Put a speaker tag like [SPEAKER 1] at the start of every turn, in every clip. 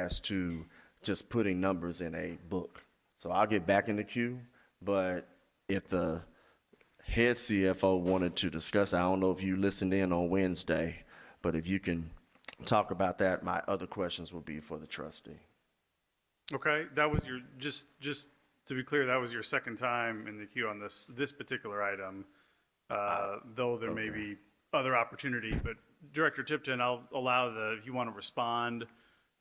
[SPEAKER 1] as to just putting numbers in a book. So I'll get back in the queue, but if the head CFO wanted to discuss, I don't know if you listened in on Wednesday, but if you can talk about that, my other questions will be for the trustee.
[SPEAKER 2] Okay, that was your, just to be clear, that was your second time in the queue on this particular item, though there may be other opportunity. But Director Tipton, I'll allow if you want to respond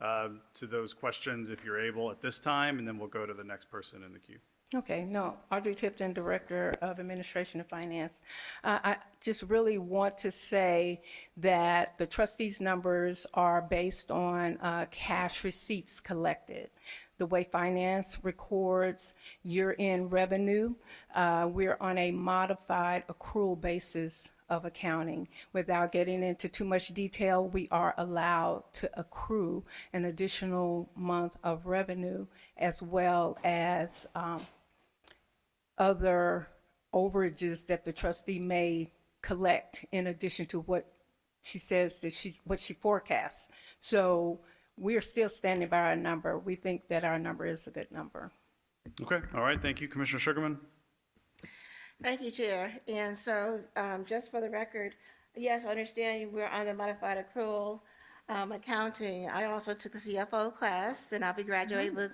[SPEAKER 2] to those questions if you're able at this time, and then we'll go to the next person in the queue.
[SPEAKER 3] Okay, no, Audrey Tipton, Director of Administration and Finance. I just really want to say that the trustees' numbers are based on cash receipts collected. The way finance records year-end revenue, we're on a modified accrual basis of accounting. Without getting into too much detail, we are allowed to accrue an additional month of revenue as well as other overages that the trustee may collect in addition to what she says that what she forecasts. So we're still standing by our number. We think that our number is a good number.
[SPEAKER 2] Okay, all right, thank you. Commissioner Sugarman?
[SPEAKER 4] Thank you, Chair. And so, just for the record, yes, I understand we're on the modified accrual accounting. I also took the CFO class, and I'll be graduating with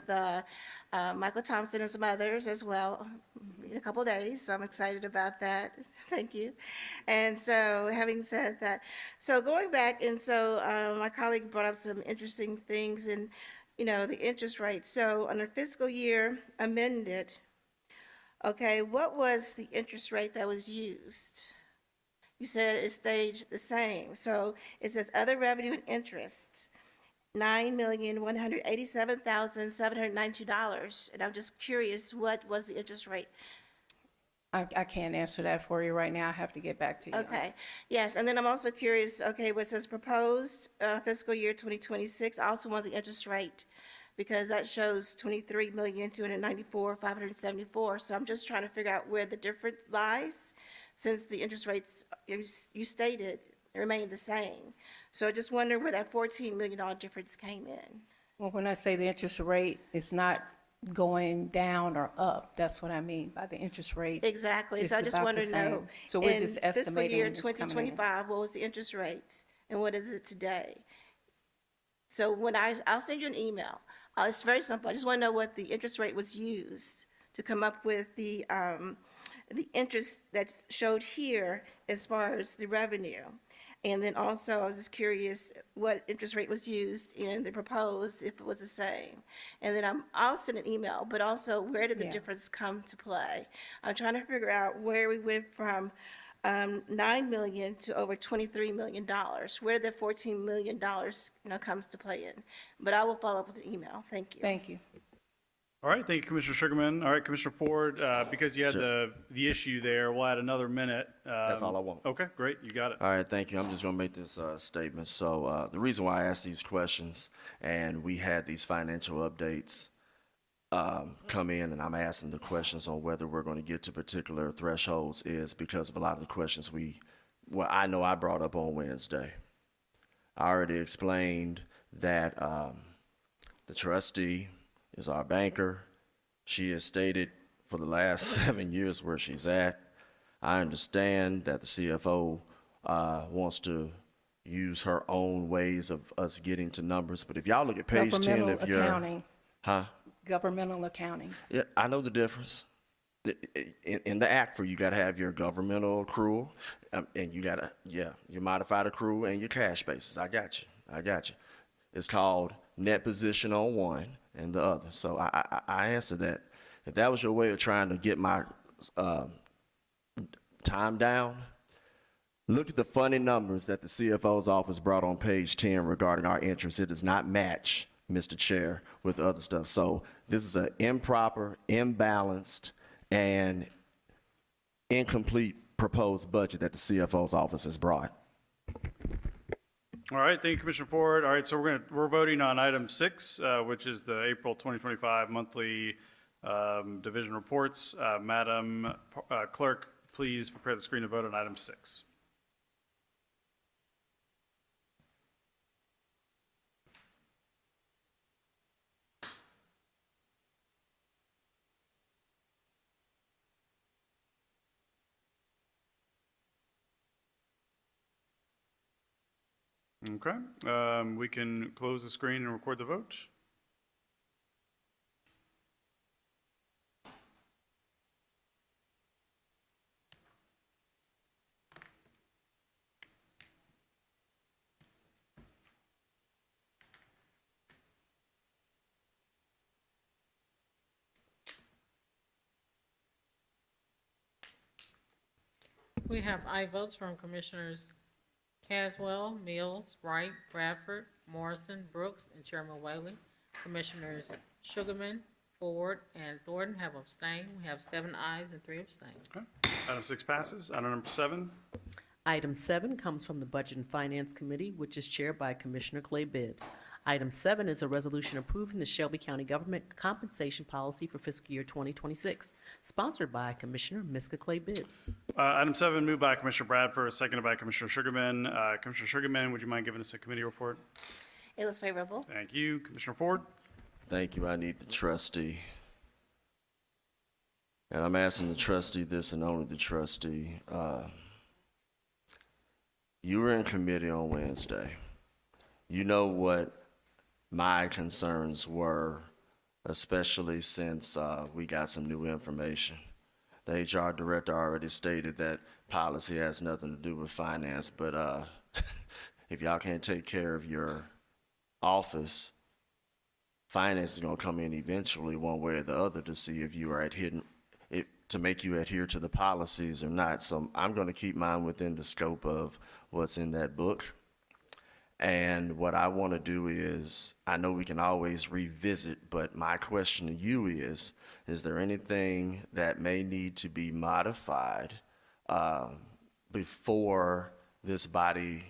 [SPEAKER 4] Michael Thompson and some others as well in a couple of days. So I'm excited about that. Thank you. And so, having said that, so going back, and so my colleague brought up some interesting things, and the interest rate. So on the fiscal year amended. Okay, what was the interest rate that was used? You said it stayed the same. So it says other revenue and interests, $9,187,792. And I'm just curious, what was the interest rate?
[SPEAKER 3] I can't answer that for you right now. I have to get back to you.
[SPEAKER 4] Okay, yes, and then I'm also curious, okay, what says proposed fiscal year 2026, I also want the interest rate, because that shows 23,294,574. So I'm just trying to figure out where the difference lies, since the interest rates you stated remain the same. So I just wonder where that $14 million difference came in.
[SPEAKER 3] Well, when I say the interest rate, it's not going down or up. That's what I mean by the interest rate.
[SPEAKER 4] Exactly.
[SPEAKER 3] It's
[SPEAKER 4] So I just
[SPEAKER 3] about
[SPEAKER 4] want
[SPEAKER 3] the
[SPEAKER 4] to know.
[SPEAKER 3] same. So we're just
[SPEAKER 4] in fiscal
[SPEAKER 3] estimating
[SPEAKER 4] year
[SPEAKER 3] it's coming in.
[SPEAKER 4] 2025, what was the interest rate, and what is it today? So when I'll send you an email. It's very simple. I just want to know what the interest rate was used to come up with the interest that's showed here as far as the revenue. And then also, I was just curious what interest rate was used in the proposed, if it was the same. And then I'll send an email, but also where did the difference come to play? I'm trying to figure out where we went from $9 million to over $23 million, where the $14 million comes to play in. But I will follow up with an email. Thank you.
[SPEAKER 3] Thank you.
[SPEAKER 2] All right, thank you, Commissioner Sugarman. All right, Commissioner Ford, because you had the issue there, we'll add another minute.
[SPEAKER 1] That's all I want.
[SPEAKER 2] Okay, great, you got it.
[SPEAKER 1] All right, thank you. I'm just going to make this statement. So the reason why I asked these questions, and we had these financial updates come in, and I'm asking the questions on whether we're going to get to particular thresholds, is because of a lot of the questions I know I brought up on Wednesday. I already explained that the trustee is our banker. She has stated for the last 7 years where she's at. I understand that the CFO wants to use her own ways of us getting to numbers, but if y'all look at page 10 of your...
[SPEAKER 3] Accounting.
[SPEAKER 1] Huh?
[SPEAKER 3] Governmental accounting.
[SPEAKER 1] Yeah, I know the difference. In the ACFR, you got to have your governmental accrual, and you got to, your modified accrual and your cash basis. I got you. It's called net position on one and the other. So I answered that. If that was your way of trying to get my time down, look at the funny numbers that the CFO's office brought on page 10 regarding our interest. It does not match, Mr. Chair, with the other stuff. So this is an improper, imbalanced, and incomplete proposed budget that the CFO's office has brought.
[SPEAKER 2] All right, thank you, Commissioner Ford. All right, so we're voting on item 6, which is the April 2025 monthly division reports. Madam Clerk, please prepare the screen to vote on item 6. Okay, we can close the screen and record the vote.
[SPEAKER 5] We have aye votes from Commissioners Caswell, Mills, Wright, Bradford, Morrison, Brooks, and Chairman Whaley. Commissioners Sugarman, Ford, and Thornton have abstained. We have 7 ayes and 3 abstain.
[SPEAKER 2] Okay. Item 6 passes. Item number 7.
[SPEAKER 6] Item 7 comes from the Budget and Finance Committee, which is chaired by Commissioner Clay Bibbs. Item 7 is a resolution approving the Shelby County Government Compensation Policy for fiscal year 2026, sponsored by Commissioner Miska Clay Bibbs.
[SPEAKER 2] Item 7, moved by Commissioner Bradford, seconded by Commissioner Sugarman. Commissioner Sugarman, would you mind giving us a committee report?
[SPEAKER 4] It was favorable.
[SPEAKER 2] Thank you. Commissioner Ford?
[SPEAKER 1] Thank you. I need the trustee. And I'm asking the trustee this and only the trustee. You were in committee on Wednesday. You know what my concerns were, especially since we got some new information. The HR director already stated that policy has nothing to do with finance, but if y'all can't take care of your office, finance is going to come in eventually one way or the other to see if you are adhering, to make you adhere to the policies or not. So I'm going to keep mine within the scope of what's in that book. And what I want to do is, I know we can always revisit, but my question to you is there anything that may need to be modified before this body,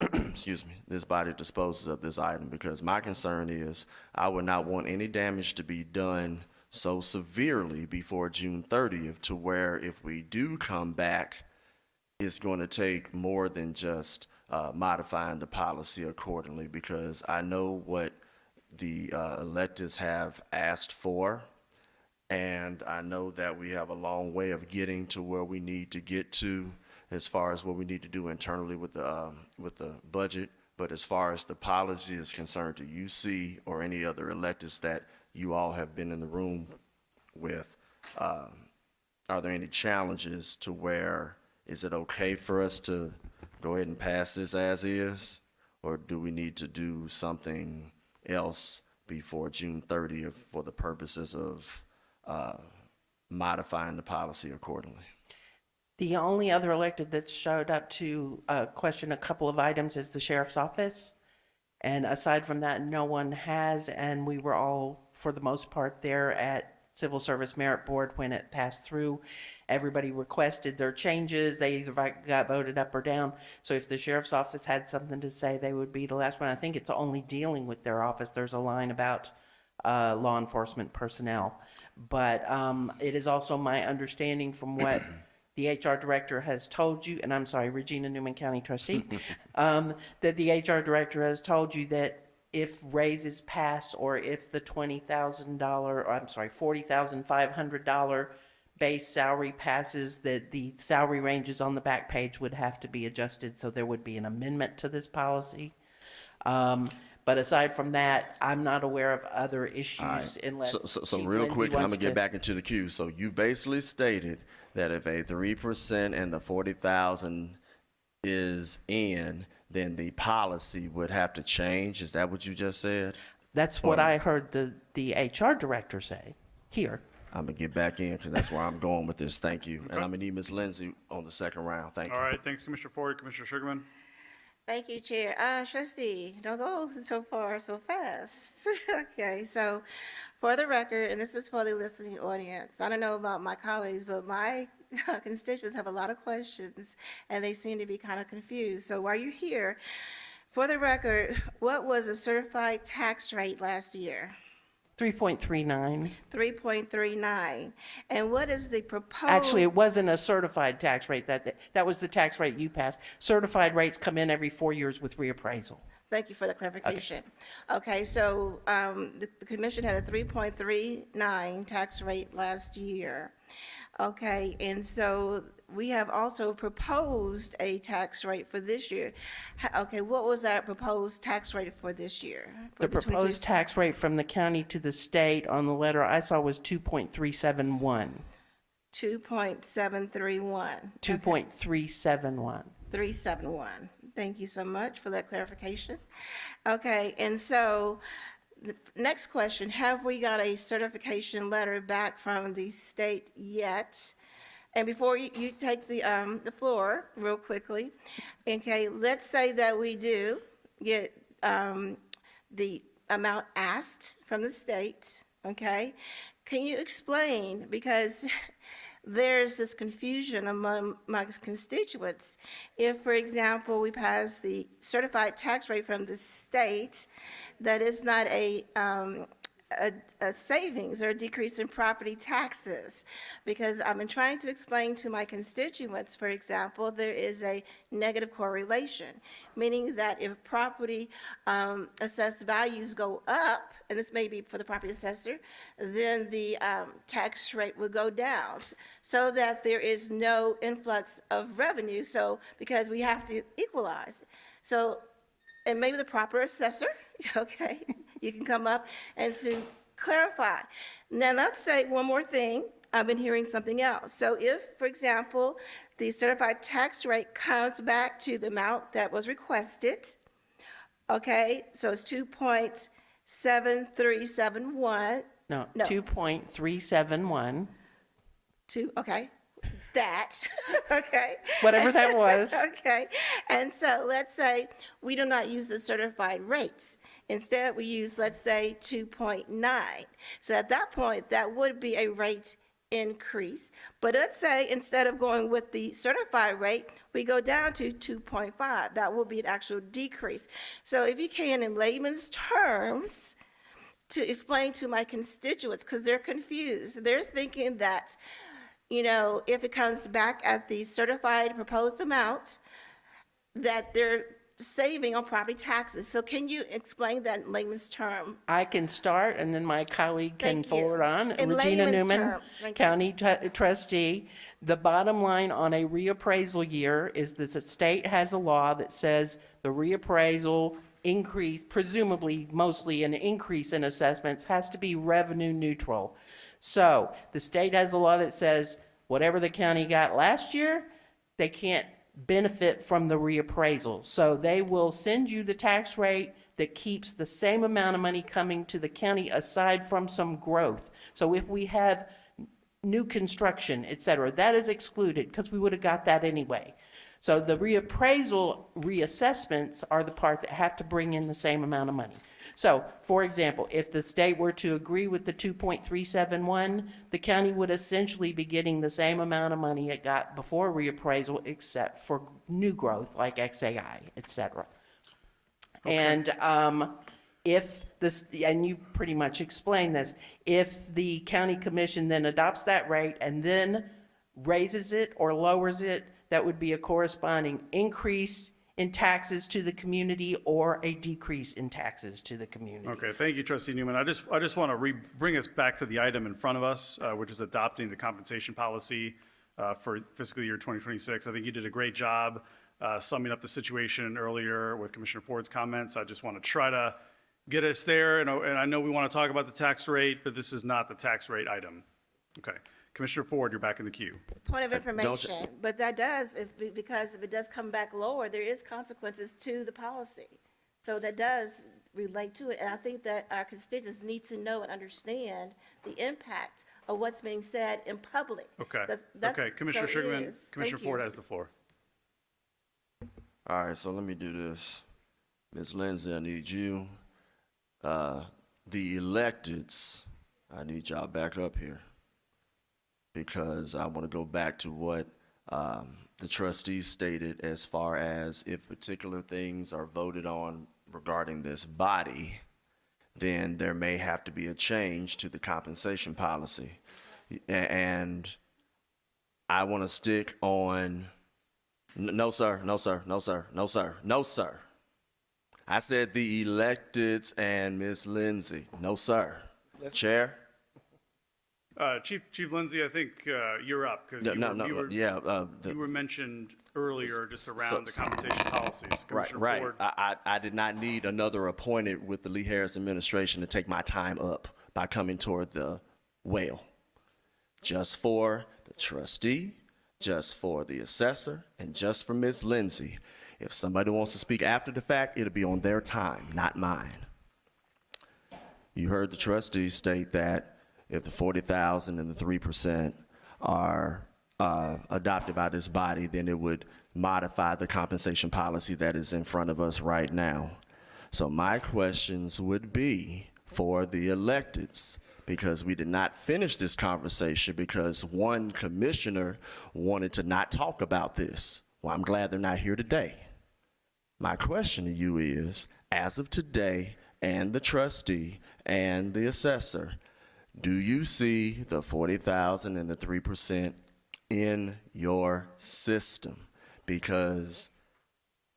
[SPEAKER 1] excuse me, this body disposes of this item? Because my concern is I would not want any damage to be done so severely before June 30th to where if we do come back, it's going to take more than just modifying the policy accordingly, because I know what the electeds have asked for, and I know that we have a long way of getting to where we need to get to as far as what we need to do internally with the budget. But as far as the policy is concerned, do you see, or any other electeds that you all have been in the room with, are there any challenges to where, is it okay for us to go ahead and pass this as is, or do we need to do something else before June 30th for the purposes of modifying the policy accordingly?
[SPEAKER 7] The only other elected that showed up to question a couple of items is the sheriff's office. And aside from that, no one has, and we were all, for the most part, there at Civil Service Merit Board when it passed through. Everybody requested their changes. They either got voted up or down. So if the sheriff's office had something to say, they would be the last one. I think it's only dealing with their office. There's a line about law enforcement personnel. But it is also my understanding from what the HR director has told you, and I'm sorry, Regina Newman County trustee, that the HR director has told you that if raises pass, or if the $40,500 base salary passes, that the salary ranges on the back page would have to be adjusted, so there would be an amendment to this policy. But aside from that, I'm not aware of other issues unless
[SPEAKER 1] So
[SPEAKER 7] Chief
[SPEAKER 1] real
[SPEAKER 7] Lindsay
[SPEAKER 1] quick, and I'm
[SPEAKER 7] wants
[SPEAKER 1] gonna get
[SPEAKER 7] to-
[SPEAKER 1] back into the queue. So you basically stated that if a 3% and the 40,000 is in, then the policy would have to change. Is that what you just said?
[SPEAKER 7] That's what I heard the HR director say here.
[SPEAKER 1] I'm gonna get back in because that's where I'm going with this. Thank you. And I'm gonna need Ms. Lindsay on the second round. Thank you.
[SPEAKER 2] All right, thanks, Commissioner Ford. Commissioner Sugarman?
[SPEAKER 4] Thank you, Chair. Trustee, don't go so far so fast. Okay, so for the record, and this is for the listening audience, I don't know about my colleagues, but my constituents have a lot of questions, and they seem to be kind of confused. So while you're here, for the record, what was the certified tax rate last year?
[SPEAKER 7] 3.39.
[SPEAKER 4] 3.39. And what is the proposed?
[SPEAKER 7] Actually, it wasn't a certified tax rate. That was the tax rate you passed. Certified rates come in every 4 years with reappraisal.
[SPEAKER 4] Thank you for the clarification. Okay, so the commission had a 3.39 tax rate last year. Okay, and so we have also proposed a tax rate for this year. Okay, what was our proposed tax rate for this year? For
[SPEAKER 7] The proposed tax rate from the county to the state on the letter I saw was 2.371.
[SPEAKER 4] 2.731.
[SPEAKER 7] 2.371.
[SPEAKER 4] 371. Thank you so much for that clarification. Okay, and so the next question, have we got a certification letter back from the state yet? And before you take the floor real quickly, okay, let's say that we do get the amount asked from the state, okay? Can you explain, because there's this confusion among my constituents. If, for example, we pass the certified tax rate from the state, that is not a savings or a decrease in property taxes. Because I've been trying to explain to my constituents, for example, there is a negative correlation, meaning that if property assessed values go up, and this may be for the property assessor, then the tax rate will go down, so that there is no influx of revenue, so because we have to equalize. So, and maybe the proper assessor, okay, you can come up and to clarify. Now, let's say one more thing. I've been hearing something else. So if, for example, the certified tax rate comes back to the amount that was requested, okay, so it's 2.7371.
[SPEAKER 7] No,
[SPEAKER 4] No.
[SPEAKER 7] 2.371.
[SPEAKER 4] Okay, that, okay.
[SPEAKER 7] Whatever that was.
[SPEAKER 4] Okay, and so let's say we do not use the certified rates. Instead, we use, let's say, 2.9. So at that point, that would be a rate increase. But let's say instead of going with the certified rate, we go down to 2.5. That will be an actual decrease. So if you can, in layman's terms, to explain to my constituents, because they're confused. They're thinking that, you know, if it comes back at the certified proposed amount, that they're saving on property taxes. So can you explain that in layman's term?
[SPEAKER 7] I can start, and then my colleague can
[SPEAKER 4] Thank you.
[SPEAKER 7] forward on.
[SPEAKER 4] In
[SPEAKER 7] Regina
[SPEAKER 4] layman's
[SPEAKER 7] Newman,
[SPEAKER 4] terms, thank you.
[SPEAKER 7] County Trustee. The bottom line on a reappraisal year is that the state has a law that says the reappraisal increase, presumably mostly an increase in assessments, has to be revenue neutral. So the state has a law that says whatever the county got last year, they can't benefit from the reappraisal. So they will send you the tax rate that keeps the same amount of money coming to the county aside from some growth. So if we have new construction, et cetera, that is excluded because we would have got that anyway. So the reappraisal reassessments are the part that have to bring in the same amount of money. So, for example, if the state were to agree with the 2.371, the county would essentially be getting the same amount of money it got before reappraisal, except for new growth like XAI, et cetera. Okay. And if this, and you pretty much explained this, if the county commission then adopts that rate and then raises it or lowers it, that would be a corresponding increase in taxes to the community or a decrease in taxes to the community.
[SPEAKER 2] Okay, thank you, Trustee Newman. I just want to bring us back to the item in front of us, which is adopting the compensation policy for fiscal year 2026. I think you did a great job summing up the situation earlier with Commissioner Ford's comments. I just want to try to get us there, and I know we want to talk about the tax rate, but this is not the tax rate item. Okay. Commissioner Ford, you're back in the queue.
[SPEAKER 4] Point of information, but that does, because if it does come back lower, there is consequences to the policy. So that does relate to it, and I think that our constituents need to know and understand the impact of what's being said in public.
[SPEAKER 2] Okay,
[SPEAKER 4] That's
[SPEAKER 2] okay, Commissioner
[SPEAKER 4] so it
[SPEAKER 2] Sugarman,
[SPEAKER 4] is.
[SPEAKER 2] Commissioner
[SPEAKER 4] Thank you.
[SPEAKER 2] Ford has the floor.
[SPEAKER 1] All right, so let me do this. Ms. Lindsay, I need you. The electeds, I need y'all back up here, because I want to go back to what the trustees stated as far as if particular things are voted on regarding this body, then there may have to be a change to the compensation policy. And I want to stick on, no, sir, no, sir, no, sir, no, sir, no, sir. I said the electeds and Miss Lindsay. No, sir. Chair?
[SPEAKER 2] Chief Lindsay, I think you're up because you were mentioned earlier just around the compensation policies.
[SPEAKER 1] Right,
[SPEAKER 2] Commissioner
[SPEAKER 1] right.
[SPEAKER 2] Ford.
[SPEAKER 1] I did not need another appointed with the Lee Harris administration to take my time up by coming toward the well. Just for the trustee, just for the assessor, and just for Ms. Lindsay. If somebody wants to speak after the fact, it'll be on their time, not mine. You heard the trustee state that if the 40,000 and the 3% are adopted by this body, then it would modify the compensation policy that is in front of us right now. So my questions would be for the electeds, because we did not finish this conversation because one commissioner wanted to not talk about this. Well, I'm glad they're not here today. My question to you is, as of today, and the trustee and the assessor, do you see the 40,000 and the 3% in your system? Because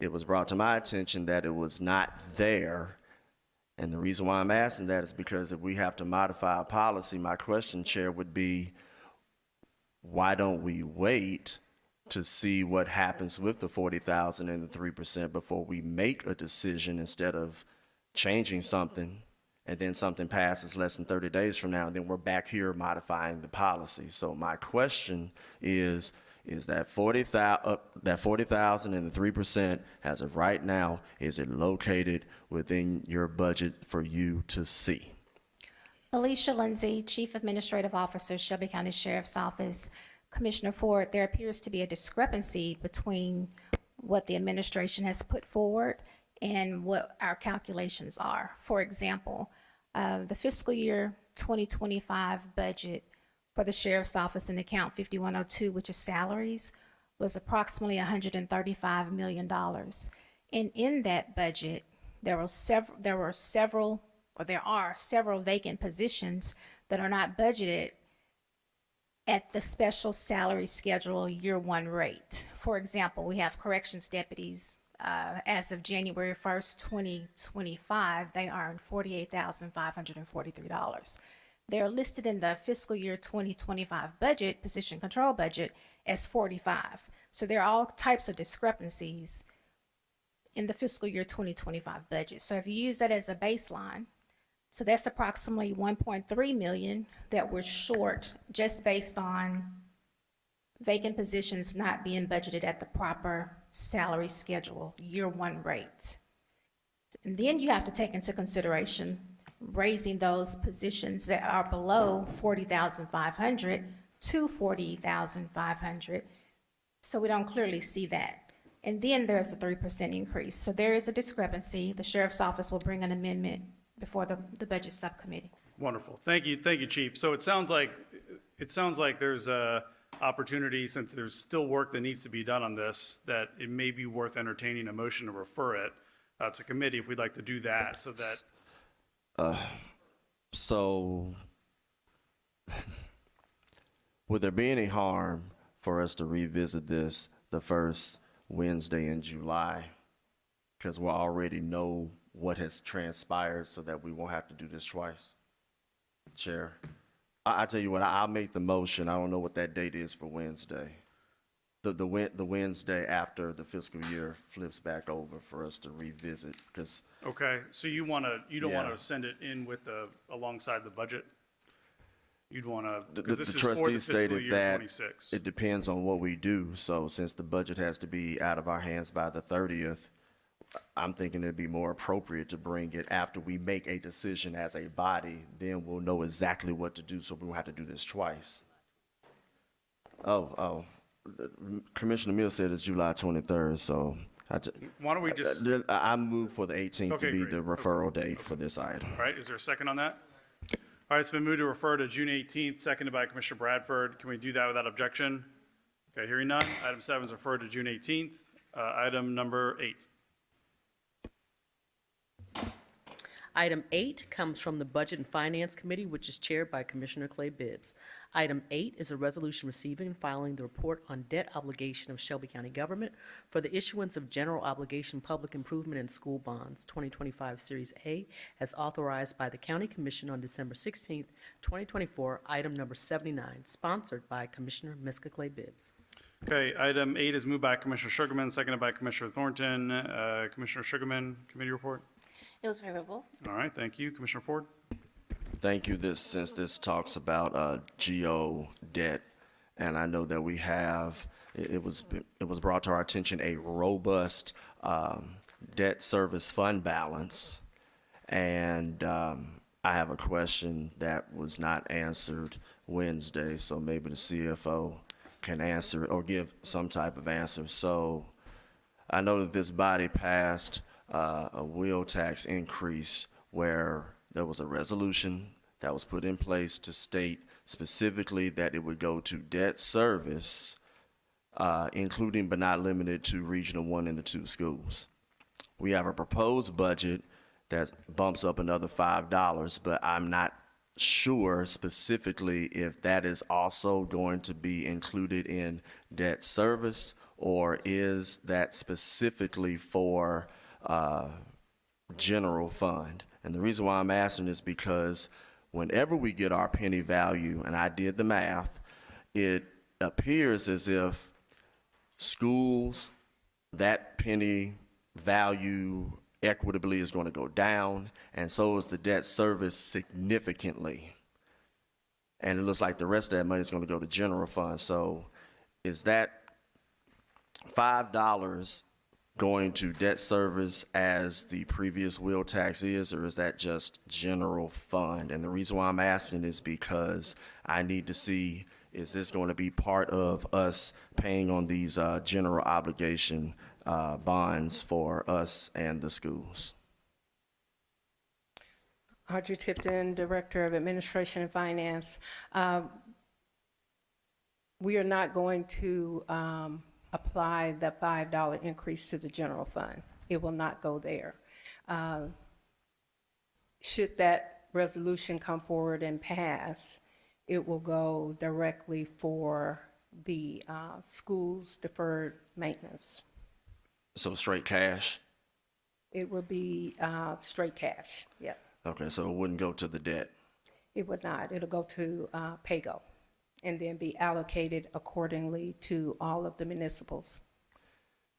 [SPEAKER 1] it was brought to my attention that it was not there. And the reason why I'm asking that is because if we have to modify a policy, my question, Chair, would be, why don't we wait to see what happens with the 40,000 and the 3% before we make a decision, instead of changing something and then something passes less than 30 days from now, and then we're back here modifying the policy. So my question is that 40,000 and the 3%, as of right now, is it located within your budget for you to see?
[SPEAKER 8] Alicia Lindsay, Chief Administrative Officer, Shelby County Sheriff's Office. Commissioner Ford, there appears to be a discrepancy between what the administration has put forward and what our calculations are. For example, the fiscal year 2025 budget for the Sheriff's Office in account 5102, which is salaries, was approximately $135 million. And in that budget, there are several vacant positions that are not budgeted at the special salary schedule year one rate. For example, we have corrections deputies. As of January 1st, 2025, they earn $48,543. They're listed in the fiscal year 2025 budget, position control budget, as 45. So there are all types of discrepancies in the fiscal year 2025 budget. So if you use that as a baseline, so that's approximately 1.3 million that we're short just based on vacant positions not being budgeted at the proper salary schedule, year one rate. And then you have to take into consideration raising those positions that are below 40,500 to 40,500. So we don't clearly see that. And then there's a 3% increase. So there is a discrepancy. The Sheriff's Office will bring an amendment before the budget subcommittee.
[SPEAKER 2] Wonderful. Thank you, Chief. So it sounds like there's a opportunity, since there's still work that needs to be done on this, that it may be worth entertaining a motion to refer it to committee if we'd like to do that, so that.
[SPEAKER 1] So would there be any harm for us to revisit this the first Wednesday in July? Because we'll already know what has transpired, so that we won't have to do this twice. Chair, I tell you what, I'll make the motion. I don't know what that date is for Wednesday. The Wednesday after the fiscal year flips back over, for us to revisit, because.
[SPEAKER 2] Okay, so you don't want
[SPEAKER 1] Yeah.
[SPEAKER 2] to send it in with alongside the budget? You'd want to,
[SPEAKER 1] The
[SPEAKER 2] because this is for the
[SPEAKER 1] trustee
[SPEAKER 2] fiscal
[SPEAKER 1] stated
[SPEAKER 2] year
[SPEAKER 1] that
[SPEAKER 2] 26.
[SPEAKER 1] it depends on what we do. So since the budget has to be out of our hands by the 30th, I'm thinking it'd be more appropriate to bring it after we make a decision as a body. Then we'll know exactly what to do, so we won't have to do this twice. Commissioner Mills said it's July 23rd, so
[SPEAKER 2] Why don't we just,
[SPEAKER 1] I move for the 18th
[SPEAKER 2] Okay,
[SPEAKER 1] to be
[SPEAKER 2] great.
[SPEAKER 1] the referral date for this item.
[SPEAKER 2] all right, is there a second on that? All right, it's been moved to refer to June 18th, seconded by Commissioner Bradford. Can we do that without objection? Okay, hearing none. Item 7 is referred to June 18th. Item number 8.
[SPEAKER 6] Item 8 comes from the Budget and Finance Committee, which is chaired by Commissioner Clay Bibbs. Item 8 is a resolution receiving and filing the report on debt obligation of Shelby County government for the issuance of general obligation public improvement and school bonds, 2025 Series A, as authorized by the County Commission on December 16th, 2024, item number 79, sponsored by Commissioner Miska Clay Bibbs.
[SPEAKER 2] Okay, item 8 is moved by Commissioner Sugarman, seconded by Commissioner Thornton. Commissioner Sugarman, committee report.
[SPEAKER 4] It was favorable.
[SPEAKER 2] All right, thank you. Commissioner Ford?
[SPEAKER 1] Thank you. Since this talks about GO debt, and I know that we have, it was brought to our attention, a robust debt service fund balance. And I have a question that was not answered Wednesday, so maybe the CFO can answer or give some type of answer. So I know that this body passed a wheel tax increase where there was a resolution that was put in place to state specifically that it would go to debt service, including but not limited to Regional 1 and the 2 schools. We have a proposed budget that bumps up another $5, but I'm not sure specifically if that is also going to be included in debt service, or is that specifically for general fund. And the reason why I'm asking is because whenever we get our penny value, and I did the math, it appears as if schools, that penny value equitably is going to go down, and so is the debt service significantly. And it looks like the rest of that money is going to go to general fund. So is that $5 going to debt service as the previous wheel tax is, or is that just general fund? And the reason why I'm asking is because I need to see, is this going to be part of us paying on these general obligation bonds for us and the schools?
[SPEAKER 3] Audrey Tipton, Director of Administration and Finance. We are not going to apply the $5 increase to the general fund. It will not go there. Should that resolution come forward and pass, it will go directly for the school's deferred maintenance.
[SPEAKER 1] So straight cash?
[SPEAKER 3] It would be straight cash, yes.
[SPEAKER 1] Okay, so it wouldn't go to the debt.
[SPEAKER 3] It would not. It'll go to PAYGO and then be allocated accordingly to all of the municipals.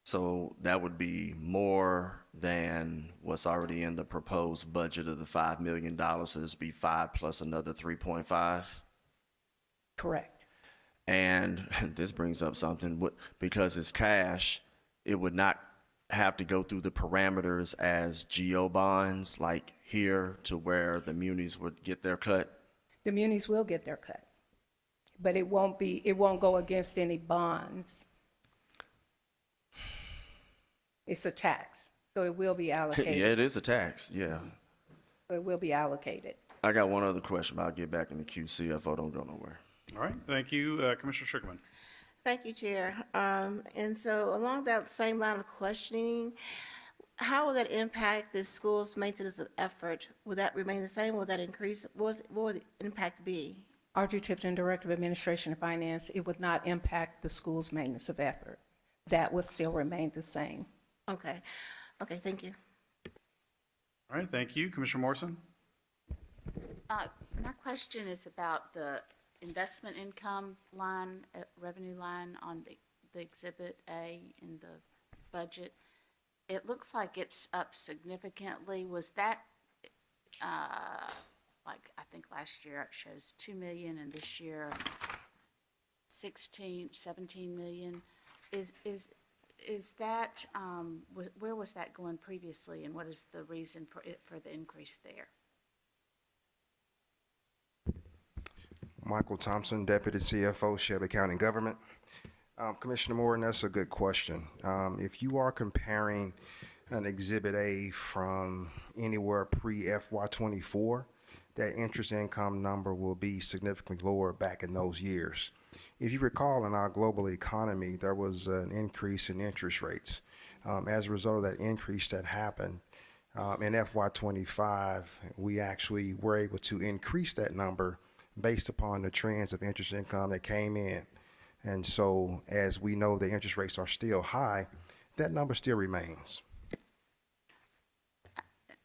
[SPEAKER 1] So that would be more than what's already in the proposed budget of the $5 million. So this would be 5 plus another 3.5.
[SPEAKER 3] Correct.
[SPEAKER 1] And this brings up something, because it's cash, it would not have to go through the parameters as GO bonds, like here, to where the munis would get their cut.
[SPEAKER 3] The munis will get their cut, but it won't go against any bonds. It's a tax, so it will be allocated.
[SPEAKER 1] Yeah, it is a tax, yeah.
[SPEAKER 3] So it will be allocated.
[SPEAKER 1] I got one other question, but I'll get back in the queue. CFO, don't go nowhere.
[SPEAKER 2] All right, thank you. Commissioner Sugarman.
[SPEAKER 4] Thank you, Chair. And so along that same line of questioning, how will that impact the school's maintenance of effort? Will that remain the same? Will that increase? What will the impact be?
[SPEAKER 3] Audrey Tipton, Director of Administration and Finance, it would not impact the school's maintenance of effort. That will still remain the same.
[SPEAKER 4] Okay. Okay, thank you.
[SPEAKER 2] All right, thank you. Commissioner Morrison?
[SPEAKER 9] My question is about the investment income line, revenue line on the Exhibit A in the budget. It looks like it's up significantly. Was that, like, I think last year it shows 2 million and this year 17 million. Is that, where was that going previously, and what is the reason for the increase there?
[SPEAKER 10] Michael Thompson, Deputy CFO, Shelby County Government. Commissioner Moore, and that's a good question. If you are comparing an Exhibit A from anywhere pre-FY24, that interest income number will be significantly lower back in those years. If you recall, in our global economy, there was an increase in interest rates. As a result of that increase that happened, In FY '25, we actually were able to increase that number based upon the trends of interest income that came in. And so, as we know, the interest rates are still high, that number still remains.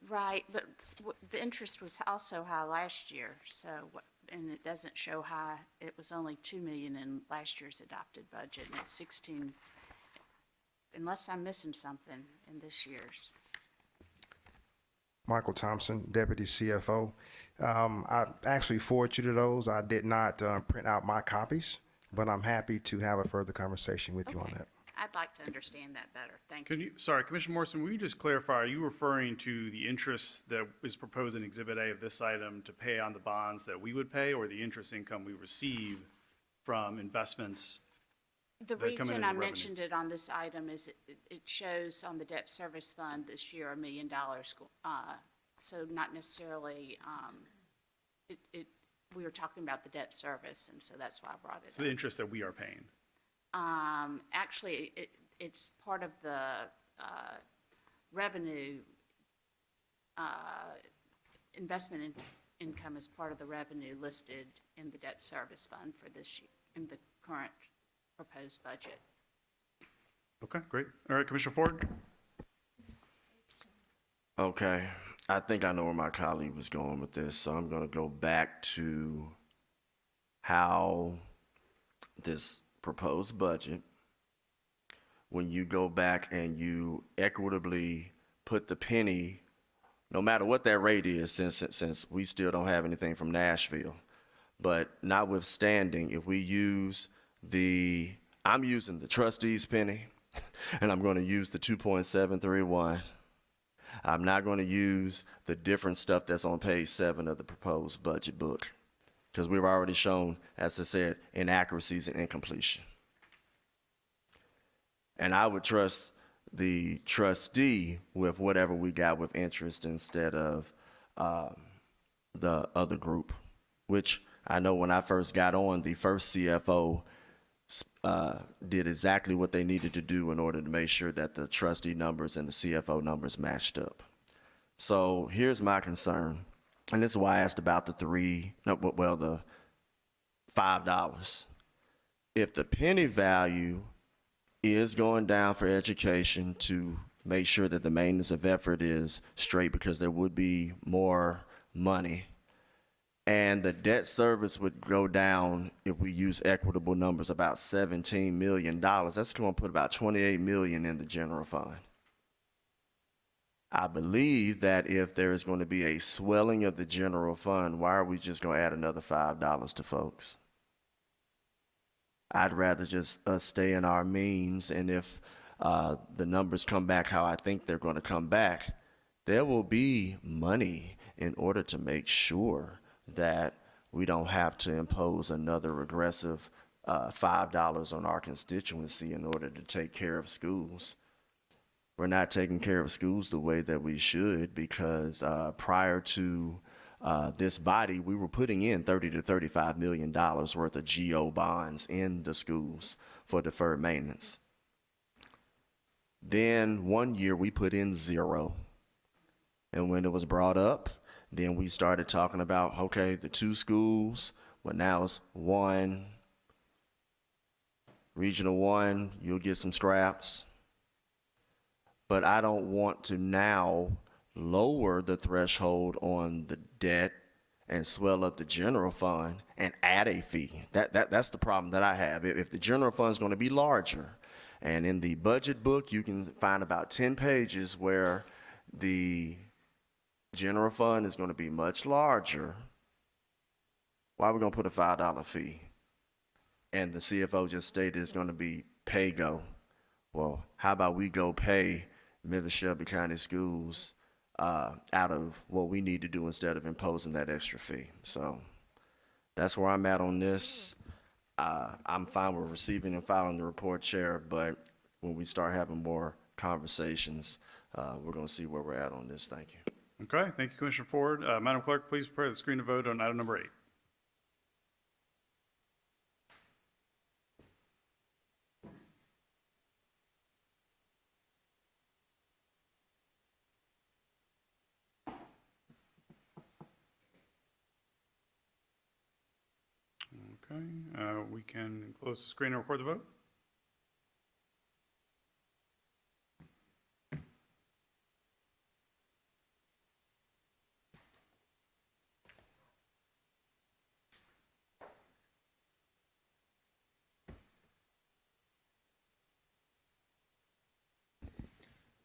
[SPEAKER 9] Right, but the interest was also high last year, so, and it doesn't show high. It was only 2 million in last year's adopted budget, and it's 16, unless I'm missing something in this year's.
[SPEAKER 10] Michael Thompson, Deputy CFO. I actually forwarded you to those. I did not print out my copies, but I'm happy to have a further conversation with you on
[SPEAKER 9] Okay.
[SPEAKER 10] that.
[SPEAKER 9] I'd like to understand that better. Thank you.
[SPEAKER 2] Can you, sorry, Commissioner Morrison, will you just clarify, are you referring to the interest that is proposed in Exhibit A of this item to pay on the bonds that we would pay, or the interest income we receive from investments?
[SPEAKER 9] The
[SPEAKER 2] that come in
[SPEAKER 9] reason
[SPEAKER 2] as a
[SPEAKER 9] I
[SPEAKER 2] revenue.
[SPEAKER 9] mentioned it on this item is it shows on the debt service fund this year $1 million. So not necessarily, we were talking about the debt service, and so that's why I brought it
[SPEAKER 2] So the
[SPEAKER 9] up.
[SPEAKER 2] interest that we are paying?
[SPEAKER 9] Actually, it's part of the revenue, investment income is part of the revenue listed in the debt service fund for this year, in the current proposed budget.
[SPEAKER 2] Okay, great. All right, Commissioner Ford?
[SPEAKER 1] Okay, I think I know where my colleague was going with this, so I'm going to go back to how this proposed budget, when you go back and you equitably put the penny, no matter what that rate is, since we still don't have anything from Nashville, but notwithstanding, if we use I'm using the trustees' penny, and I'm going to use the 2.731. I'm not going to use the different stuff that's on page 7 of the proposed budget book, because we've already shown, as I said, inaccuracies and incompletion. And I would trust the trustee with whatever we got with interest instead of the other group, which I know when I first got on, the first CFO did exactly what they needed to do in order to make sure that the trustee numbers and the CFO numbers matched up. So here's my concern, and this is why I asked about the $5. If the penny value is going down for education to make sure that the maintenance of effort is straight, because there would be more money, and the debt service would go down if we use equitable numbers, about $17 million. That's going to put about $28 million in the general fund. I believe that if there is going to be a swelling of the general fund, why are we just going to add another $5 to folks? I'd rather just stay in our means, and if the numbers come back how I think they're going to come back, there will be money in order to make sure that we don't have to impose another regressive $5 on our constituency in order to take care of schools. We're not taking care of schools the way that we should, because prior to this body, we were putting in $30 to $35 million worth of GO bonds in the schools for deferred maintenance. Then one year we put in 0. And when it was brought up, then we started talking about, okay, the 2 schools, well, now it's 1. Regional 1, you'll get some scraps. But I don't want to now lower the threshold on the debt and swell up the general fund and add a fee. That's the problem that I have. If the general fund is going to be larger, and in the budget book you can find about 10 pages where the general fund is going to be much larger, why are we going to put a $5 fee? And the CFO just stated it's going to be pay-go. Well, how about we go pay Memphis Shelby County Schools out of what we need to do instead of imposing that extra fee? So that's where I'm at on this. I'm fine with receiving and filing the report, Chair, but when we start having more conversations, we're going to see where we're at on this. Thank you.
[SPEAKER 2] Okay, thank you, Commissioner Ford. Madam Clerk, please prepare the screen to vote on item number 8. Okay, we can close the screen and record the vote.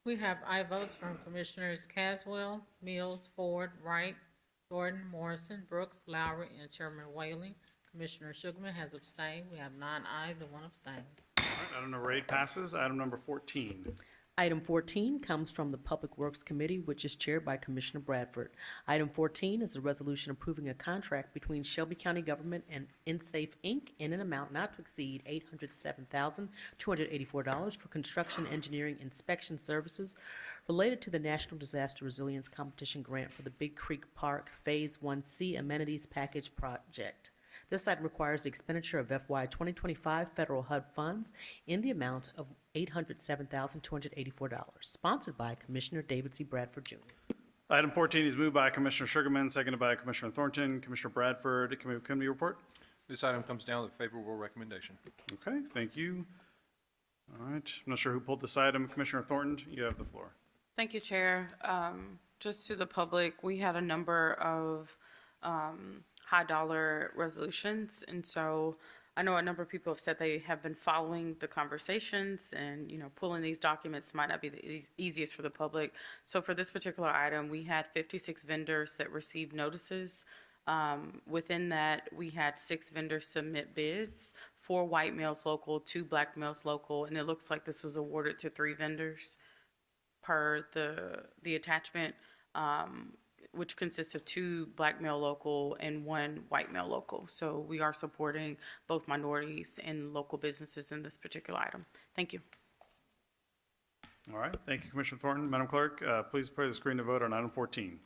[SPEAKER 5] We have aye votes from Commissioners Caswell, Mills, Ford, Wright, Gordon, Morrison, Brooks, Lowry, and Chairman Whaley. Commissioner Sugarman has abstained. We have 9 ayes and 1 abstain.
[SPEAKER 2] All right, item number 8 passes. Item number 14.
[SPEAKER 6] Item 14 comes from the Public Works Committee, which is chaired by Commissioner Bradford. Item 14 is a resolution approving a contract between Shelby County Government and InSafe, Inc. in an amount not to exceed $807,284 for construction, engineering, inspection services related to the National Disaster Resilience Competition Grant for the Big Creek Park Phase 1C Amenities Package Project. This item requires the expenditure of FY 2025 federal HUD funds in the amount of $807,284, sponsored by Commissioner David C. Bradford, Jr.
[SPEAKER 2] Item 14 is moved by Commissioner Sugarman, seconded by Commissioner Thornton. Commissioner Bradford, committee report?
[SPEAKER 11] This item comes down with a favorable recommendation.
[SPEAKER 2] Okay, thank you. All right, I'm not sure who pulled this item. Commissioner Thornton, you have the floor.
[SPEAKER 12] Thank you, Chair. Just to the public, we had a number of high dollar resolutions, and so I know a number of people have said they have been following the conversations, and pulling these documents might not be the easiest for the public. So for this particular item, we had 56 vendors that received notices. Within that, we had 6 vendors submit bids, 4 white males local, 2 black males local, and it looks like this was awarded to 3 vendors per the attachment, which consists of 2 black male local and 1 white male local. So we are supporting both minorities and local businesses in this particular item. Thank you.
[SPEAKER 2] All right, thank you, Commissioner Thornton. Madam Clerk, please prepare the screen to vote on item 14.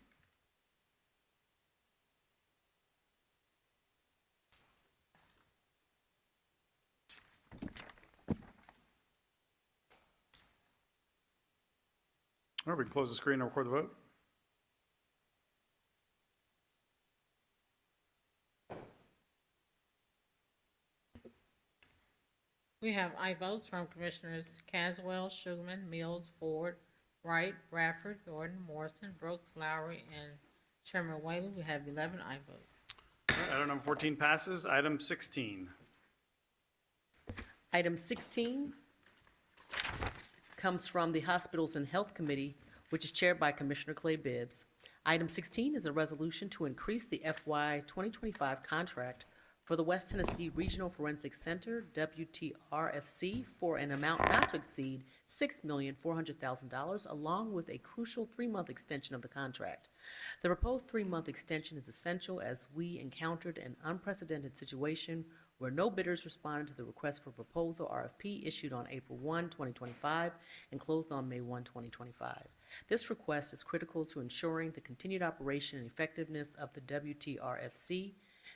[SPEAKER 2] All right, we can close the screen and record the vote.
[SPEAKER 5] We have aye votes from Commissioners Caswell, Sugarman, Mills, Ford, Wright, Bradford, Gordon, Morrison, Brooks, Lowry, and Chairman Whaley. We have 11 aye votes.
[SPEAKER 2] All right, item number 14 passes. Item 16.
[SPEAKER 6] Item 16 comes from the Hospitals and Health Committee, which is chaired by Commissioner Clay Bibbs. Item 16 is a resolution to increase the FY 2025 contract for the West Tennessee Regional Forensic Center, WTRFC, for an amount not to exceed $6,400,000, along with a crucial 3-month extension of the contract. The proposed 3-month extension is essential as we encountered an unprecedented situation where no bidders responded to the request for proposal RFP issued on April 1, 2025, and closed on May 1, 2025. This request is critical to ensuring the continued operation and effectiveness of the WTRFC.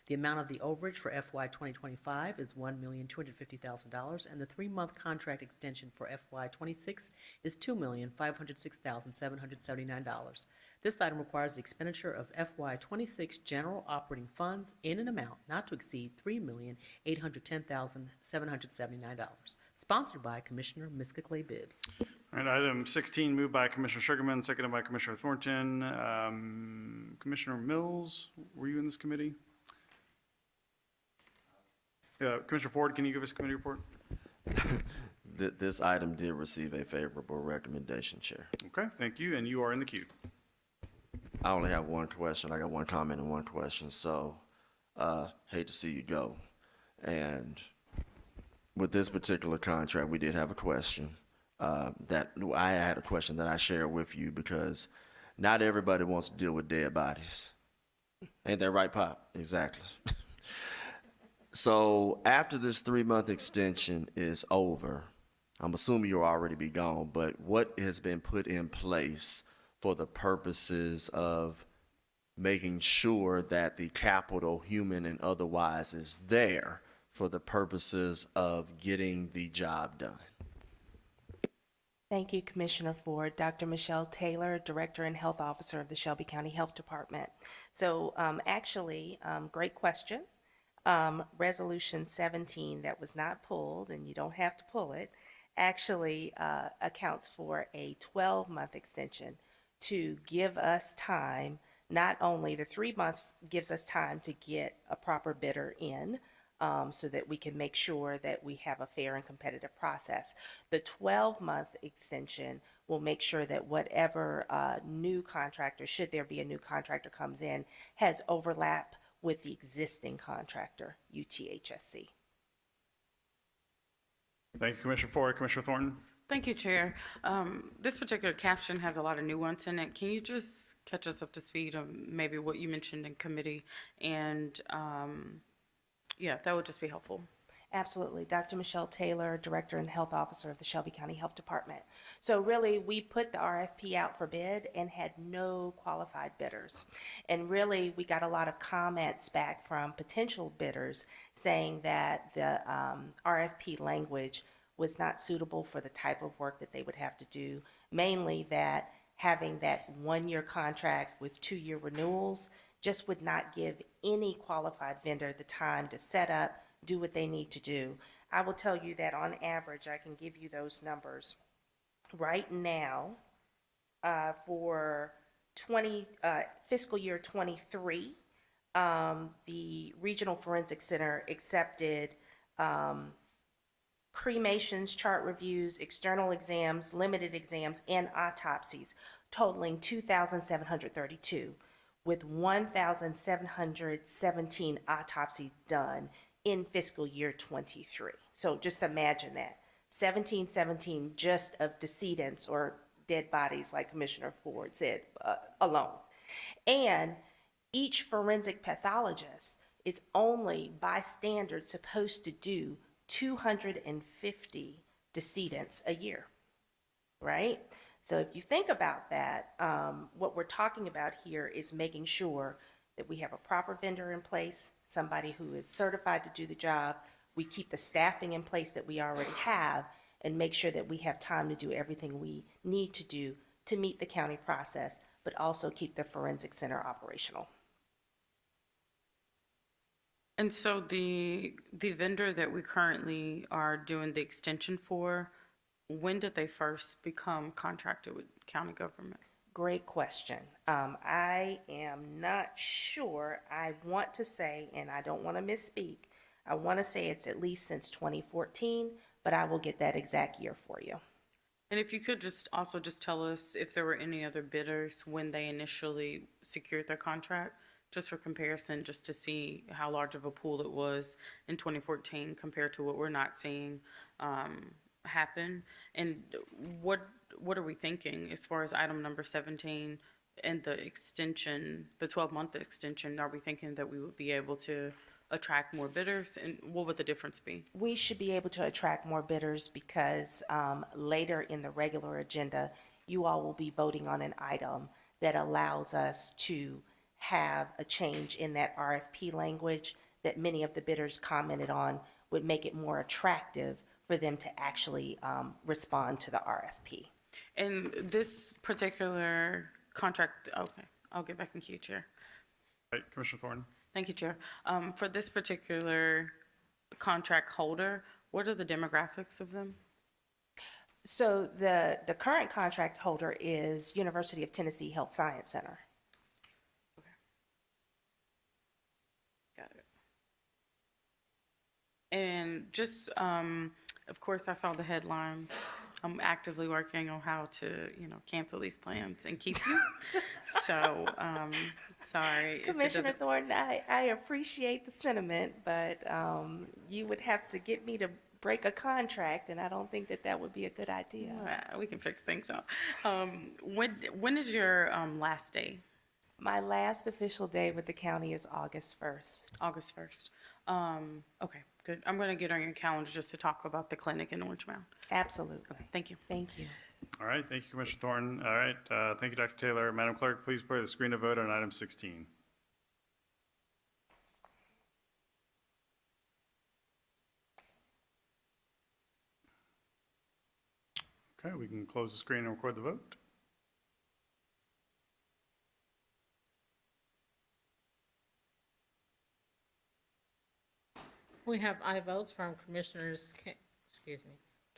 [SPEAKER 6] The amount of the overage for FY 2025 is $1,250,000, and the 3-month contract extension for FY 26 is $2,506,779. This item requires the expenditure of FY 26 general operating funds in an amount not to exceed $3,810,779, sponsored by Commissioner Miska Clay Bibbs.
[SPEAKER 2] All right, item 16 moved by Commissioner Sugarman, seconded by Commissioner Thornton. Commissioner Mills, were you in this committee? Commissioner Ford, can you give us a committee report?
[SPEAKER 1] This item did receive a favorable recommendation, Chair.
[SPEAKER 2] Okay, thank you, and you are in the queue.
[SPEAKER 1] I only have one question. I got one comment and one question, so hate to see you go. And with this particular contract, we did have a question that I had a question that I shared with you because not everybody wants to deal with dead bodies. Ain't that right, Pop? Exactly. So after this 3-month extension is over, I'm assuming you'll already be gone, but what has been put in place for the purposes of making sure that the capital, human and otherwise, is there for the purposes of getting the job done?
[SPEAKER 13] Thank you, Commissioner Ford. Dr. Michelle Taylor, Director and Health Officer of the Shelby County Health Department. So actually, great question. Resolution 17 that was not pulled, and you don't have to pull it, actually accounts for a 12-month extension to give us time, not only the 3 months gives us time to get a proper bidder in, so that we can make sure that we have a fair and competitive process. The 12-month extension will make sure that whatever new contractor, should there be a new contractor comes in, has overlap with the existing contractor, UTHSC.
[SPEAKER 2] Thank you, Commissioner Ford. Commissioner Thornton?
[SPEAKER 12] Thank you, Chair. This particular caption has a lot of nuance in it. Can you just catch us up to speed on maybe what you mentioned in committee? And yeah, that would just be helpful.
[SPEAKER 13] Absolutely. Dr. Michelle Taylor, Director and Health Officer of the Shelby County Health Department. So really, we put the RFP out for bid and had no qualified bidders. And really, we got a lot of comments back from potential bidders saying that the RFP language was not suitable for the type of work that they would have to do, mainly that having that one-year contract with two-year renewals just would not give any qualified vendor the time to set up, do what they need to do. I will tell you that on average, I can give you those numbers. Right now, for fiscal year 23, the Regional Forensic Center accepted cremations, chart reviews, external exams, limited exams, and autopsies, totaling 2,732, with 1,717 autopsies done in fiscal year 23. So just imagine that. 1717 just of decedents or dead bodies, like Commissioner Ford said, alone. And each forensic pathologist is only, by standard, supposed to do 250 decedents a year, right? So if you think about that, what we're talking about here is making sure that we have a proper vendor in place, somebody who is certified to do the job. We keep the staffing in place that we already have and make sure that we have time to do everything we need to do to meet the county process, but also keep the forensic center operational.
[SPEAKER 12] And so the vendor that we currently are doing the extension for, when did they first become contracted with county government?
[SPEAKER 13] Great question. I am not sure. I want to say, and I don't want to misspeak, I want to say it's at least since 2014, but I will get that exact year for you.
[SPEAKER 12] And if you could just also just tell us if there were any other bidders when they initially secured their contract, just for comparison, just to see how large of a pool it was in 2014 compared to what we're not seeing happen. And what are we thinking as far as item number 17 and the extension, the 12-month extension? Are we thinking that we would be able to attract more bidders, and what would the difference be?
[SPEAKER 13] We should be able to attract more bidders because later in the regular agenda, you all will be voting on an item that allows us to have a change in that RFP language that many of the bidders commented on would make it more attractive for them to actually respond to the RFP.
[SPEAKER 12] And this particular contract, okay, I'll get back in queue, Chair.
[SPEAKER 2] Right, Commissioner Thornton?
[SPEAKER 12] Thank you, Chair. For this particular contract holder, what are the demographics of them?
[SPEAKER 13] So the current contract holder is University of Tennessee Health Science Center.
[SPEAKER 12] Got it. And just, of course, I saw the headlines. I'm actively working on how to, cancel these plans and keep you. So, sorry. if it
[SPEAKER 13] Commissioner
[SPEAKER 12] doesn't-
[SPEAKER 13] Thornton, I appreciate the sentiment, but you would have to get me to break a contract, and I don't think that would be a good idea.
[SPEAKER 12] We can fix things up. When is your last day?
[SPEAKER 13] My last official day with the county is August 1st.
[SPEAKER 12] August 1st. Okay, good. I'm going to get on your calendar just to talk about the clinic in Orange Mound.
[SPEAKER 13] Absolutely.
[SPEAKER 12] Thank you.
[SPEAKER 13] Thank you.
[SPEAKER 2] All right, thank you, Commissioner Thornton. All right, thank you, Dr. Taylor. Madam Clerk, please play the screen to vote on item 16. Okay, we can close the screen and record the vote.
[SPEAKER 5] We have aye votes from Commissioners,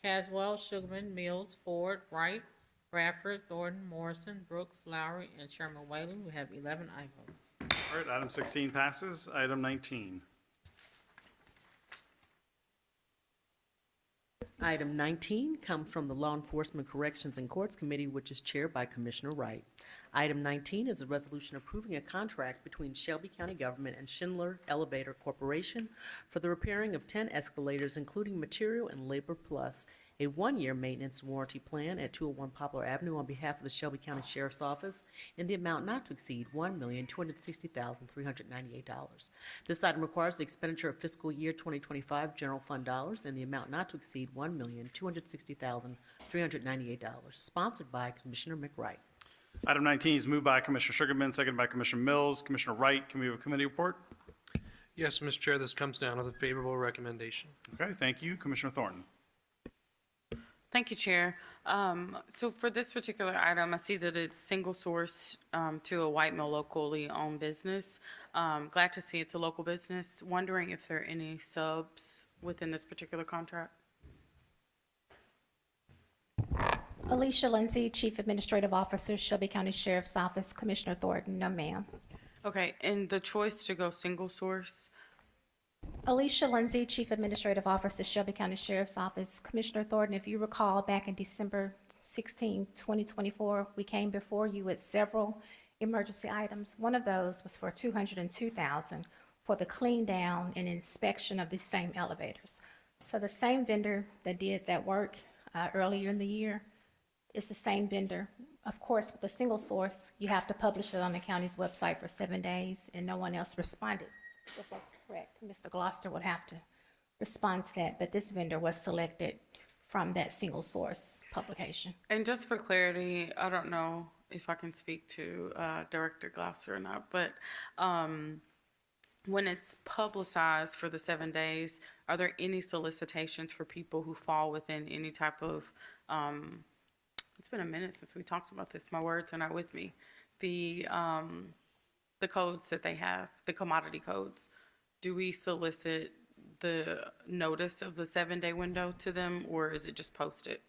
[SPEAKER 5] Caswell, Sugarman, Mills, Ford, Wright, Bradford, Thornton, Morrison, Brooks, Lowry, and Chairman Whalen. We have 11 aye votes.
[SPEAKER 2] All right, item 16 passes. Item 19.
[SPEAKER 6] Item 19 comes from the Law Enforcement Corrections and Courts Committee, which is chaired by Commissioner Wright. Item 19 is a resolution approving a contract between Shelby County Government and Schindler Elevator Corporation for the repairing of 10 escalators, including material and labor plus a one-year maintenance warranty plan at 201 Poplar Avenue on behalf of the Shelby County Sheriff's Office in the amount not to exceed $1,260,398. This item requires the expenditure of fiscal year 2025 general fund dollars in the amount not to exceed $1,260,398, sponsored by Commissioner McWright.
[SPEAKER 2] Item 19 is moved by Commissioner Sugarman, seconded by Commissioner Mills. Commissioner Wright, can we have a committee report?
[SPEAKER 14] Yes, Mr. Chair, this comes down with a favorable recommendation.
[SPEAKER 2] Okay, thank you. Commissioner Thornton.
[SPEAKER 12] Thank you, Chair. So for this particular item, I see that it's single source to a White Mill locally owned business. Glad to see it's a local business. Wondering if there are any subs within this particular contract?
[SPEAKER 8] Alicia Lindsay, Chief Administrative Officer, Shelby County Sheriff's Office. Commissioner Thornton, no ma'am.
[SPEAKER 12] Okay, and the choice to go single source,
[SPEAKER 8] Alicia Lindsay, Chief Administrative Officer, Shelby County Sheriff's Office. Commissioner Thornton, if you recall, back in December 16, 2024, we came before you with several emergency items. One of those was for $202,000 for the clean down and inspection of these same elevators. So the same vendor that did that work earlier in the year is the same vendor. Of course, with a single source, you have to publish it on the county's website for 7 days, and no one else responded. If that's correct, Mr. Gloucester would have to respond to that, but this vendor was selected from that single source publication.
[SPEAKER 12] and just for clarity, I don't know if I can speak to Director Gloucester or not, but when it's publicized for the 7 days, are there any solicitations for people who fall within any type of, it's been a minute since we talked about this, my words are not with me, the codes that they have, the commodity codes? Do we solicit the notice of the 7-day window to them, or is it just posted?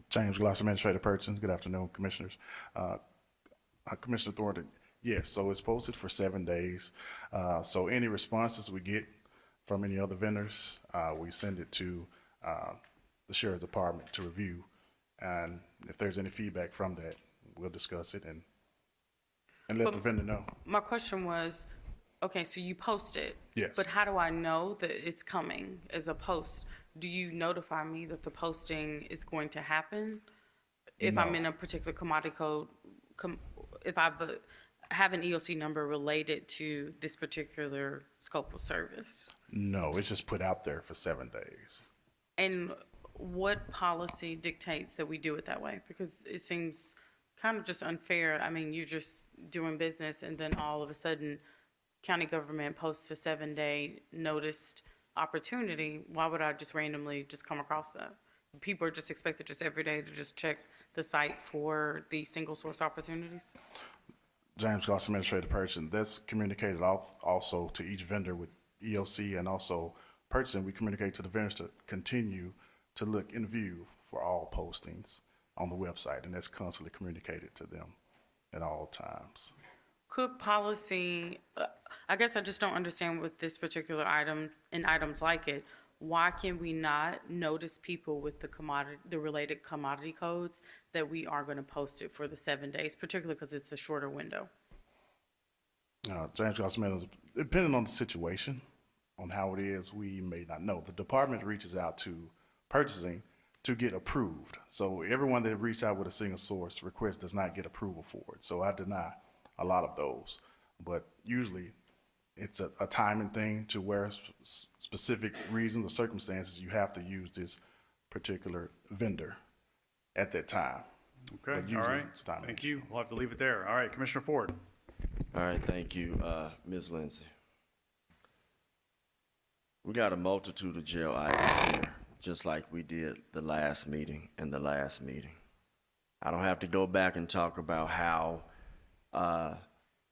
[SPEAKER 15] James Gloucester, Administrative Person. Good afternoon, Commissioners. Commissioner Thornton, yes, so it's posted for 7 days. So any responses we get from any other vendors, we send it to the Sheriff's Department to review. And if there's any feedback from that, we'll discuss it and let the vendor know.
[SPEAKER 12] My question was, okay, so you post it.
[SPEAKER 15] Yes.
[SPEAKER 12] But how do I know that it's coming as a post? Do you notify me that the posting is going to happen? If I'm
[SPEAKER 15] No.
[SPEAKER 12] in a particular commodity code, if I have an EOC number related to this particular scope of service?
[SPEAKER 15] No, it's just put out there for 7 days.
[SPEAKER 12] And what policy dictates that we do it that way? Because it seems kind of just unfair. I mean, you're just doing business and then all of a sudden county government posts a 7-day noticed opportunity. Why would I just randomly just come across that? People are just expected just every day to just check the site for the single source opportunities?
[SPEAKER 15] James Gloucester, Administrative Person. That's communicated also to each vendor with EOC and also purchasing. We communicate to the vendors to continue to look and view for all postings on the website, and that's constantly communicated to them at all times.
[SPEAKER 12] Could policy, I guess I just don't understand with this particular item and items like it, why can we not notice people with the related commodity codes that we are going to post it for the 7 days, particularly because it's a shorter window?
[SPEAKER 15] James Gloucester, depending on the situation, on how it is, we may not know. The department reaches out to purchasing to get approved. So everyone that reaches out with a single source request does not get approval for it. So I deny a lot of those. But usually it's a timing thing to where specific reasons or circumstances you have to use this particular vendor at that time.
[SPEAKER 2] Okay,
[SPEAKER 15] But
[SPEAKER 2] all
[SPEAKER 15] usually
[SPEAKER 2] right.
[SPEAKER 15] it's timing.
[SPEAKER 2] Thank you. We'll have to leave it there. All right, Commissioner Ford.
[SPEAKER 1] All right, thank you, Ms. Lindsay. We got a multitude of jail items here, just like we did the last meeting and the last meeting. I don't have to go back and talk about how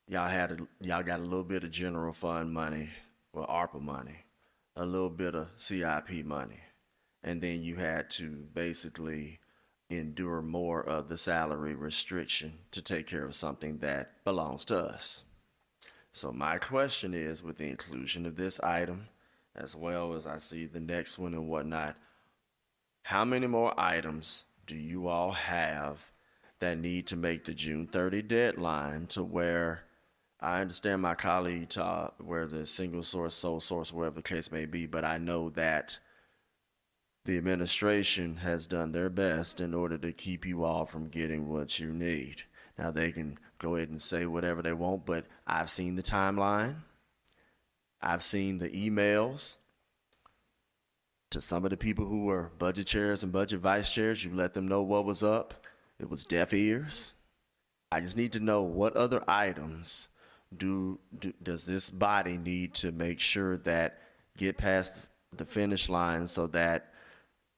[SPEAKER 1] y'all got a little bit of general fund money, well, ARPA money, a little bit of CIP money. And then you had to basically endure more of the salary restriction to take care of something that belongs to us. So my question is, with the inclusion of this item, as well as I see the next one and whatnot, how many more items do you all have that need to make the June 30 deadline to where I understand my colleague where the single source, sole source, whatever the case may be, but I know that the administration has done their best in order to keep you all from getting what you need. Now, they can go ahead and say whatever they want, but I've seen the timeline. I've seen the emails to some of the people who were budget chairs and budget vice chairs. You let them know what was up. It was deaf ears. I just need to know what other items does this body need to make sure that get past the finish line so that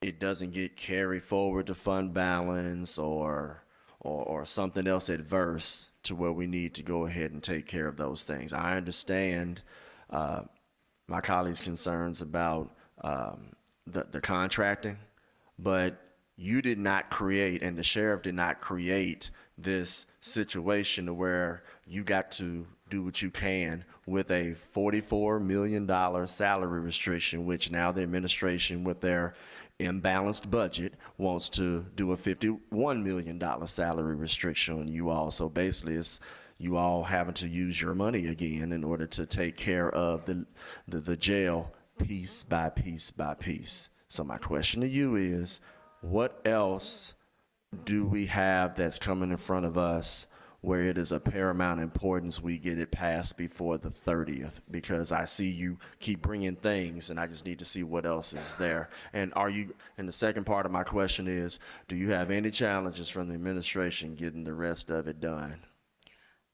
[SPEAKER 1] it doesn't get carried forward to fund balance or something else adverse to where we need to go ahead and take care of those things. I understand my colleagues' concerns about the contracting, but you did not create, and the sheriff did not create this situation where you got to do what you can with a $44 million salary restriction, which now the administration with their imbalanced budget wants to do a $51 million salary restriction on you all. So basically it's you all having to use your money again in order to take care of the jail piece by piece by piece. So my question to you is, what else do we have that's coming in front of us where it is of paramount importance we get it passed before the 30th? Because I see you keep bringing things, and I just need to see what else is there. And and the second part of my question is, do you have any challenges from the administration getting the rest of it done?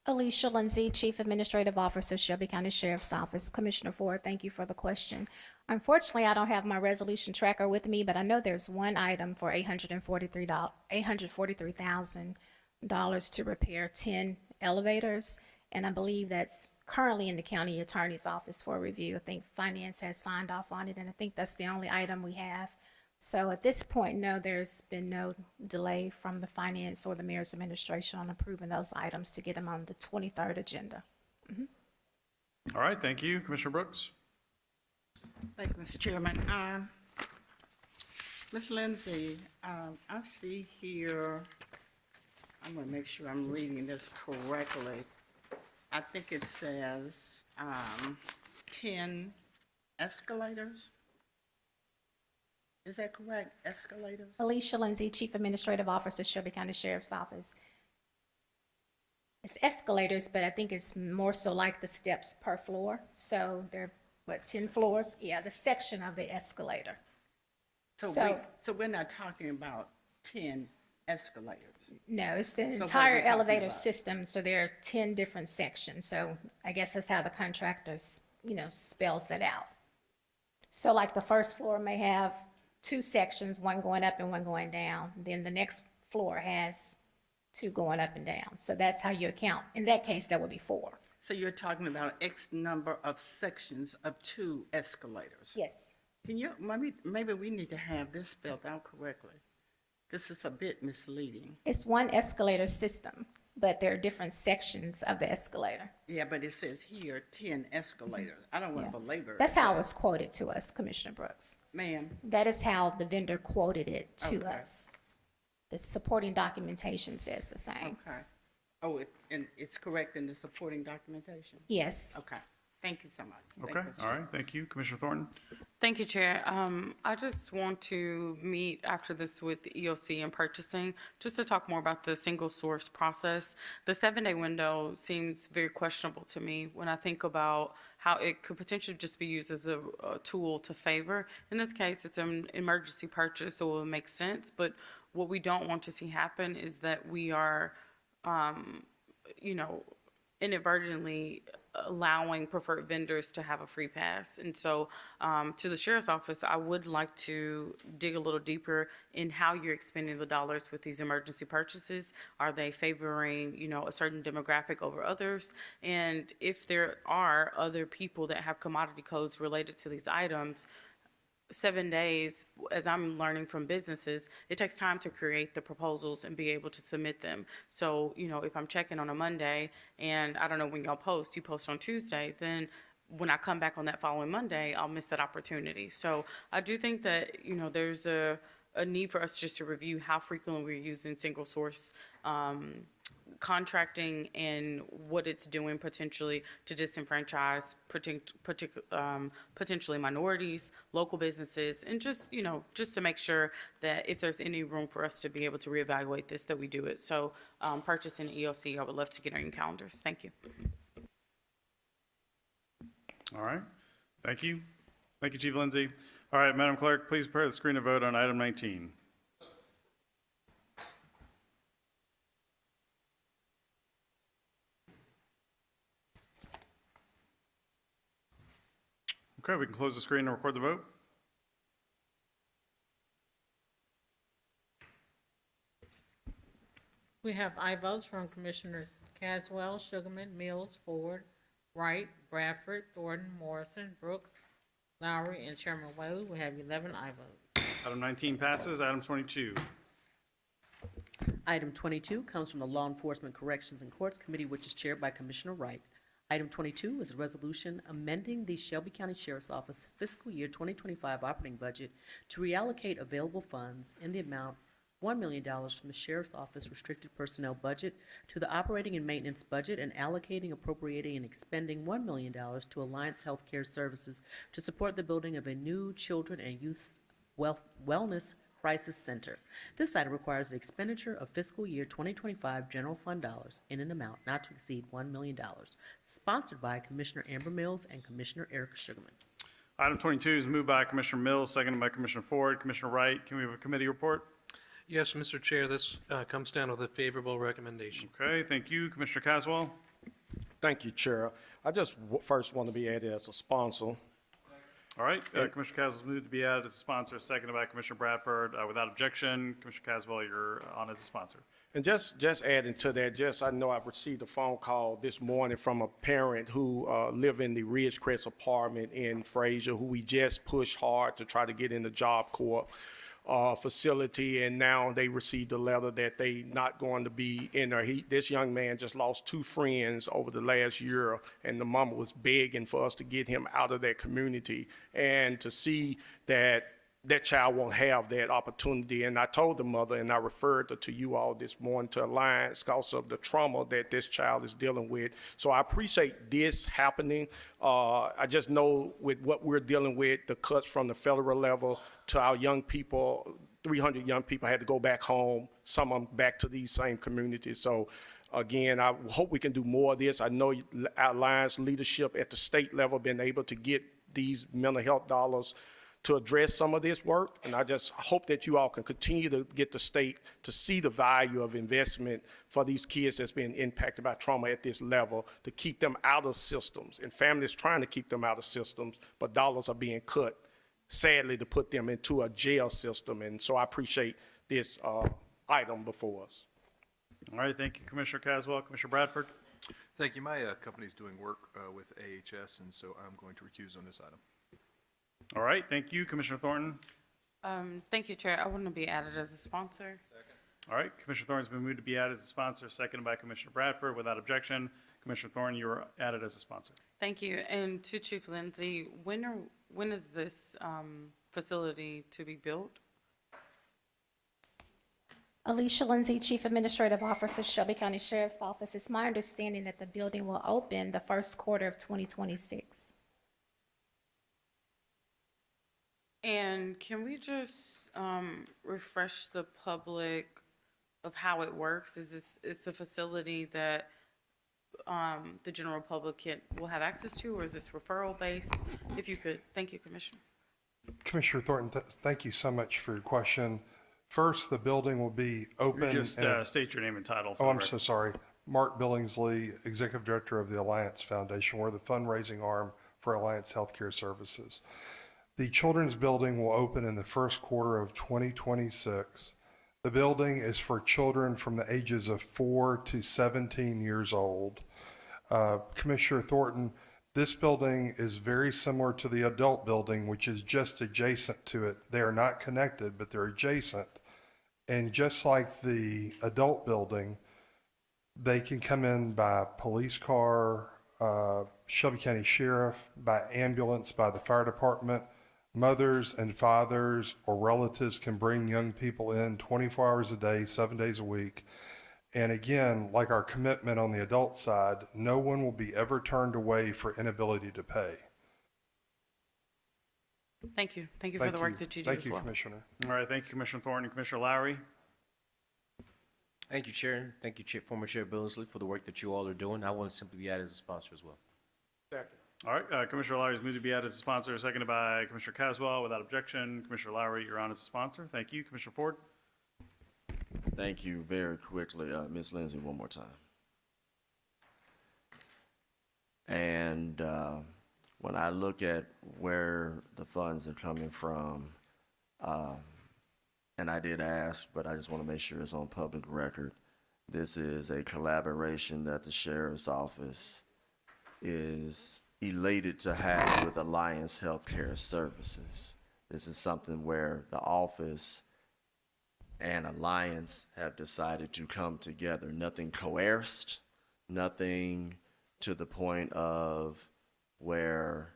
[SPEAKER 8] Alicia Lindsay, Chief Administrative Officer, Shelby County Sheriff's Office. Commissioner Ford, thank you for the question. Unfortunately, I don't have my resolution tracker with me, but I know there's one item for $843,000 to repair 10 elevators, and I believe that's currently in the county attorney's office for review. I think finance has signed off on it, and I think that's the only item we have. So at this point, no, there's been no delay from the finance or the mayor's administration on approving those items to get them on the 23rd agenda.
[SPEAKER 2] All right, thank you. Commissioner Brooks?
[SPEAKER 16] Thank you, Mr. Chairman. Ms. Lindsay, I see here, I'm going to make sure I'm reading this correctly. I think it says 10 escalators. Is that correct? Escalators?
[SPEAKER 8] Alicia Lindsay, Chief Administrative Officer, Shelby County Sheriff's Office. It's escalators, but I think it's more so like the steps per floor. So they're, 10 floors? Yeah, the section of the escalator.
[SPEAKER 16] So we're not talking about 10 escalators?
[SPEAKER 8] No, it's the
[SPEAKER 16] what are we
[SPEAKER 8] entire
[SPEAKER 16] talking
[SPEAKER 8] elevator
[SPEAKER 16] about?
[SPEAKER 8] system, so there are 10 different sections. So I guess that's how the contractor, spells that out. So like the first floor may have 2 sections, one going up and one going down. Then the next floor has 2 going up and down. So that's how you account. In that case, that would be 4.
[SPEAKER 16] So you're talking about X number of sections of 2 escalators?
[SPEAKER 8] Yes.
[SPEAKER 16] Can you, maybe we need to have this spelled out correctly, because it's a bit misleading.
[SPEAKER 8] It's one escalator system, but there are different sections of the escalator.
[SPEAKER 16] Yeah, but it says here 10 escalators. I don't want to belabor it.
[SPEAKER 8] That's how it was quoted to us, Commissioner Brooks.
[SPEAKER 16] Ma'am?
[SPEAKER 8] That is how the vendor quoted it to
[SPEAKER 16] Okay.
[SPEAKER 8] us. The supporting documentation says the same.
[SPEAKER 16] Okay. Oh, and it's correct in the supporting documentation?
[SPEAKER 8] Yes.
[SPEAKER 16] Okay. Thank you so much. Thank
[SPEAKER 2] Okay,
[SPEAKER 16] you, Mr.
[SPEAKER 2] all right, thank you. Commissioner Thornton?
[SPEAKER 12] Thank you, Chair. I just want to meet after this with the EOC and purchasing, just to talk more about the single source process. The 7-day window seems very questionable to me when I think about how it could potentially just be used as a tool to favor. In this case, it's an emergency purchase, so it will make sense. But what we don't want to see happen is that we are, inadvertently allowing preferred vendors to have a free pass. And so to the sheriff's office, I would like to dig a little deeper in how you're expending the dollars with these emergency purchases. Are they favoring, a certain demographic over others? And if there are other people that have commodity codes related to these items, 7 days, as I'm learning from businesses, it takes time to create the proposals and be able to submit them. So, if I'm checking on a Monday and I don't know when y'all post, you post on Tuesday, then when I come back on that following Monday, I'll miss that opportunity. So I do think that, there's a need for us just to review how frequently we're using single source contracting and what it's doing potentially to disenfranchise potentially minorities, local businesses, and just to make sure that if there's any room for us to be able to reevaluate this, that we do it. So purchasing EOC, I would love to get on your calendars. Thank you.
[SPEAKER 2] All right. Thank you. Thank you, Chief Lindsay. All right, Madam Clerk, please prepare the screen to vote on item 19. Okay, we can close the screen and record the vote.
[SPEAKER 5] We have aye votes from Commissioners Caswell, Sugarman, Mills, Ford, Wright, Bradford, Thornton, Morrison, Brooks, Lowry, and Chairman Whaley. We have 11 aye votes.
[SPEAKER 2] Item 19 passes. Item 22.
[SPEAKER 6] Item 22 comes from the Law Enforcement Corrections and Courts Committee, which is chaired by Commissioner Wright. Item 22 is a resolution amending the Shelby County Sheriff's Office fiscal year 2025 operating budget to reallocate available funds in the amount $1 million from the Sheriff's Office restricted personnel budget to the operating and maintenance budget, and allocating, appropriating, and expending $1 million to Alliance Healthcare Services to support the building of a new children and youth wellness crisis center. This item requires the expenditure of fiscal year 2025 general fund dollars in an amount not to exceed $1 million, sponsored by Commissioner Amber Mills and Commissioner Erica Sugarman.
[SPEAKER 2] Item 22 is moved by Commissioner Mills, seconded by Commissioner Ford. Commissioner Wright, can we have a committee report?
[SPEAKER 14] Yes, Mr. Chair, this comes down with a favorable recommendation.
[SPEAKER 2] Okay, thank you. Commissioner Caswell?
[SPEAKER 17] Thank you, Chair. I just first want to be added as a sponsor.
[SPEAKER 2] All right, Commissioner Caswell's moved to be added as a sponsor, seconded by Commissioner Bradford. Without objection, Commissioner Caswell, you're on as a sponsor.
[SPEAKER 17] And just adding to that, I know I've received a phone call this morning from a parent who live in the Ridgecrest apartment in Fraser, who we just pushed hard to try to get in the Job Corps facility, and now they received a letter that they not going to be in there. This young man just lost 2 friends over the last year, and the mama was begging for us to get him out of that community, and to see that that child won't have that opportunity. And I told the mother, and I referred her to you all this morning, to Alliance, because of the trauma that this child is dealing with. So I appreciate this happening. I just know with what we're dealing with, the cuts from the federal level to our young people, 300 young people had to go back home, some of them back to these same communities. So again, I hope we can do more of this. I know our Alliance leadership at the state level been able to get these mental health dollars to address some of this work, and I just hope that you all can continue to get the state to see the value of investment for these kids that's been impacted by trauma at this level, to keep them out of systems, and families trying to keep them out of systems, but dollars are being cut, sadly, to put them into a jail system. And so I appreciate this item before us.
[SPEAKER 2] All right, thank you, Commissioner Caswell. Commissioner Bradford?
[SPEAKER 11] Thank you. My company's doing work with AHS, and so I'm going to recuse on this item.
[SPEAKER 2] All right, thank you. Commissioner Thornton?
[SPEAKER 12] Thank you, Chair. I want to be added as a sponsor.
[SPEAKER 2] All right, Commissioner Thornton's been moved to be added as a sponsor, seconded by Commissioner Bradford. Without objection, Commissioner Thornton, you are added as a sponsor.
[SPEAKER 12] Thank you. And to Chief Lindsay, when is this facility to be built?
[SPEAKER 8] Alicia Lindsay, Chief Administrative Officer, Shelby County Sheriff's Office. It's my understanding that the building will open the first quarter of 2026.
[SPEAKER 12] And can we just refresh the public of how it works? It's a facility that the general public will have access to, or is this referral based? If you could, thank you, Commissioner.
[SPEAKER 18] Commissioner Thornton, thank you so much for your question. First, the building will be open.
[SPEAKER 2] You just state your name and title.
[SPEAKER 18] Oh, I'm so sorry. Mark Billingsley, Executive Director of the Alliance Foundation. We're the fundraising arm for Alliance Healthcare Services. The children's building will open in the first quarter of 2026. The building is for children from the ages of 4 to 17 years old. Commissioner Thornton, this building is very similar to the adult building, which is just adjacent to it. They are not connected, but they're adjacent. And just like the adult building, they can come in by police car, Shelby County Sheriff, by ambulance, by the fire department. Mothers and fathers or relatives can bring young people in 24 hours a day, 7 days a week. And again, like our commitment on the adult side, no one will be ever turned away for inability to pay.
[SPEAKER 12] Thank you. Thank you for the work that you do
[SPEAKER 18] Thank
[SPEAKER 12] as
[SPEAKER 18] you,
[SPEAKER 12] well.
[SPEAKER 18] Commissioner.
[SPEAKER 2] All right, thank you, Commissioner Thornton and Commissioner Lowry.
[SPEAKER 19] Thank you, Chair. Thank you, former Chair Billingsley, for the work that you all are doing. I want to simply be added as a sponsor as well.
[SPEAKER 2] All right, Commissioner Lowry is moved to be added as a sponsor, seconded by Commissioner Caswell. Without objection, Commissioner Lowry, you're on as a sponsor. Thank you. Commissioner Ford?
[SPEAKER 1] Thank you. Very quickly, Ms. Lindsay, one more time. And when I look at where the funds are coming from, and I did ask, but I just want to make sure it's on public record, this is a collaboration that the Sheriff's Office is elated to have with Alliance Healthcare Services. This is something where the office and Alliance have decided to come together. Nothing coerced, nothing to the point of where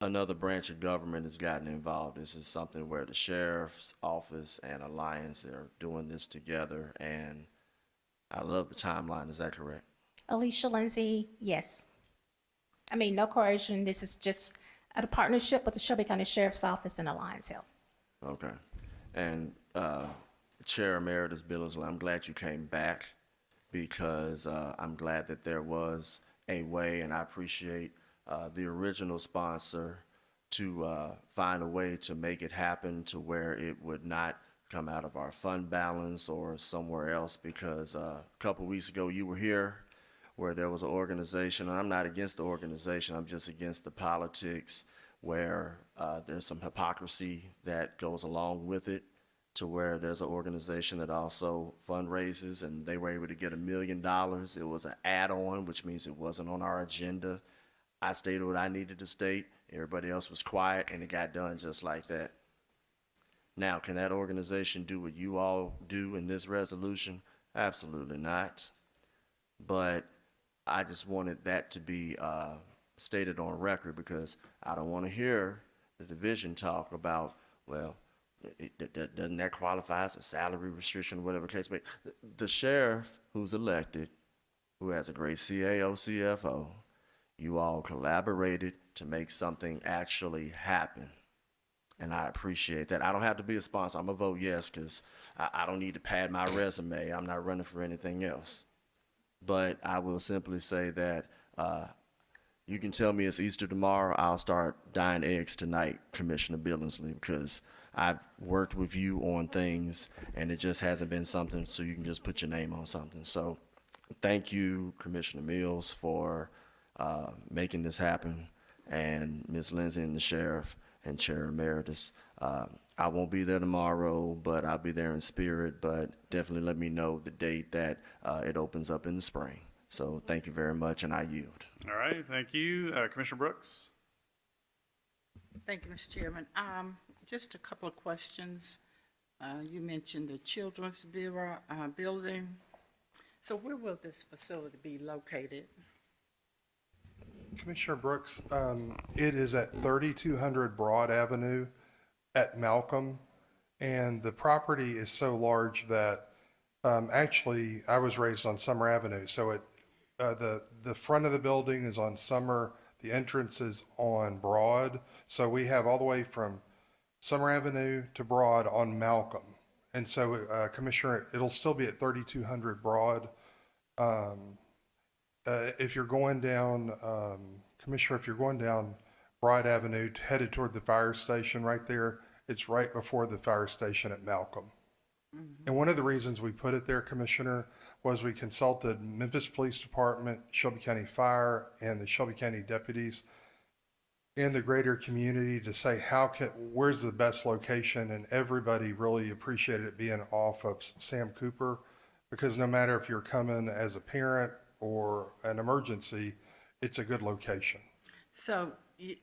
[SPEAKER 1] another branch of government has gotten involved. This is something where the Sheriff's Office and Alliance are doing this together, and I love the timeline. Is that correct?
[SPEAKER 8] Alicia Lindsay, yes. I mean, no coercion. This is just a partnership with the Shelby County Sheriff's Office and Alliance Health.
[SPEAKER 1] Okay. And Chair Emeritus Billingsley, I'm glad you came back because I'm glad that there was a way, and I appreciate the original sponsor to find a way to make it happen to where it would not come out of our fund balance or somewhere else, because a couple weeks ago you were here where there was an organization, and I'm not against the organization, I'm just against the politics where there's some hypocrisy that goes along with it, to where there's an organization that also fundraises, and they were able to get $1 million. It was an add-on, which means it wasn't on our agenda. I stated what I needed to state. Everybody else was quiet, and it got done just like that. Now, can that organization do what you all do in this resolution? Absolutely not. But I just wanted that to be stated on record, because I don't want to hear the division talk about, well, doesn't that qualify as a salary restriction, whatever case may be. The sheriff who's elected, who has a great CAO, CFO, you all collaborated to make something actually happen. And I appreciate that. I don't have to be a sponsor. I'm going to vote yes, because I don't need to pad my resume. I'm not running for anything else. But I will simply say that you can tell me it's Easter tomorrow. I'll start dyeing eggs tonight, Commissioner Billingsley, because I've worked with you on things, and it just hasn't been something so you can just put your name on something. So thank you, Commissioner Mills, for making this happen, and Ms. Lindsay and the Sheriff and Chair Emeritus. I won't be there tomorrow, but I'll be there in spirit, but definitely let me know the date that it opens up in the spring. So thank you very much, and I yield.
[SPEAKER 2] All right, thank you. Commissioner Brooks?
[SPEAKER 16] Thank you, Mr. Chairman. Just a couple of questions. You mentioned the Children's Bureau building. So where will this facility be located?
[SPEAKER 18] Commissioner Brooks, it is at 3200 Broad Avenue at Malcolm, and the property is so large that actually I was raised on Summer Avenue, so the front of the building is on Summer, the entrance is on Broad, so we have all the way from Summer Avenue to Broad on Malcolm. And so, Commissioner, it'll still be at 3200 Broad. If you're going down, Commissioner, if you're going down Broad Avenue headed toward the fire station right there, it's right before the fire station at Malcolm. And one of the reasons we put it there, Commissioner, was we consulted Memphis Police Department, Shelby County Fire, and the Shelby County deputies in the greater community to say where's the best location, and everybody really appreciated it being off of Sam Cooper, because no matter if you're coming as a parent or an emergency, it's a good location.
[SPEAKER 16] So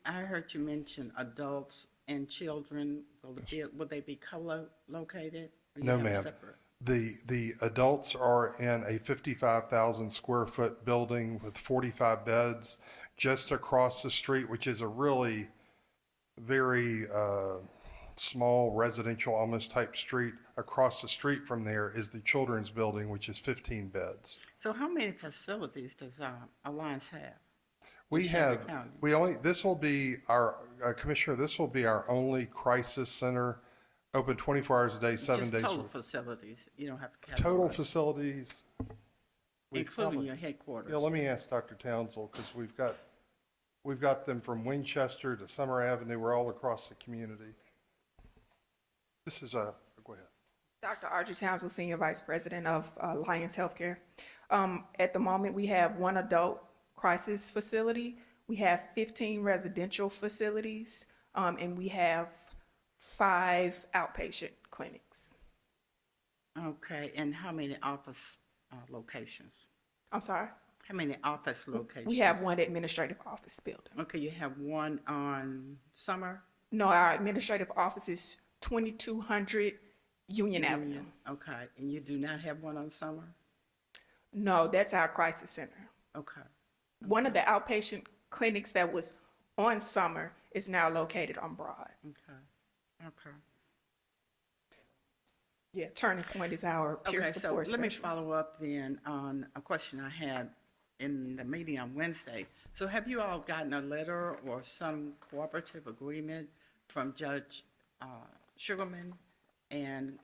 [SPEAKER 16] I heard you mention adults and children. Will they be co-located? Or you
[SPEAKER 18] No,
[SPEAKER 16] have a
[SPEAKER 18] ma'am.
[SPEAKER 16] separate?
[SPEAKER 18] The adults are in a 55,000 square foot building with 45 beds just across the street, which is a really very small residential almost type street. Across the street from there is the children's building, which is 15 beds.
[SPEAKER 16] So how many facilities does Alliance have?
[SPEAKER 18] We
[SPEAKER 16] in Shelby
[SPEAKER 18] have,
[SPEAKER 16] County?
[SPEAKER 18] this will be our, Commissioner, this will be our only crisis center, open 24 hours a day, 7 days a
[SPEAKER 16] Just total
[SPEAKER 18] week.
[SPEAKER 16] facilities, you don't have to
[SPEAKER 18] Total
[SPEAKER 16] categorize.
[SPEAKER 18] facilities. we
[SPEAKER 16] Including
[SPEAKER 18] probably-
[SPEAKER 16] your headquarters.
[SPEAKER 18] Yeah, let me ask Dr. Townsell, because we've got them from Winchester to Summer Avenue, we're all across the community. This is go ahead.
[SPEAKER 20] Dr. Audrey Townsell, Senior Vice President of Alliance Healthcare. At the moment, we have one adult crisis facility, we have 15 residential facilities, and we have 5 outpatient clinics.
[SPEAKER 16] Okay, and how many office locations?
[SPEAKER 20] I'm sorry?
[SPEAKER 16] How many office locations?
[SPEAKER 20] We have one administrative office building.
[SPEAKER 16] Okay, you have one on Summer?
[SPEAKER 20] No, our administrative office is 2200 Union Avenue.
[SPEAKER 16] Okay, and you do not have one on Summer?
[SPEAKER 20] No, that's our crisis center.
[SPEAKER 16] Okay.
[SPEAKER 20] One of the outpatient clinics that was on Summer is now located on Broad.
[SPEAKER 16] Okay, okay.
[SPEAKER 20] Yeah, Turning Point is our peer
[SPEAKER 16] Okay, so
[SPEAKER 20] support
[SPEAKER 16] let me
[SPEAKER 20] specialist.
[SPEAKER 16] follow up then on a question I had in the meeting on Wednesday. So have you all gotten a letter or some cooperative agreement from Judge Sugarman and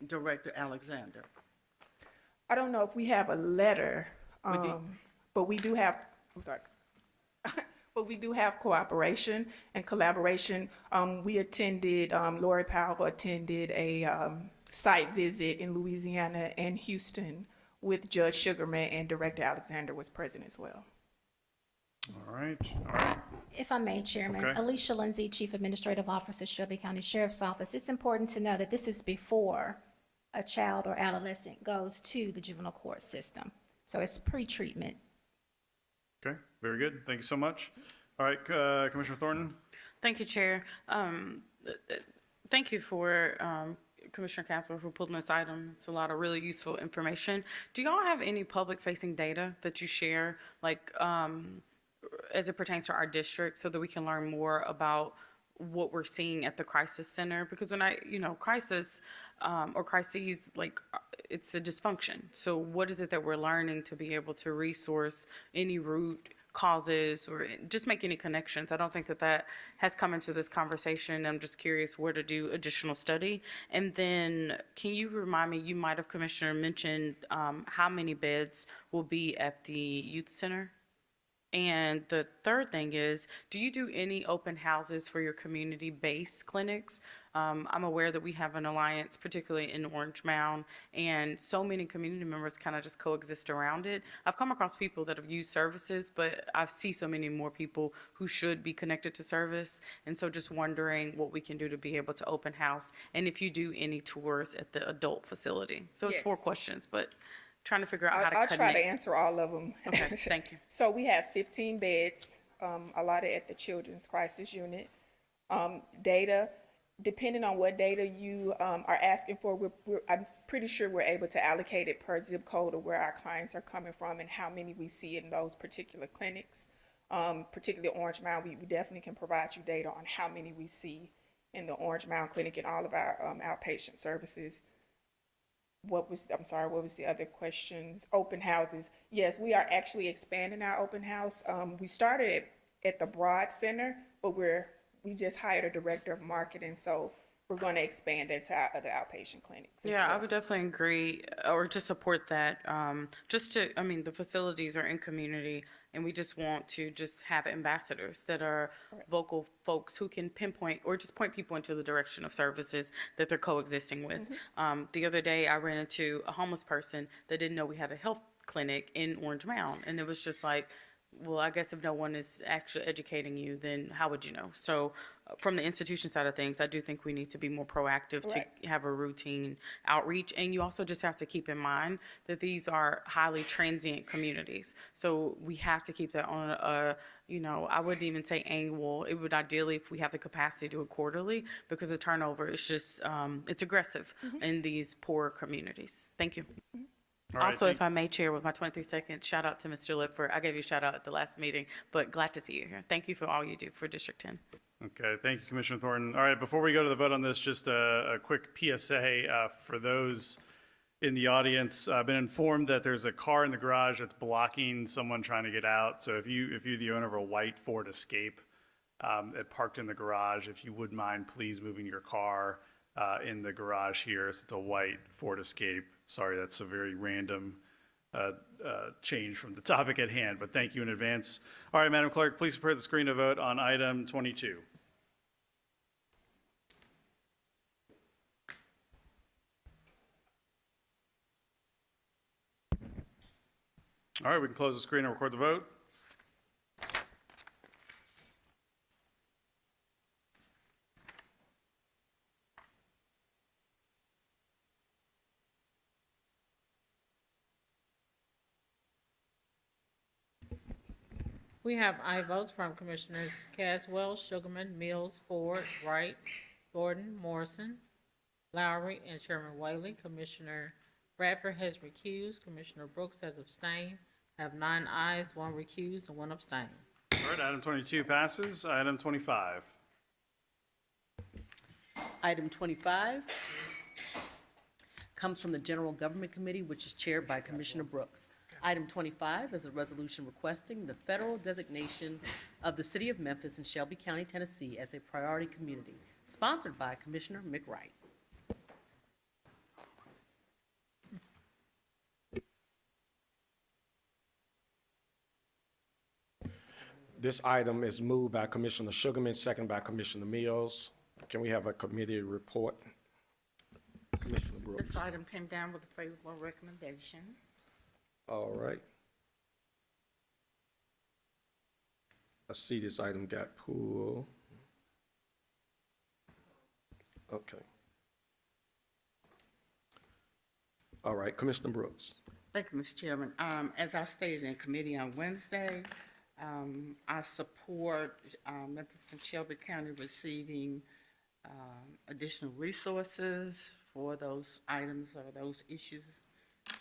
[SPEAKER 16] Director Alexander?
[SPEAKER 20] I don't know if we have a letter, but we do have, I'm sorry. But we do have cooperation and collaboration. We attended, Lori Powell attended a site visit in Louisiana and Houston with Judge Sugarman, and Director Alexander was present as well.
[SPEAKER 2] All right, all right.
[SPEAKER 8] If I may, Chairman,
[SPEAKER 2] Okay.
[SPEAKER 8] Alicia Lindsay, Chief Administrative Officer, Shelby County Sheriff's Office. It's important to know that this is before a child or adolescent goes to the juvenile court system. So it's pre-treatment.
[SPEAKER 2] Okay, very good. Thank you so much. All right, Commissioner Thornton?
[SPEAKER 12] Thank you, Chair. Thank you for Commissioner Caswell for pulling this item. It's a lot of really useful information. Do y'all have any public-facing data that you share, like as it pertains to our district, so that we can learn more about what we're seeing at the crisis center? Because when crisis or crises, like it's a dysfunction. So what is it that we're learning to be able to resource any root causes or just make any connections? I don't think that has come into this conversation. I'm just curious where to do additional study. And then can you remind me, you might have, Commissioner, mentioned how many beds will be at the youth center? And the third thing is, do you do any open houses for your community-based clinics? I'm aware that we have an alliance, particularly in Orange Mound, and so many community members kind of just coexist around it. I've come across people that have used services, but I see so many more people who should be connected to service. And so just wondering what we can do to be able to open house, and if you do any tours at the adult facility. So it's
[SPEAKER 20] Yes.
[SPEAKER 12] 4 questions, but trying to figure out how to
[SPEAKER 20] I'll
[SPEAKER 12] connect.
[SPEAKER 20] try to answer all of them.
[SPEAKER 12] Okay, thank you.
[SPEAKER 20] So we have 15 beds allotted at the Children's Crisis Unit. Data, depending on what data you are asking for, I'm pretty sure we're able to allocate it per zip code of where our clients are coming from and how many we see in those particular clinics. Particularly Orange Mound, we definitely can provide you data on how many we see in the Orange Mound Clinic and all of our outpatient services. What was the other questions? Open houses. Yes, we are actually expanding our open house. We started at the Broad Center, but we just hired a director of marketing, so we're going to expand that to our other outpatient clinics. as
[SPEAKER 12] Yeah, I
[SPEAKER 20] well.
[SPEAKER 12] would definitely agree or just support that. The facilities are in community. And we just want to just have ambassadors that are vocal folks who can pinpoint or just point people into the direction of services that they're coexisting with. The other day, I ran into a homeless person that didn't know we had a health clinic in Orange Mound. And it was just like, well, I guess if no one is actually educating you, then how would you know? So from the institution side of things, I do think we need to be more proactive to have a routine outreach. And you also just have to keep in mind that these are highly transient communities. So we have to keep that on a, I wouldn't even say annual. It would ideally, if we have the capacity, do it quarterly, because the turnover is just, it's aggressive in these poor communities. Thank you.
[SPEAKER 2] All right,
[SPEAKER 12] Also, if I may, Chair, with my 23 seconds, shout out to Mr. Lipford. I gave you a shout out at the last meeting, but glad to see you here. Thank you for all you do for District 10.
[SPEAKER 2] Okay, thank you, Commissioner Thornton. All right, before we go to the vote on this, just a quick PSA for those in the audience. I've been informed that there's a car in the garage that's blocking someone trying to get out. So if you're the owner of a white Ford Escape that parked in the garage, if you would mind, please moving your car in the garage here. It's a white Ford Escape. Sorry, that's a very random change from the topic at hand, but thank you in advance. All right, Madam Clerk, please prepare the screen to vote on item 22. All right, we can close the screen and record the vote.
[SPEAKER 5] We have aye votes from Commissioners Caswell, Sugarman, Mills, Ford, Wright, Gordon, Morrison, Lowry, and Chairman Whaley. Commissioner Bradford has recused. Commissioner Brooks has abstained. Have 9 ayes, 1 recused, and 1 abstained.
[SPEAKER 2] All right, item 22 passes. Item 25.
[SPEAKER 6] Item 25 comes from the General Government Committee, which is chaired by Commissioner Brooks. Item 25 is a resolution requesting the federal designation of the City of Memphis in Shelby County, Tennessee as a priority community, sponsored by Commissioner McWright.
[SPEAKER 17] This item is moved by Commissioner Sugarman, second by Commissioner Mills. Can we have a committee report? Commissioner Brooks.
[SPEAKER 16] This item came down with a favorable recommendation.
[SPEAKER 17] All right. I see this item got pulled. Okay. All right, Commissioner Brooks.
[SPEAKER 16] Thank you, Mr. Chairman. As I stated in committee on Wednesday, I support Memphis and Shelby County receiving additional resources for those items or those issues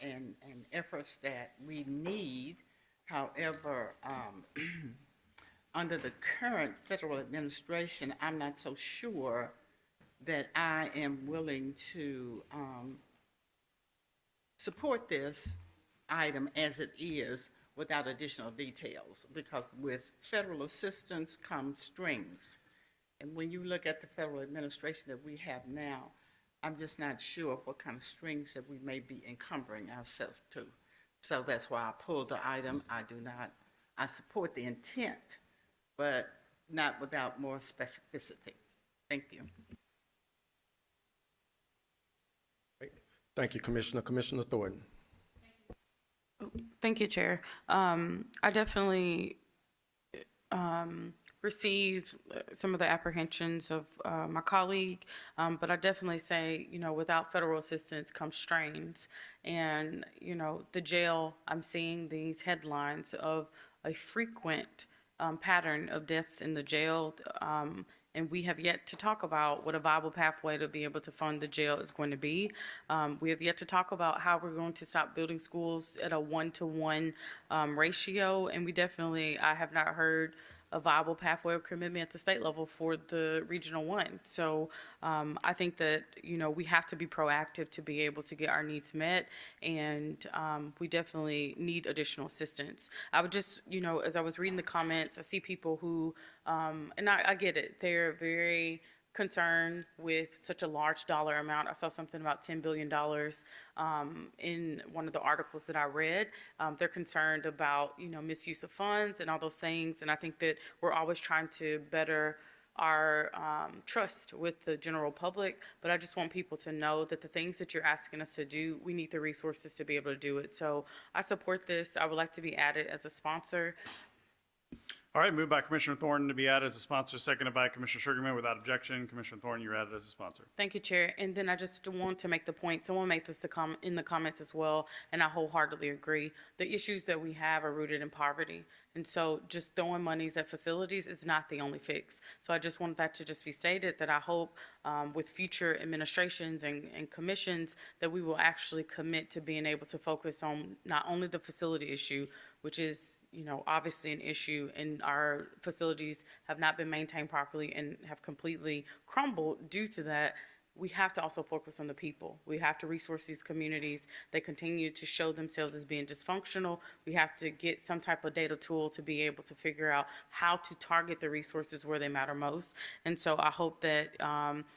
[SPEAKER 16] and efforts that we need. However, under the current federal administration, I'm not so sure that I am willing to support this item as it is without additional details, because with federal assistance comes strings. And when you look at the federal administration that we have now, I'm just not sure what kind of strings that we may be encumbering ourselves to. So that's why I pulled the item. I support the intent, but not without more specificity. Thank you.
[SPEAKER 17] Thank you, Commissioner. Commissioner Thornton.
[SPEAKER 12] Thank you, Chair. I definitely receive some of the apprehensions of my colleague, but I definitely say, without federal assistance comes strains. And, the jail, I'm seeing these headlines of a frequent pattern of deaths in the jail. And we have yet to talk about what a viable pathway to be able to fund the jail is going to be. We have yet to talk about how we're going to stop building schools at a 1-to-1 ratio. And I have not heard a viable pathway of commitment at the state level for the regional one. So I think that, we have to be proactive to be able to get our needs met, and we definitely need additional assistance. I would just, as I was reading the comments, I see people who, and I get it, they're very concern with such a large dollar amount. I saw something about $10 billion in one of the articles that I read. They're concerned about, misuse of funds and all those things. And I think that we're always trying to better our trust with the general public, but I just want people to know that the things that you're asking us to do, we need the resources to be able to do it. So I support this. I would like to be added as a sponsor.
[SPEAKER 2] All right, moved by Commissioner Thornton to be added as a sponsor, seconded by Commissioner Sugarman. Without objection, Commissioner Thornton, you're added as a sponsor.
[SPEAKER 12] Thank you, Chair. And then I just want to make the point, someone make this in the comments as well, and I wholeheartedly agree. The issues that we have are rooted in poverty. And so just throwing monies at facilities is not the only fix. So I just want that to just be stated, that I hope with future administrations and commissions that we will actually commit to being able to focus on not only the facility issue, which is, obviously an issue, and our facilities have not been maintained properly and have completely crumbled due to that. We have to also focus on the people. We have to resource these communities. They continue to show themselves as being dysfunctional. We have to get some type of data tool to be able to figure out how to target the resources where they matter most. And so I hope that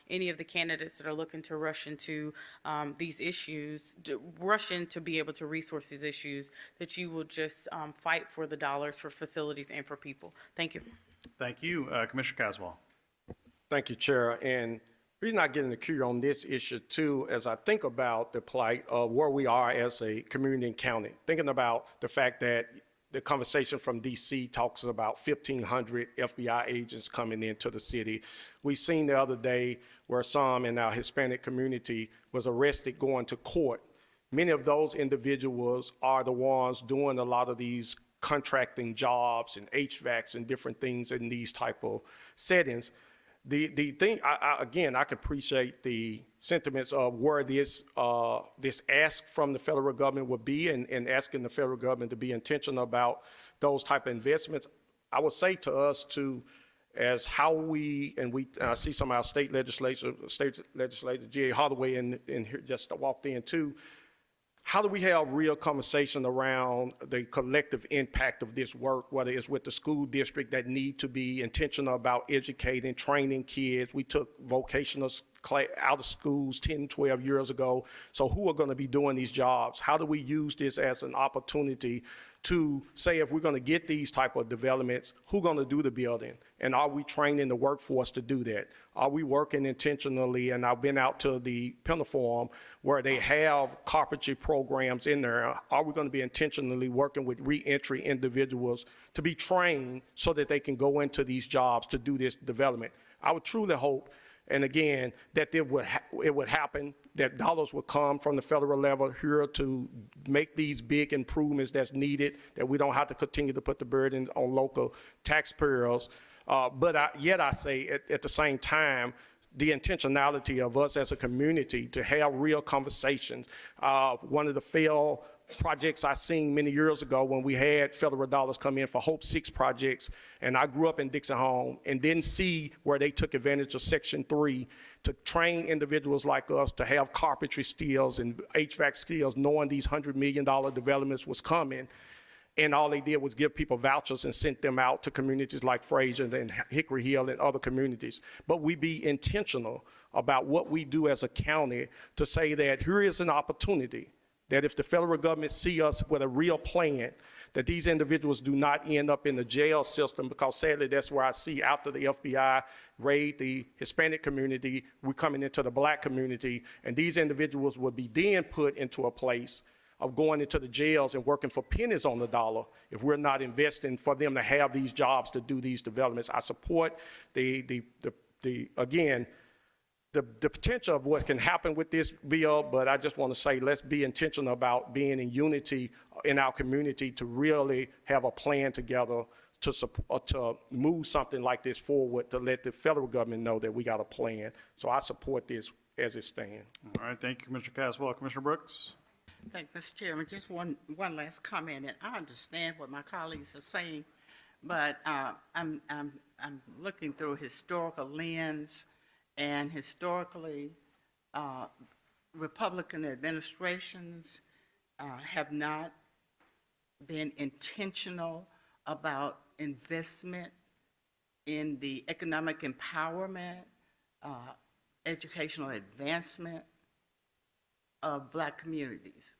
[SPEAKER 12] any of the candidates that are looking to rush into these issues, rush in to be able to resource these issues, that you will just fight for the dollars for facilities and for people. Thank you.
[SPEAKER 2] Thank you. Commissioner Caswell.
[SPEAKER 17] Thank you, Chair. And the reason I get in the queue on this issue too, as I think about the plight of where we are as a community and county, thinking about the fact that the conversation from DC talks about 1,500 FBI agents coming into the city. We seen the other day where some in our Hispanic community was arrested going to court. Many of those individuals are the ones doing a lot of these contracting jobs and HVACs and different things in these type of settings. The thing, again, I can appreciate the sentiments of where this ask from the federal government would be, and asking the federal government to be intentional about those type of investments. I would say to us too, as how we see some of our state legislature, G.A. Holloway in here just walked in too. How do we have real conversation around the collective impact of this work, whether it's with the school district that need to be intentional about educating, training kids? We took vocational out of schools 10, 12 years ago. So who are going to be doing these jobs? How do we use this as an opportunity to say, if we're going to get these type of developments, who's going to do the building? And are we training the workforce to do that? Are we working intentionally? And I've been out to the Pinnaform where they have carpentry programs in there. Are we going to be intentionally working with reentry individuals to be trained so that they can go into these jobs to do this development? I would truly hope, and again, that it would happen, that dollars would come from the federal level here to make these big improvements that's needed, that we don't have to continue to put the burden on local taxpayers. But yet I say at the same time, the intentionality of us as a community to have real conversations. One of the failed projects I seen many years ago when we had federal dollars come in for Hope 6 projects, and I grew up in Dixon Home and didn't see where they took advantage of Section 3 to train individuals like us to have carpentry skills and HVAC skills, knowing these $100 million developments was coming. And all they did was give people vouchers and sent them out to communities like Fraser and Hickory Hill and other communities. But we be intentional about what we do as a county to say that here is an opportunity, that if the federal government see us with a real plan, that these individuals do not end up in the jail system, because sadly that's where I see after the FBI raid the Hispanic community, we're coming into the Black community, and these individuals would be then put into a place of going into the jails and working for pennies on the dollar if we're not investing for them to have these jobs to do these developments. I support the potential of what can happen with this bill, but I just want to say let's be intentional about being in unity in our community to really have a plan together to move something like this forward, to let the federal government know that we got a plan. So I support this as it stands.
[SPEAKER 2] All right, thank you, Commissioner Caswell. Commissioner Brooks?
[SPEAKER 16] Thank you, Mr. Chairman. Just one last comment, and I understand what my colleagues are saying, but I'm looking through a historical lens, and historically, Republican administrations have not been intentional about investment in the economic empowerment educational advancement of Black communities,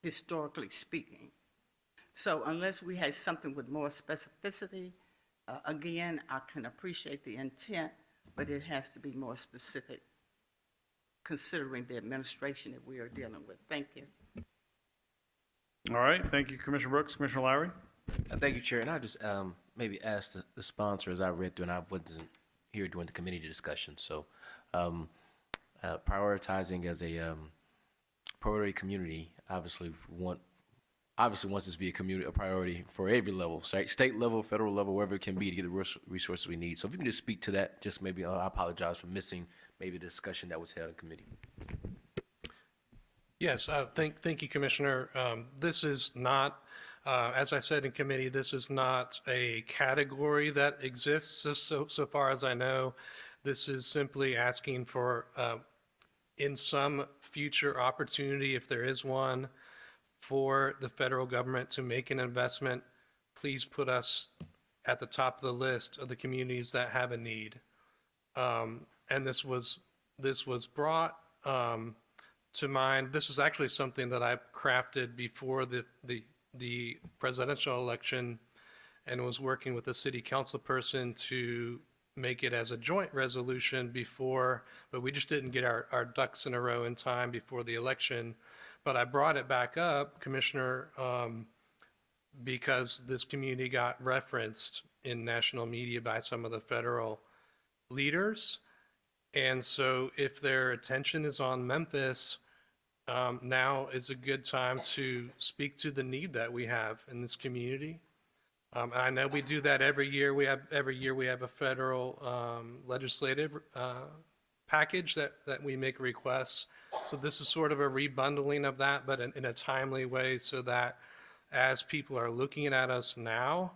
[SPEAKER 16] historically speaking. So unless we had something with more specificity, again, I can appreciate the intent, but it has to be more specific considering the administration that we are dealing with. Thank you.
[SPEAKER 2] All right, thank you, Commissioner Brooks. Commissioner Lowry?
[SPEAKER 19] Thank you, Chair. And I just maybe ask the sponsor, as I read through, and I wasn't here during the committee discussion. So prioritizing as a priority community, obviously wants this to be a priority for every level, state level, federal level, wherever it can be to get the resources we need. So if you can just speak to that, just maybe I apologize for missing maybe the discussion that was held in committee.
[SPEAKER 14] Yes, thank you, Commissioner. This is not, as I said in committee, this is not a category that exists so far as I know. This is simply asking for, in some future opportunity, if there is one, for the federal government to make an investment, please put us at the top of the list of the communities that have a need. And this was brought to mind. This is actually something that I crafted before the presidential election, and was working with a city council person to make it as a joint resolution before, but we just didn't get our ducks in a row in time before the election. But I brought it back up, Commissioner, because this community got referenced in national media by some of the federal leaders. And so if their attention is on Memphis, now is a good time to speak to the need that we have in this community. I know we do that every year. Every year we have a federal legislative package that we make requests. So this is sort of a rebundling of that, but in a timely way, so that as people are looking at us now,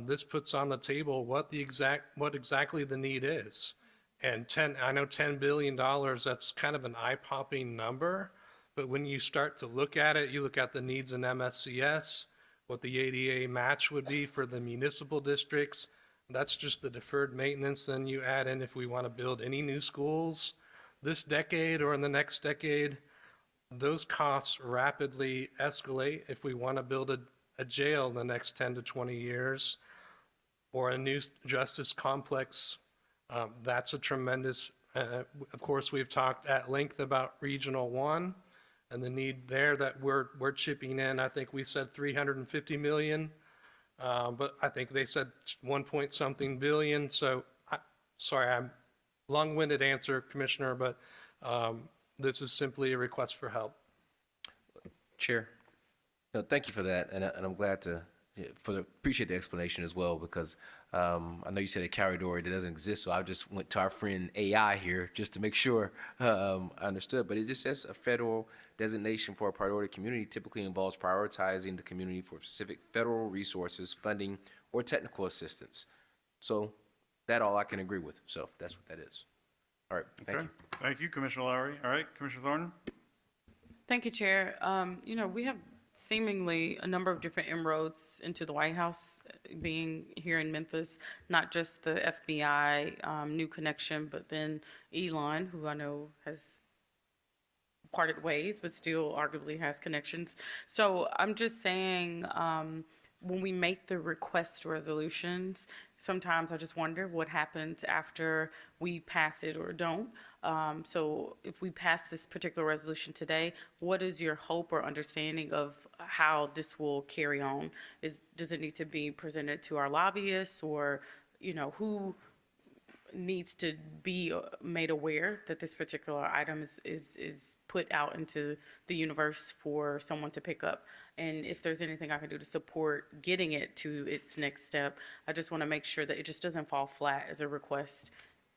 [SPEAKER 14] this puts on the table what exactly the need is. And I know $10 billion, that's kind of an eye-popping number, but when you start to look at it, you look at the needs in MSCS, what the ADA match would be for the municipal districts, that's just the deferred maintenance. Then you add in if we want to build any new schools this decade or in the next decade, those costs rapidly escalate. If we want to build a jail in the next 10 to 20 years or a new justice complex, that's a tremendous, of course, we've talked at length about Regional 1 and the need there that we're chipping in. I think we said 350 million, but I think they said 1 point something billion. So sorry, I'm long-winded answer, Commissioner, but this is simply a request for help.
[SPEAKER 19] Chair, no, thank you for that, and I'm glad to appreciate the explanation as well, because I know you said a corridor that doesn't exist, so I just went to our friend AI here just to make sure I understood. But it just says a federal designation for a priority community typically involves prioritizing the community for specific federal resources, funding, or technical assistance. So that all I can agree with. So that's what that is. All right, thank you.
[SPEAKER 2] Thank you, Commissioner Lowry. All right, Commissioner Thornton?
[SPEAKER 12] Thank you, Chair. We have seemingly a number of different inroads into the White House being here in Memphis, not just the FBI new connection, but then Elon, who I know has parted ways, but still arguably has connections. So I'm just saying, when we make the request resolutions, sometimes I just wonder what happens after we pass it or don't. So if we pass this particular resolution today, what is your hope or understanding of how this will carry on? Does it need to be presented to our lobbyists, or, who needs to be made aware that this particular item is put out into the universe for someone to pick up? And if there's anything I can do to support getting it to its next step, I just want to make sure that it just doesn't fall flat as a request.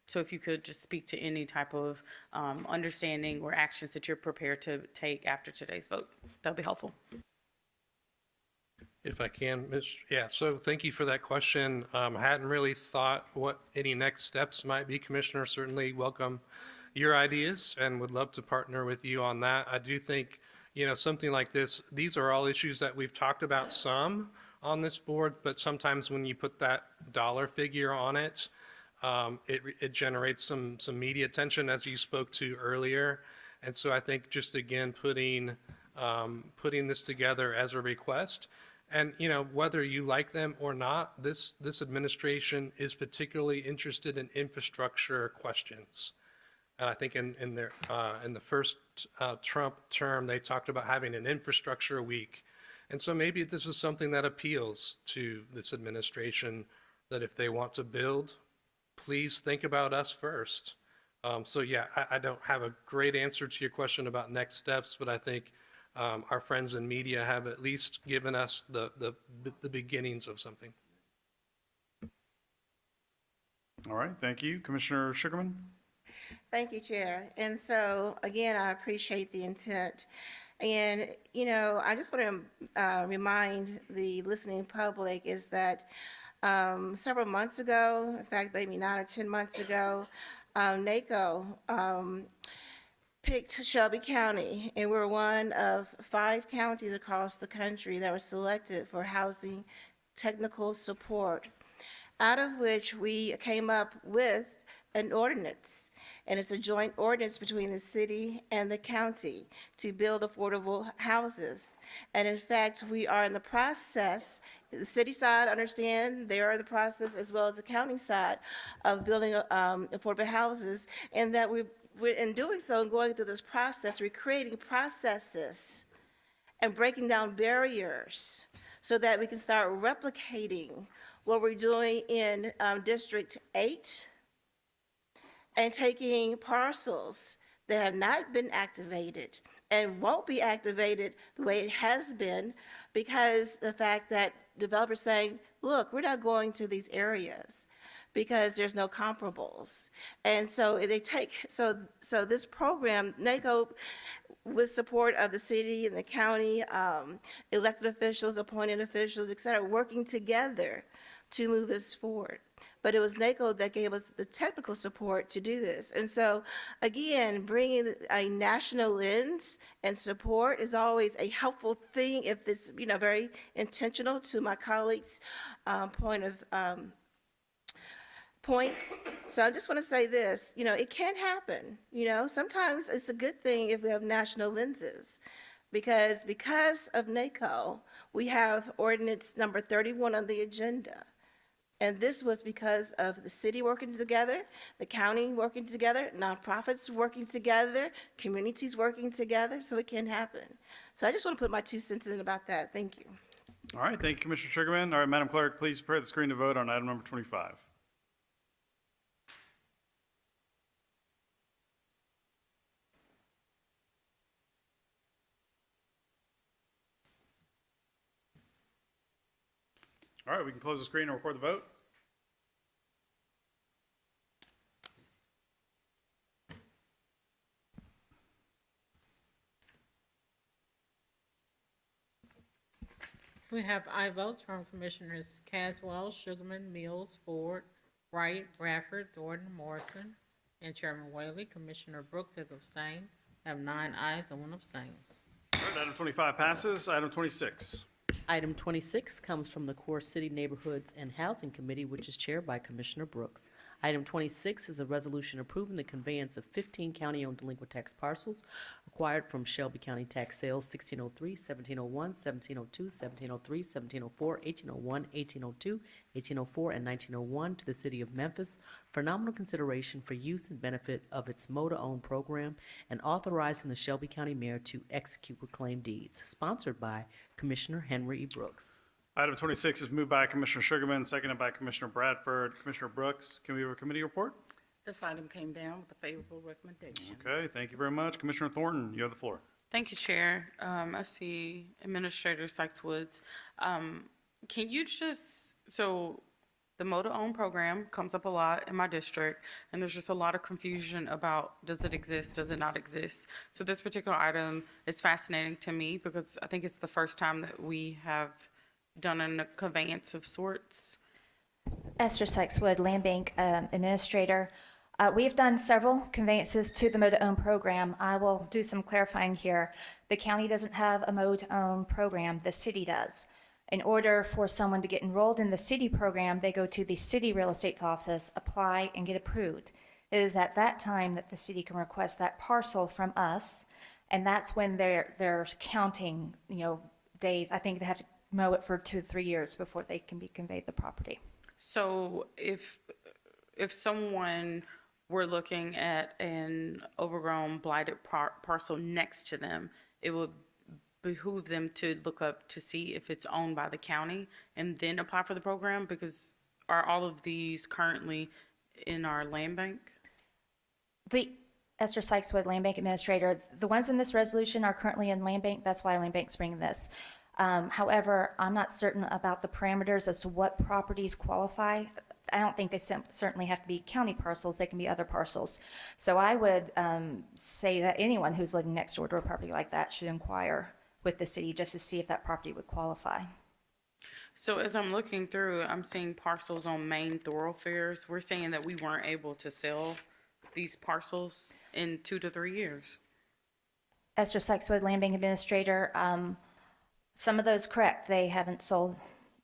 [SPEAKER 12] So if you could just speak to any type of understanding or actions that you're prepared to take after today's vote, that'd be helpful.
[SPEAKER 14] If I can, so thank you for that question. I hadn't really thought what any next steps might be, Commissioner. Certainly welcome your ideas and would love to partner with you on that. I do think, something like this, these are all issues that we've talked about some on this board, but sometimes when you put that dollar figure on it, It generates some media attention, as you spoke to earlier. And so I think just again, putting this together as a request, and whether you like them or not, this administration is particularly interested in infrastructure questions. And I think in the first Trump term, they talked about having an infrastructure week. And so maybe this is something that appeals to this administration, that if they want to build, please think about us first. So yeah, I don't have a great answer to your question about next steps, but I think our friends in media have at least given us the beginnings of something.
[SPEAKER 2] All right, thank you. Commissioner Sugarman?
[SPEAKER 4] Thank you, Chair. And so, again, I appreciate the intent. And, I just want to remind the listening public is that several months ago, in fact, maybe 9 or 10 months ago, NACO picked Shelby County, and we're one of 5 counties across the country that were selected for housing technical support, out of which we came up with an ordinance, and it's a joint ordinance between the city and the county to build affordable houses. And in fact, we are in the process, the city side, understand, they are in the process, as well as the county side, of building affordable houses, and that we're in doing so and going through this process, we're creating processes and breaking down barriers so that we can start replicating what we're doing in District 8, and taking parcels that have not been activated and won't be activated the way it has been, because the fact that developers saying, look, we're not going to these areas because there's no comparables. And so they take, so this program, NACO, with support of the city and the county, elected officials, appointed officials, et cetera, working together to move this forward. But it was NACO that gave us the technical support to do this. And so, again, bringing a national lens and support is always a helpful thing if this, very intentional to my colleagues' points. So I just want to say this, it can happen. Sometimes it's a good thing if we have national lenses. Because of NACO, we have ordinance number 31 on the agenda. And this was because of the city working together, the county working together, nonprofits working together, communities working together, so it can happen. So I just want to put my 2 cents in about that. Thank you.
[SPEAKER 2] All right, thank you, Commissioner Sugarman. All right, Madam Clerk, please prepare the screen to vote on item number 25. All right, we can close the screen and record the vote.
[SPEAKER 5] We have aye votes from Commissioners Caswell, Sugarman, Mills, Ford, Wright, Bradford, Thornton, Morrison, and Chairman Whaley. Commissioner Brooks has abstained. Have 9 ayes and 1 abstain.
[SPEAKER 2] All right, item 25 passes. Item 26.
[SPEAKER 6] Item 26 comes from the Core City Neighborhoods and Housing Committee, which is chaired by Commissioner Brooks. Item 26 is a resolution approving the conveyance of 15 county-owned delinquent tax parcels acquired from Shelby County Tax Sales 1603, 1701, 1702, 1703, 1704, 1801, 1802, 1804, and 1901 to the City of Memphis for nominal consideration for use and benefit of its MOTA-owned program, and authorizing the Shelby County Mayor to execute reclaim deeds, sponsored by Commissioner Henry E. Brooks.
[SPEAKER 2] Item 26 is moved by Commissioner Sugarman, seconded by Commissioner Bradford. Commissioner Brooks, can we have a committee report?
[SPEAKER 16] This item came down with a favorable recommendation.
[SPEAKER 2] Okay, thank you very much. Commissioner Thornton, you have the floor.
[SPEAKER 12] Thank you, Chair. I see Administrator Sykes-Woods. Can you so the MOTA-owned program comes up a lot in my district, and there's just a lot of confusion about, does it exist, does it not exist? So this particular item is fascinating to me because I think it's the first time that we have done a conveyance of sorts.
[SPEAKER 21] Esther Sykes-Wood, Land Bank Administrator. We've done several conveyances to the MOTA-owned program. I will do some clarifying here. The county doesn't have a MOTA-owned program, the city does. In order for someone to get enrolled in the city program, they go to the city real estate's office, apply, and get approved. It is at that time that the city can request that parcel from us, and that's when they're counting, days. I think they have to mow it for 2 to 3 years before they can be conveyed the property.
[SPEAKER 12] So if someone were looking at an overgrown blighted parcel next to them, it would behoove them to look up to see if it's owned by the county and then apply for the program, because are all of these currently in our land bank?
[SPEAKER 21] The Esther Sykes-Wood, Land Bank Administrator, the ones in this resolution are currently in Land Bank. That's why Land Bank's bringing this. However, I'm not certain about the parameters as to what properties qualify. I don't think they certainly have to be county parcels. They can be other parcels. So I would say that anyone who's living next door to a property like that should inquire with the city just to see if that property would qualify.
[SPEAKER 12] So as I'm looking through, I'm seeing parcels on main thoroughfares. We're saying that we weren't able to sell these parcels in 2 to 3 years.
[SPEAKER 21] Esther Sykes-Wood, Land Bank Administrator, some of those correct. They haven't sold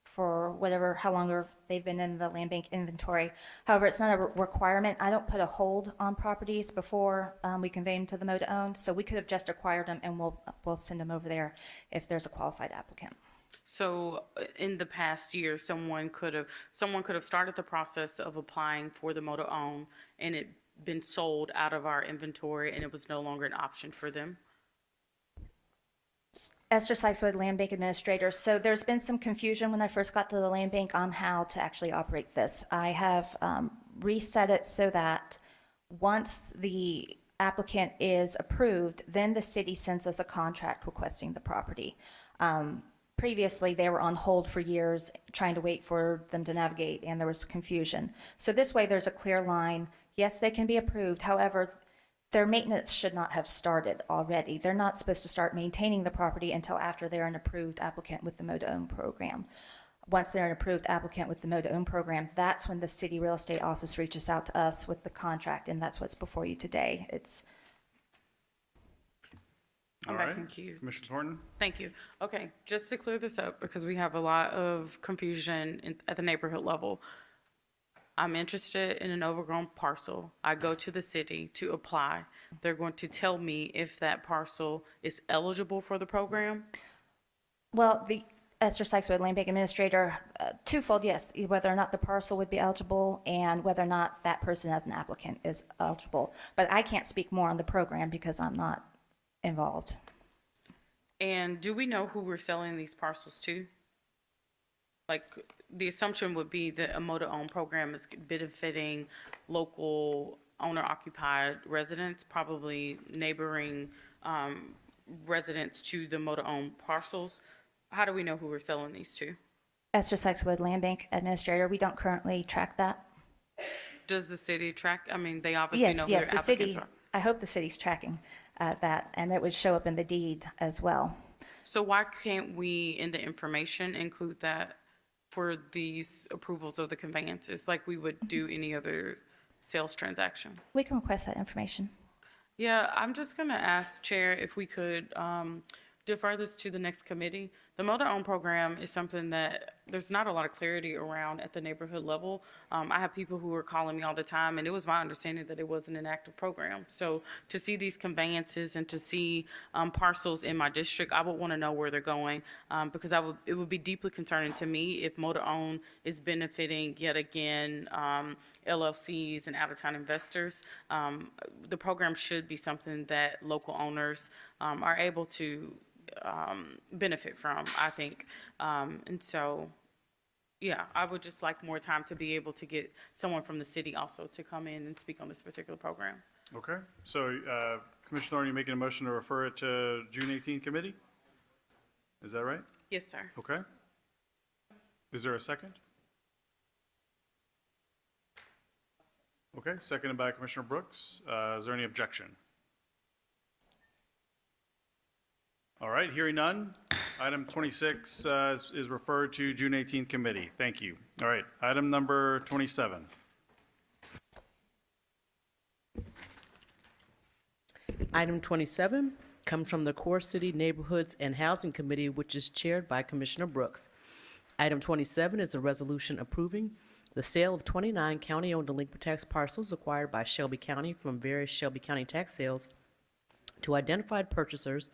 [SPEAKER 21] for how long they've been in the land bank inventory. However, it's not a requirement. I don't put a hold on properties before we convey them to the mode to own. So we could have just acquired them and we'll send them over there if there's a qualified applicant.
[SPEAKER 12] So in the past year, someone could have started the process of applying for the motor own and it been sold out of our inventory and it was no longer an option for them.
[SPEAKER 21] Esther Sykes-Wood, Land Bank Administrator. So there's been some confusion when I first got to the land bank on how to actually operate this. I have reset it so that once the applicant is approved, then the city sends us a contract requesting the property. Previously, they were on hold for years trying to wait for them to navigate, and there was confusion. So this way, there's a clear line. Yes, they can be approved. However, their maintenance should not have started already. They're not supposed to start maintaining the property until after they're an approved applicant with the Mo-to-Own program. Once they're an approved applicant with the Mo-to-Own program, that's when the city real estate office reaches out to us with the contract, and that's what's before you today.
[SPEAKER 2] All
[SPEAKER 12] Okay,
[SPEAKER 2] right.
[SPEAKER 12] thank you.
[SPEAKER 2] Commissioner Thornton?
[SPEAKER 12] Thank you. Okay, just to clear this up, because we have a lot of confusion at the neighborhood level. I'm interested in an overgrown parcel. I go to the city to apply. They're going to tell me if that parcel is eligible for the program.
[SPEAKER 21] Well, the Esther Sykes-Wood, Land Bank Administrator, twofold, yes, whether or not the parcel would be eligible and whether or not that person as an applicant is eligible. But I can't speak more on the program because I'm not involved.
[SPEAKER 12] And do we know who we're selling these parcels to? Like, the assumption would be that a motor-owned program is benefiting local owner-occupied residents, probably neighboring residents to the motor-owned parcels. How do we know who we're selling these to?
[SPEAKER 21] Esther Sykes-Wood, Land Bank Administrator, we don't currently track that.
[SPEAKER 12] Does the city track? I mean, they obviously know who their
[SPEAKER 21] the
[SPEAKER 12] applicants
[SPEAKER 21] city,
[SPEAKER 12] are.
[SPEAKER 21] I hope the city's tracking that, and it would show up in the deed as well.
[SPEAKER 12] So why can't we, in the information, include that for these approvals of the conveyances, like we would do any other sales transaction?
[SPEAKER 21] We can request that information.
[SPEAKER 12] Yeah, I'm just gonna ask Chair if we could defer this to the next committee. The motor-owned program is something that there's not a lot of clarity around at the neighborhood level. I have people who are calling me all the time, and it was my understanding that it wasn't an active program. So to see these conveyances and to see parcels in my district, I would want to know where they're going, because it would be deeply concerning to me if motor-owned is benefiting yet again LLCs and out-of-town investors. The program should be something that local owners are able to benefit from, I think. And so, yeah, I would just like more time to be able to get someone from the city also to come in and speak on this particular program.
[SPEAKER 2] Okay, so Commissioner Thornton, you making a motion to refer it to June 18th committee? Is that right?
[SPEAKER 12] Yes, sir.
[SPEAKER 2] Okay. Is there a second? Okay, seconded by Commissioner Brooks. Is there any objection? All right, hearing none. Item 26 is referred to June 18th committee. Thank you. All right, item number 27.
[SPEAKER 6] Item 27 comes from the Core City Neighborhoods and Housing Committee, which is chaired by Commissioner Brooks. Item 27 is a resolution approving the sale of 29 county-owned delinquent tax parcels acquired by Shelby County from various Shelby County tax sales to identified purchasers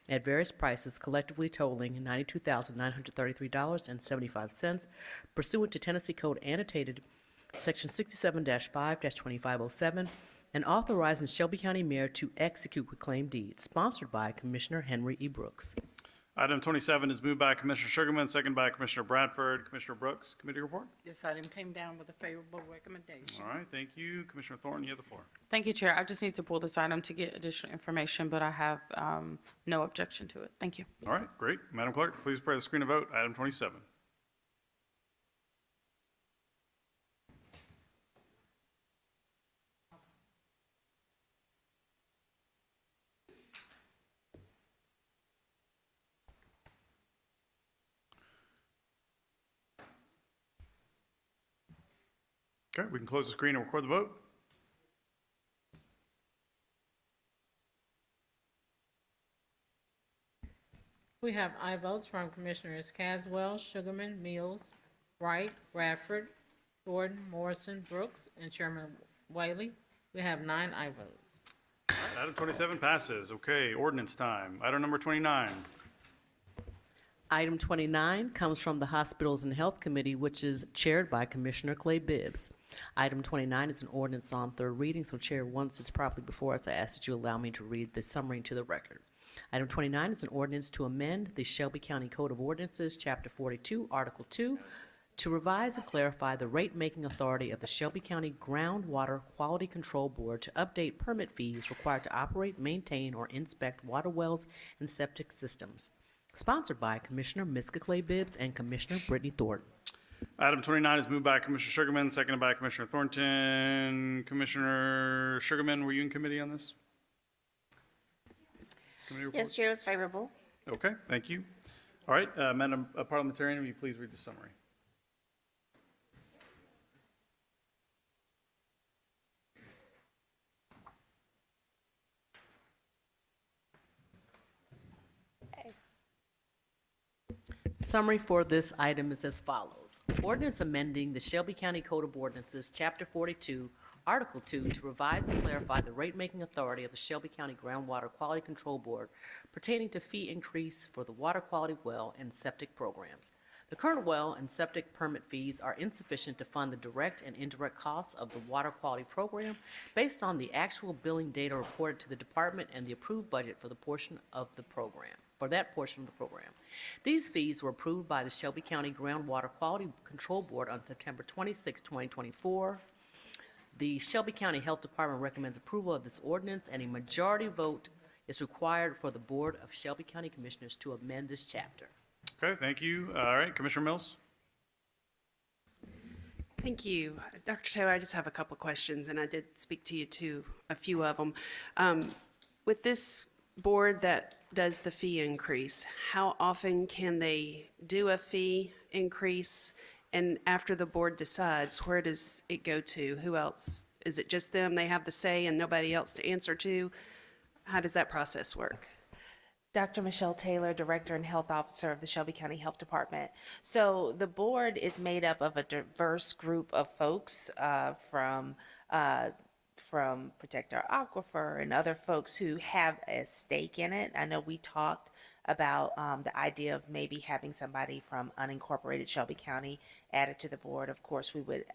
[SPEAKER 6] at various prices, collectively totaling $92,933.75 pursuant to Tennessee Code Annotated Section 67-5-2507, and authorizing Shelby County Mayor to execute reclaimed deeds, sponsored by Commissioner Henry E. Brooks.
[SPEAKER 2] Item 27 is moved by Commissioner Sugarman, second by Commissioner Bradford. Commissioner Brooks, committee report.
[SPEAKER 16] This item came down with a favorable recommendation.
[SPEAKER 2] All right, thank you. Commissioner Thornton, you have the floor.
[SPEAKER 12] Thank you, Chair. I just need to pull this item to get additional information, but I have no objection to it. Thank you.
[SPEAKER 2] All right, great. Madam Clerk, please prepare the screen to vote. Item 27. Okay, we can close the screen and record the vote.
[SPEAKER 5] We have aye votes from Commissioners Caswell, Sugarman, Mills, Wright, Bradford, Thornton, Morrison, Brooks, and Chairman Whaley. We have 9 aye votes.
[SPEAKER 2] All right, item 27 passes. Okay, ordinance time. Item number 29.
[SPEAKER 6] Item 29 comes from the Hospitals and Health Committee, which is chaired by Commissioner Clay Bibbs. Item 29 is an ordinance on third reading, so Chair, once it's properly before us, I ask that you allow me to read the summary to the record. Item 29 is an ordinance to amend the Shelby County Code of Ordinances, Chapter 42, Article 2, to revise and clarify the rate-making authority of the Shelby County Groundwater Quality Control Board to update permit fees required to operate, maintain, or inspect water wells and septic systems. Sponsored by Commissioner Miska Clay Bibbs and Commissioner Brittany Thornton.
[SPEAKER 2] Item 29 is moved by Commissioner Sugarman, seconded by Commissioner Thornton. Commissioner Sugarman, were you in committee on this? Committee report?
[SPEAKER 4] Yes, Chair, it's favorable.
[SPEAKER 2] Okay, thank you. All right, Madam Parliamentarian, will you please read the summary?
[SPEAKER 6] Summary for this item is as follows. Ordinance amending the Shelby County Code of Ordinances, Chapter 42, Article 2, to revise and clarify the rate-making authority of the Shelby County Groundwater Quality Control Board pertaining to fee increase for the water quality well and septic programs. The current well and septic permit fees are insufficient to fund the direct and indirect costs of the water quality program based on the actual billing data reported to the department and the approved budget for the portion of the program. These fees were approved by the Shelby County Groundwater Quality Control Board on September 26, 2024. The Shelby County Health Department recommends approval of this ordinance, and a majority vote is required for the Board of Shelby County Commissioners to amend this chapter.
[SPEAKER 2] Okay, thank you. All right, Commissioner Mills?
[SPEAKER 7] Thank you. Dr. Taylor, I just have a couple of questions, and I did speak to you too, a few of them. With this board that does the fee increase, how often can they do a fee increase? And after the board decides, where does it go to? Who else? Is it just them? They have the say and nobody else to answer to? How does that process work?
[SPEAKER 13] Dr. Michelle Taylor, Director and Health Officer of the Shelby County Health Department. So the board is made up of a diverse group of folks from Protect Our Aquifer and other folks who have a stake in it. I know we talked about the idea of maybe having somebody from unincorporated Shelby County added to the board. Of course, we would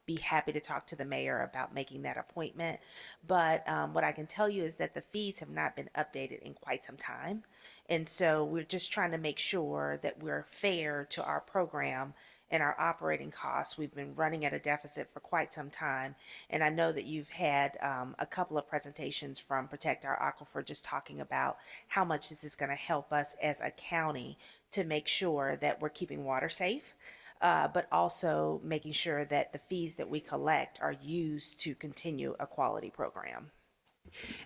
[SPEAKER 13] be happy to talk to the mayor about making that appointment. But what I can tell you is that the fees have not been updated in quite some time. And so we're just trying to make sure that we're fair to our program and our operating costs. We've been running at a deficit for quite some time. And I know that you've had a couple of presentations from Protect Our Aquifer just talking about how much this is going to help us as a county to make sure that we're keeping water safe, but also making sure that the fees that we collect are used to continue a quality program.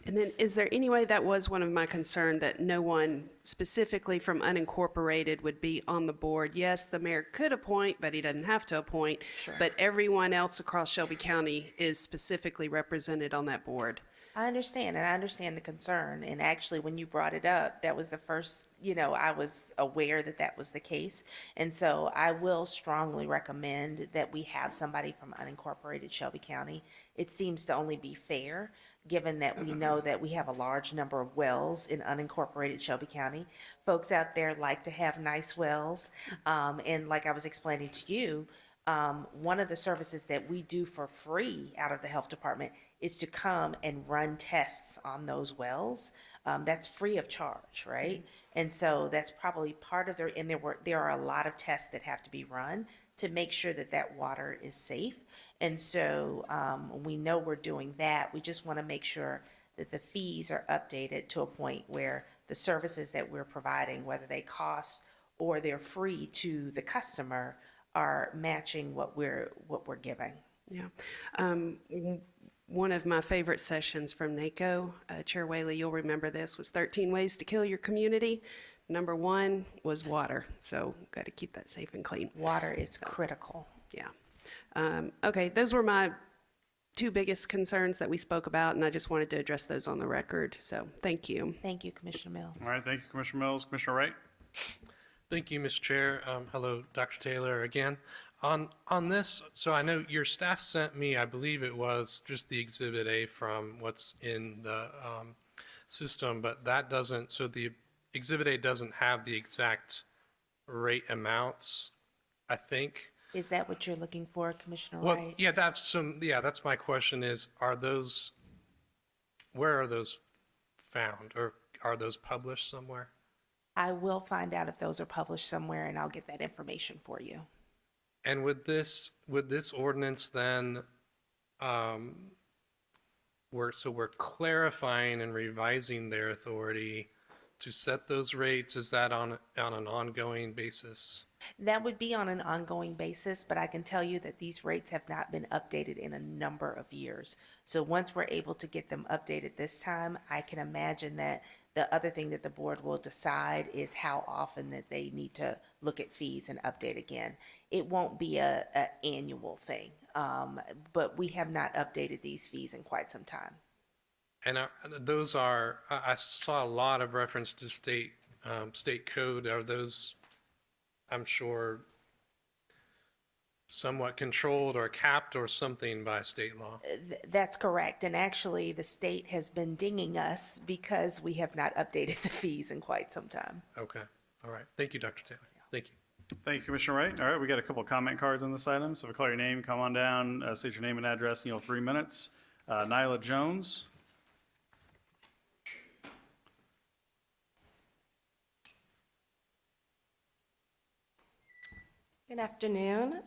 [SPEAKER 7] And then is there any way, that was one of my concerns, that no one specifically from unincorporated would be on the board? Yes, the mayor could appoint, but he doesn't have to appoint.
[SPEAKER 13] Sure.
[SPEAKER 7] But everyone else across Shelby County is specifically represented on that board.
[SPEAKER 13] I understand, and I understand the concern. And actually, when you brought it up, that was the first, I was aware that that was the case. And so I will strongly recommend that we have somebody from unincorporated Shelby County. It seems to only be fair, given that we know that we have a large number of wells in unincorporated Shelby County. Folks out there like to have nice wells. And like I was explaining to you, one of the services that we do for free out of the health department is to come and run tests on those wells. That's free of charge, right? And so that's probably part of and there are a lot of tests that have to be run to make sure that that water is safe. And so we know we're doing that. We just want to make sure that the fees are updated to a point where the services that we're providing, whether they cost or they're free to the customer, are matching what we're giving.
[SPEAKER 7] Yeah. One of my favorite sessions from NACO, Chair Whaley, you'll remember this, was 13 Ways to Kill Your Community. Number one was water. So got to keep that safe and clean.
[SPEAKER 13] Water is critical.
[SPEAKER 7] Yeah. Okay, those were my two biggest concerns that we spoke about, and I just wanted to address those on the record. So thank you.
[SPEAKER 13] Thank you, Commissioner Mills.
[SPEAKER 2] All right, thank you, Commissioner Mills. Commissioner Wright?
[SPEAKER 14] Thank you, Mr. Chair. Hello, Dr. Taylor again. On this, so I know your staff sent me, I believe it was just the Exhibit A from what's in the system, but that doesn't, so the Exhibit A doesn't have the exact rate amounts, I think.
[SPEAKER 13] Is that what you're looking for, Commissioner
[SPEAKER 14] Well,
[SPEAKER 13] Wright?
[SPEAKER 14] yeah, that's my question is, where are those found, or are those published somewhere?
[SPEAKER 13] I will find out if those are published somewhere, and I'll get that information for you.
[SPEAKER 14] And would this ordinance then, we're clarifying and revising their authority to set those rates? Is that on an ongoing basis?
[SPEAKER 13] That would be on an ongoing basis, but I can tell you that these rates have not been updated in a number of years. So once we're able to get them updated this time, I can imagine that the other thing that the board will decide is how often that they need to look at fees and update again. It won't be a annual thing, but we have not updated these fees in quite some time.
[SPEAKER 14] And I saw a lot of reference to state code. Are those, I'm sure, somewhat controlled or capped or something by state law?
[SPEAKER 13] That's correct. And actually, the state has been dinging us because we have not updated the fees in quite some time.
[SPEAKER 14] Okay. All right. Thank you, Dr. Taylor. Thank you.
[SPEAKER 2] Thank you, Commissioner Wright. All right, we got a couple of comment cards on this item. So if I call your name, come on down, state your name and address, 3 minutes. Nyla Jones.
[SPEAKER 3] Good afternoon.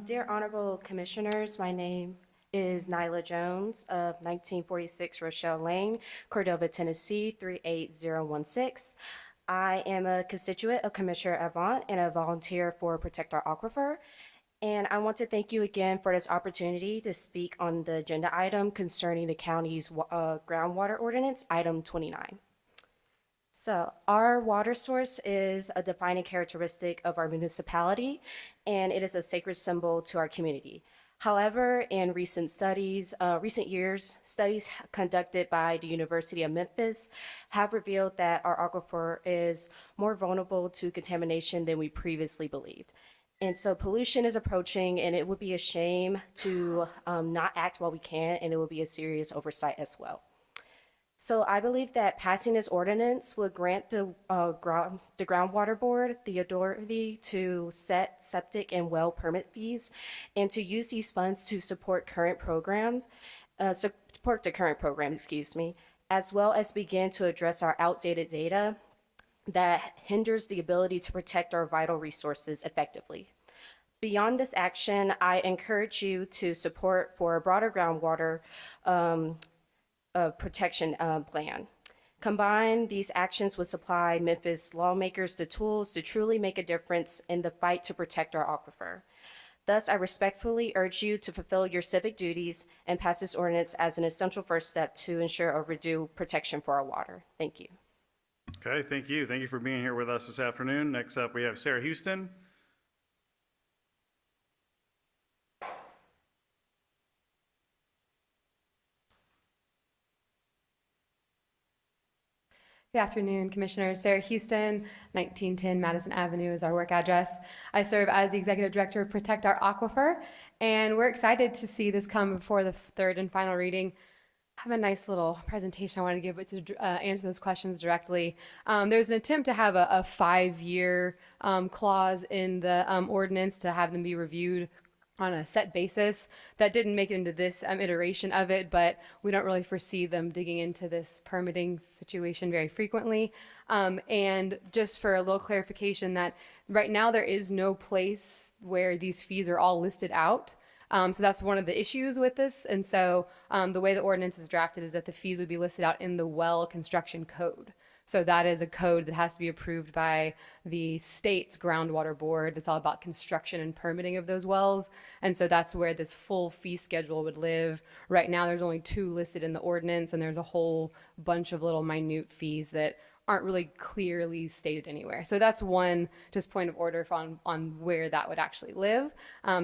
[SPEAKER 3] Dear Honorable Commissioners, my name is Nyla Jones of 1946 Rochelle Lane, Cordova, Tennessee, 38016. I am a constituent of Commissioner Avant and a volunteer for Protect Our Aquifer. And I want to thank you again for this opportunity to speak on the agenda item concerning the county's groundwater ordinance, item 29. So our water source is a defining characteristic of our municipality, and it is a sacred symbol to our community. However, in recent years, studies conducted by the University of Memphis have revealed that our aquifer is more vulnerable to contamination than we previously believed. And so pollution is approaching, and it would be a shame to not act while we can, and it would be a serious oversight as well. So I believe that passing this ordinance would grant the Groundwater Board the authority to set septic and well permit fees and to use these funds to support the current program, as well as begin to address our outdated data that hinders the ability to protect our vital resources effectively. Beyond this action, I encourage you to support for a broader groundwater protection plan. Combined, these actions would supply Memphis lawmakers the tools to truly make a difference in the fight to protect our aquifer. Thus, I respectfully urge you to fulfill your civic duties and pass this ordinance as an essential first step to ensure overdue protection for our water. Thank you.
[SPEAKER 2] Okay, thank you. Thank you for being here with us this afternoon. Next up, we have Sarah Houston.
[SPEAKER 10] Good afternoon, Commissioners. Sarah Houston, 1910 Madison Avenue is our work address. I serve as the Executive Director of Protect Our Aquifer, and we're excited to see this come before the third and final reading. I have a nice little presentation I want to give, but to answer those questions directly. There's an attempt to have a 5-year clause in the ordinance to have them be reviewed on a set basis. That didn't make it into this iteration of it, but we don't really foresee them digging into this permitting situation very frequently. And just for a little clarification, that right now there is no place where these fees are all listed out. So that's one of the issues with this. And so the way the ordinance is drafted is that the fees would be listed out in the well construction code. So that is a code that has to be approved by the state's groundwater board. It's all about construction and permitting of those wells. And so that's where this full fee schedule would live. Right now, there's only 2 listed in the ordinance, and there's a whole bunch of little minute fees that aren't really clearly stated anywhere. So that's one just point of order on where that would actually live.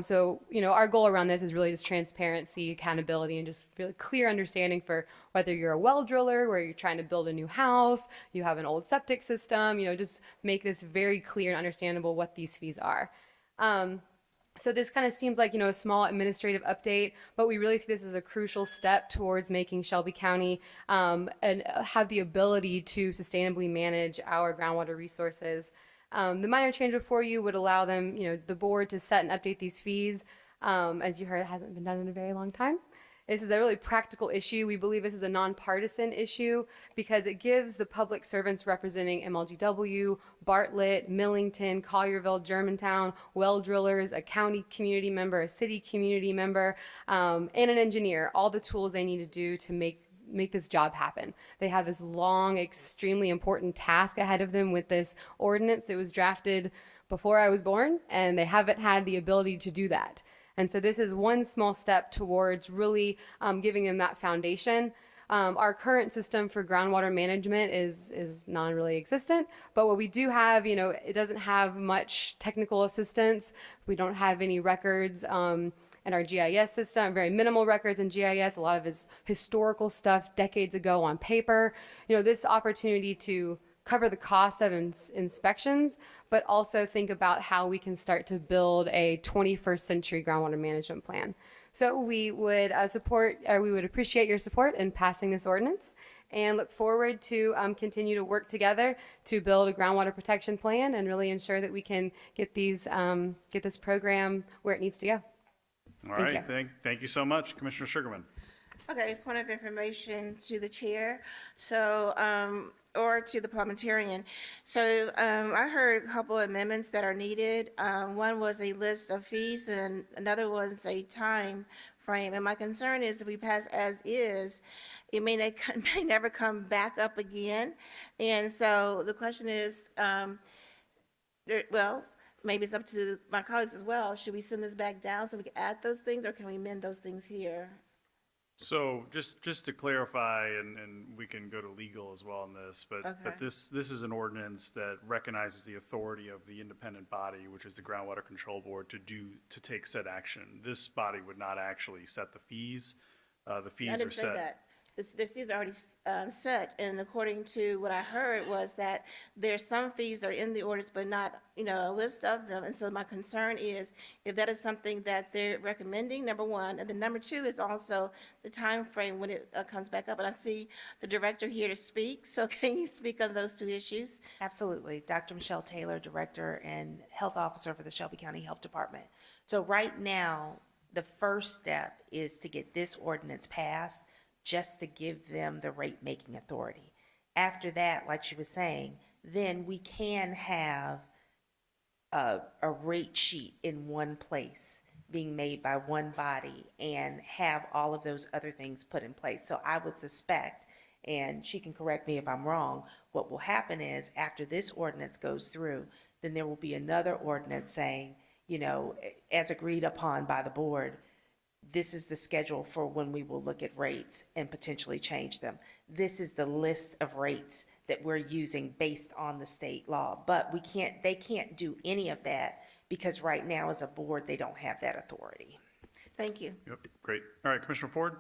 [SPEAKER 10] So, you know, our goal around this is really just transparency, accountability, and just really clear understanding for whether you're a well driller, where you're trying to build a new house, you have an old septic system, you know, just make this very clear and understandable what these fees are. So this kind of seems like, you know, a small administrative update, but we really see this as a crucial step towards making Shelby County and have the ability to sustainably manage our groundwater resources. The minor change before you would allow them, you know, the board to set and update these fees. As you heard, it hasn't been done in a very long time. This is a really practical issue. We believe this is a nonpartisan issue because it gives the public servants representing MLGW, Bartlett, Millington, Collierville, Germantown, well drillers, a county community member, a city community member, and an engineer, all the tools they need to do to make this job happen. They have this long, extremely important task ahead of them with this ordinance. It was drafted before I was born, and they haven't had the ability to do that. And so this is one small step towards really giving them that foundation. Our current system for groundwater management is non-really existent, but what we do have, you know, it doesn't have much technical assistance. We don't have any records in our GIS system, very minimal records in GIS. A lot of is historical stuff decades ago on paper. You know, this opportunity to cover the cost of inspections, but also think about how we can start to build a 21st century groundwater management plan. So we would we would appreciate your support in passing this ordinance and look forward to continue to work together to build a groundwater protection plan and really ensure that we can get get this program where it needs to go.
[SPEAKER 2] All right, thank you so much, Commissioner Sugarman.
[SPEAKER 4] Okay, point of information to the chair. So, or to the parliamentarian. So I heard a couple of amendments that are needed. One was a list of fees and another was a time frame. And my concern is if we pass as is, it may never come back up again. And so the question is, well, maybe it's up to my colleagues as well. Should we send this back down so we can add those things, or can we amend those things here?
[SPEAKER 2] So just to clarify, and we can go to legal as well on this, but this is an ordinance that recognizes the authority of the independent body, which is the Groundwater Control Board, to take said action. This body would not actually set the fees. The fees
[SPEAKER 4] I didn't
[SPEAKER 2] are
[SPEAKER 4] say
[SPEAKER 2] set.
[SPEAKER 4] that. The fees are already set, and according to what I heard was that there's some fees that are in the orders, but not, you know, a list of them. And so my concern is if that is something that they're recommending, number one, and then number two is also the time frame when it comes back up. And I see the director here to speak, so can you speak on those two issues?
[SPEAKER 13] Absolutely. Dr. Michelle Taylor, Director and Health Officer for the Shelby County Health Department. So right now, the first step is to get this ordinance passed, just to give them the rate-making authority. After that, like she was saying, then we can have a rate sheet in one place being made by one body and have all of those other things put in place. So I would suspect, and she can correct me if I'm wrong, what will happen is after this ordinance goes through, then there will be another ordinance saying, you know, as agreed upon by the board, this is the schedule for when we will look at rates and potentially change them. This is the list of rates that we're using based on the state law. But they can't do any of that because right now as a board, they don't have that authority.
[SPEAKER 4] Thank you.
[SPEAKER 2] Yep, great. All right, Commissioner Ford?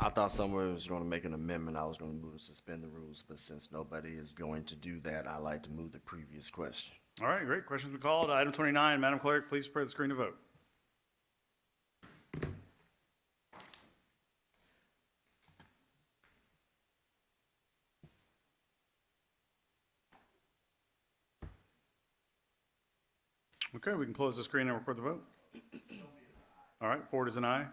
[SPEAKER 1] I thought somewhere was going to make an amendment. I was going to move to suspend the rules, but since nobody is going to do that, I'd like to move the previous question.
[SPEAKER 2] All right, great. Questions been called. Item 29, Madam Clerk, please prepare the screen to vote. Okay, we can close the screen and record the vote. All right, Ford is an aye.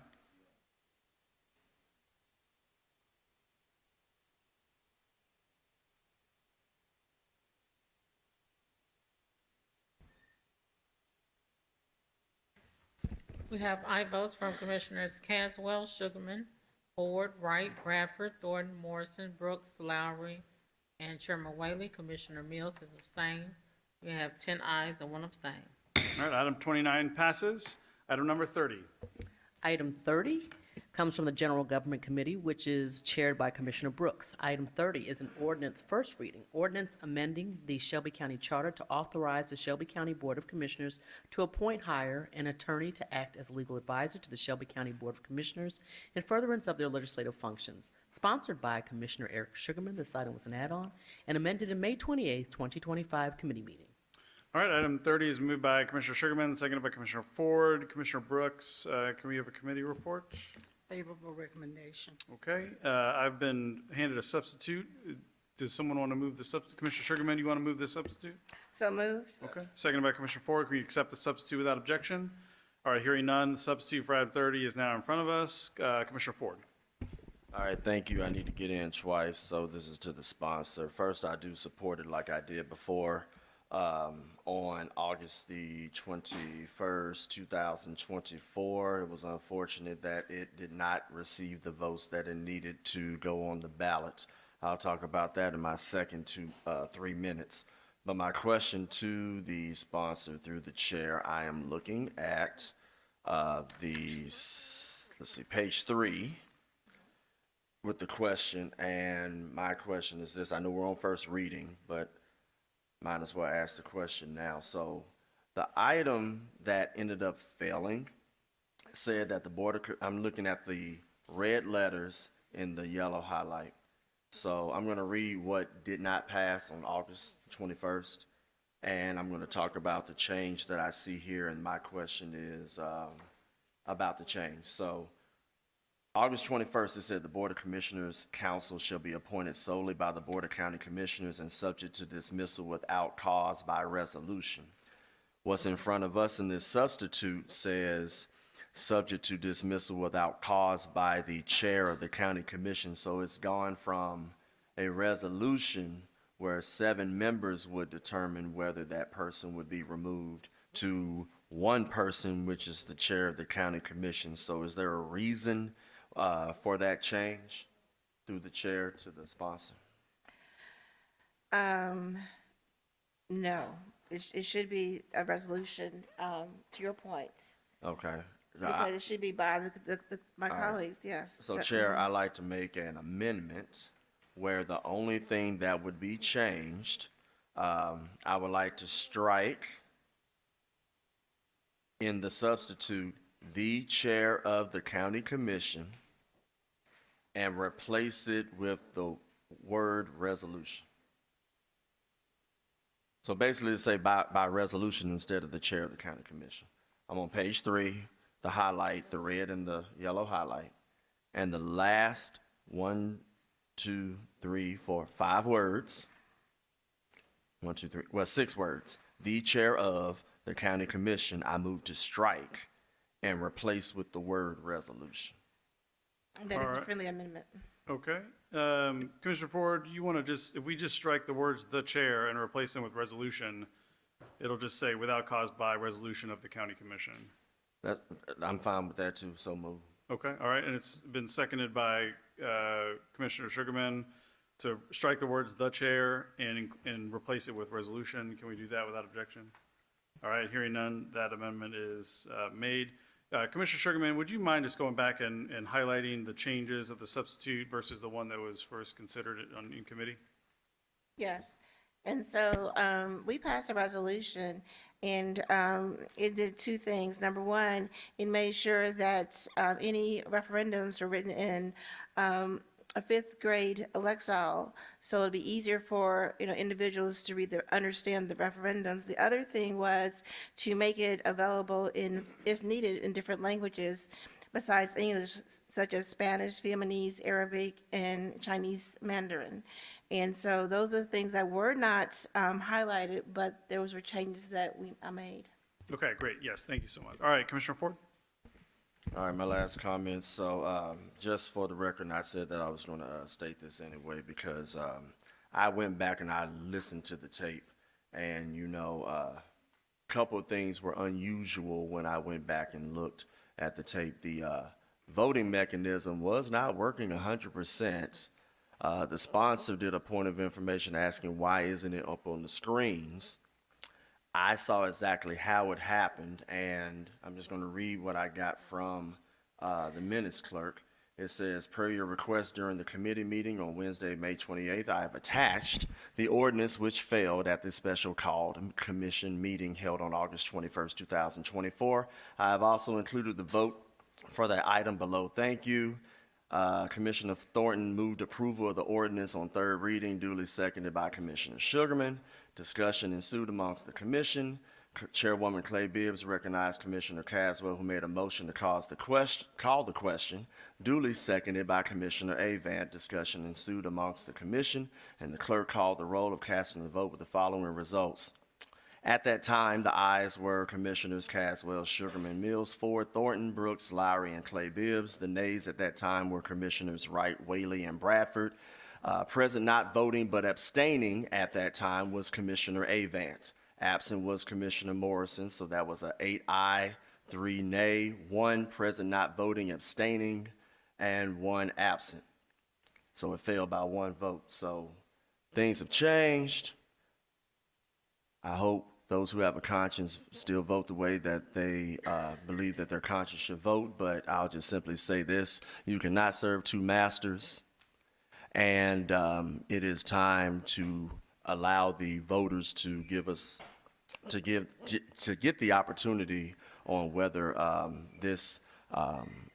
[SPEAKER 5] We have aye votes from Commissioners Caswell, Sugarman, Ford, Wright, Bradford, Thornton, Morrison, Brooks, Lowry, and Chairman Whaley. Commissioner Mills is abstained. We have 10 ayes and 1 abstain.
[SPEAKER 2] All right, item 29 passes. Item number 30.
[SPEAKER 6] Item 30 comes from the General Government Committee, which is chaired by Commissioner Brooks. Item 30 is an ordinance first reading, ordinance amending the Shelby County Charter to authorize the Shelby County Board of Commissioners to appoint, hire an attorney to act as legal advisor to the Shelby County Board of Commissioners in furtherance of their legislative functions. Sponsored by Commissioner Eric Sugarman, this item was an add-on and amended in May 28, 2025 committee meeting.
[SPEAKER 2] All right, item 30 is moved by Commissioner Sugarman, seconded by Commissioner Ford. Commissioner Brooks, can we have a committee report?
[SPEAKER 16] Favorable recommendation.
[SPEAKER 2] Okay, I've been handed a substitute. Does someone want to move the substitute? Commissioner Sugarman, you want to move the substitute?
[SPEAKER 4] So moved.
[SPEAKER 2] Okay, seconded by Commissioner Ford. Can we accept the substitute without objection? All right, hearing none, the substitute for item 30 is now in front of us. Commissioner Ford.
[SPEAKER 1] All right, thank you. I need to get in twice, so this is to the sponsor. First, I do support it like I did before. On August the 21st, 2024. It was unfortunate that it did not receive the votes that it needed to go on the ballot. I'll talk about that in my second 3 minutes. But my question to the sponsor through the chair, I am looking at page 3 with the question, and my question is this. I know we're on first reading, but might as well ask the question now. So the item that ended up failing said that the I'm looking at the red letters in the yellow highlight. So I'm going to read what did not pass on August 21st, and I'm going to talk about the change that I see here, and my question is about the change. So August 21st, it said the Board of Commissioners Council shall be appointed solely by the Board of County Commissioners and subject to dismissal without cause by resolution. What's in front of us in this substitute says subject to dismissal without cause by the chair of the county commission. So it's gone from a resolution where 7 members would determine whether that person would be removed to one person, which is the chair of the county commission. So is there a reason for that change through the chair to the sponsor?
[SPEAKER 4] No, it should be a resolution, to your point.
[SPEAKER 1] Okay.
[SPEAKER 4] Because it should be by my
[SPEAKER 1] All right.
[SPEAKER 4] colleagues, yes.
[SPEAKER 1] So Chair, I'd like to make an amendment where the only thing that would be changed, I would like to strike in the substitute, the chair of the county commission, and replace it with the word resolution. So basically say by resolution instead of the chair of the county commission. I'm on page 3, the highlight, the red and the yellow highlight, and the last 1, 2, 3, 4, 5 words. 1, 2, 3, well, 6 words. The chair of the county commission, I move to strike and replace with the word resolution.
[SPEAKER 4] That is
[SPEAKER 2] All
[SPEAKER 4] a
[SPEAKER 2] right.
[SPEAKER 4] friendly amendment.
[SPEAKER 2] Okay. Commissioner Ford, you want to if we just strike the words "the chair" and replace them with resolution, it'll just say without cause by resolution of the county commission.
[SPEAKER 1] I'm fine with that too, so move.
[SPEAKER 2] Okay, all right, and it's been seconded by Commissioner Sugarman to strike the words "the chair" and replace it with resolution. Can we do that without objection? All right, hearing none, that amendment is made. Commissioner Sugarman, would you mind just going back and highlighting the changes of the substitute versus the one that was first considered in committee?
[SPEAKER 4] Yes. And so we passed a resolution And it did two things. Number one, it made sure that any referendums were written in a fifth grade lexile, so it'd be easier for individuals to understand the referendums. The other thing was to make it available in, if needed, in different languages besides English, such as Spanish, Vietnamese, Arabic, and Chinese Mandarin. And so those are things that were not highlighted, but those were changes that I made.
[SPEAKER 2] Okay, great. Yes, thank you so much. All right, Commissioner Ford?
[SPEAKER 1] All right, my last comment. So, just for the record, and I said that I was going to state this anyway because I went back and I listened to the tape, and a couple of things were unusual when I went back and looked at the tape. The voting mechanism was not working 100%. The sponsor did a point of information asking why isn't it up on the screens. I saw exactly how it happened, and I'm just going to read what I got from the minutes clerk. It says, per your request during the committee meeting on Wednesday, May 28th, I have attached the ordinance which failed at the special called commission meeting held on August 21st, 2024. I have also included the vote for that item below. Thank you. Commissioner Thornton moved approval of the ordinance on third reading, duly seconded by Commissioner Sugarman. Discussion ensued amongst the commission. Chairwoman Clay Bibbs recognized Commissioner Caswell, who made a motion to call the question, duly seconded by Commissioner Avant. Discussion ensued amongst the commission, and the clerk called the roll of casting the vote with the following results. At that time, the ayes were Commissioners Caswell, Sugarman, Mills, Ford, Thornton, Brooks, Lowry, and Clay Bibbs. The nays at that time were Commissioners Wright, Whaley, and Bradford. Present not voting but abstaining at that time was Commissioner Avant. Absent was Commissioner Morrison, so that was an 8 aye, 3 nay, 1 present not voting, abstaining, and 1 absent. So it failed by 1 vote. So things have changed. I hope those who have a conscience still vote the way that they believe that their conscience should vote, but I'll just simply say this: you cannot serve 2 masters, and it is time to allow the voters to get the opportunity on whether this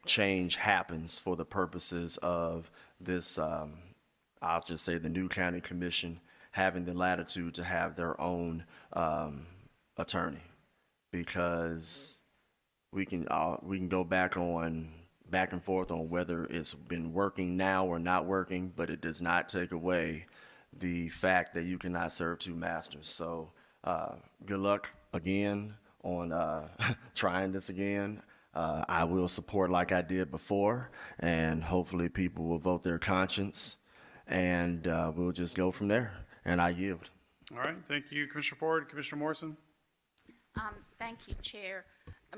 [SPEAKER 1] change happens for the purposes of this, I'll just say the new county commission having the latitude to have their own attorney, because we can go back and forth on whether it's been working now or not working, but it does not take away the fact that you cannot serve 2 masters. So good luck again on trying this again. I will support like I did before, and hopefully people will vote their conscience, and we'll just go from there. And I yield.
[SPEAKER 2] All right, thank you, Commissioner Ford. Commissioner Morrison?
[SPEAKER 9] Thank you, Chair.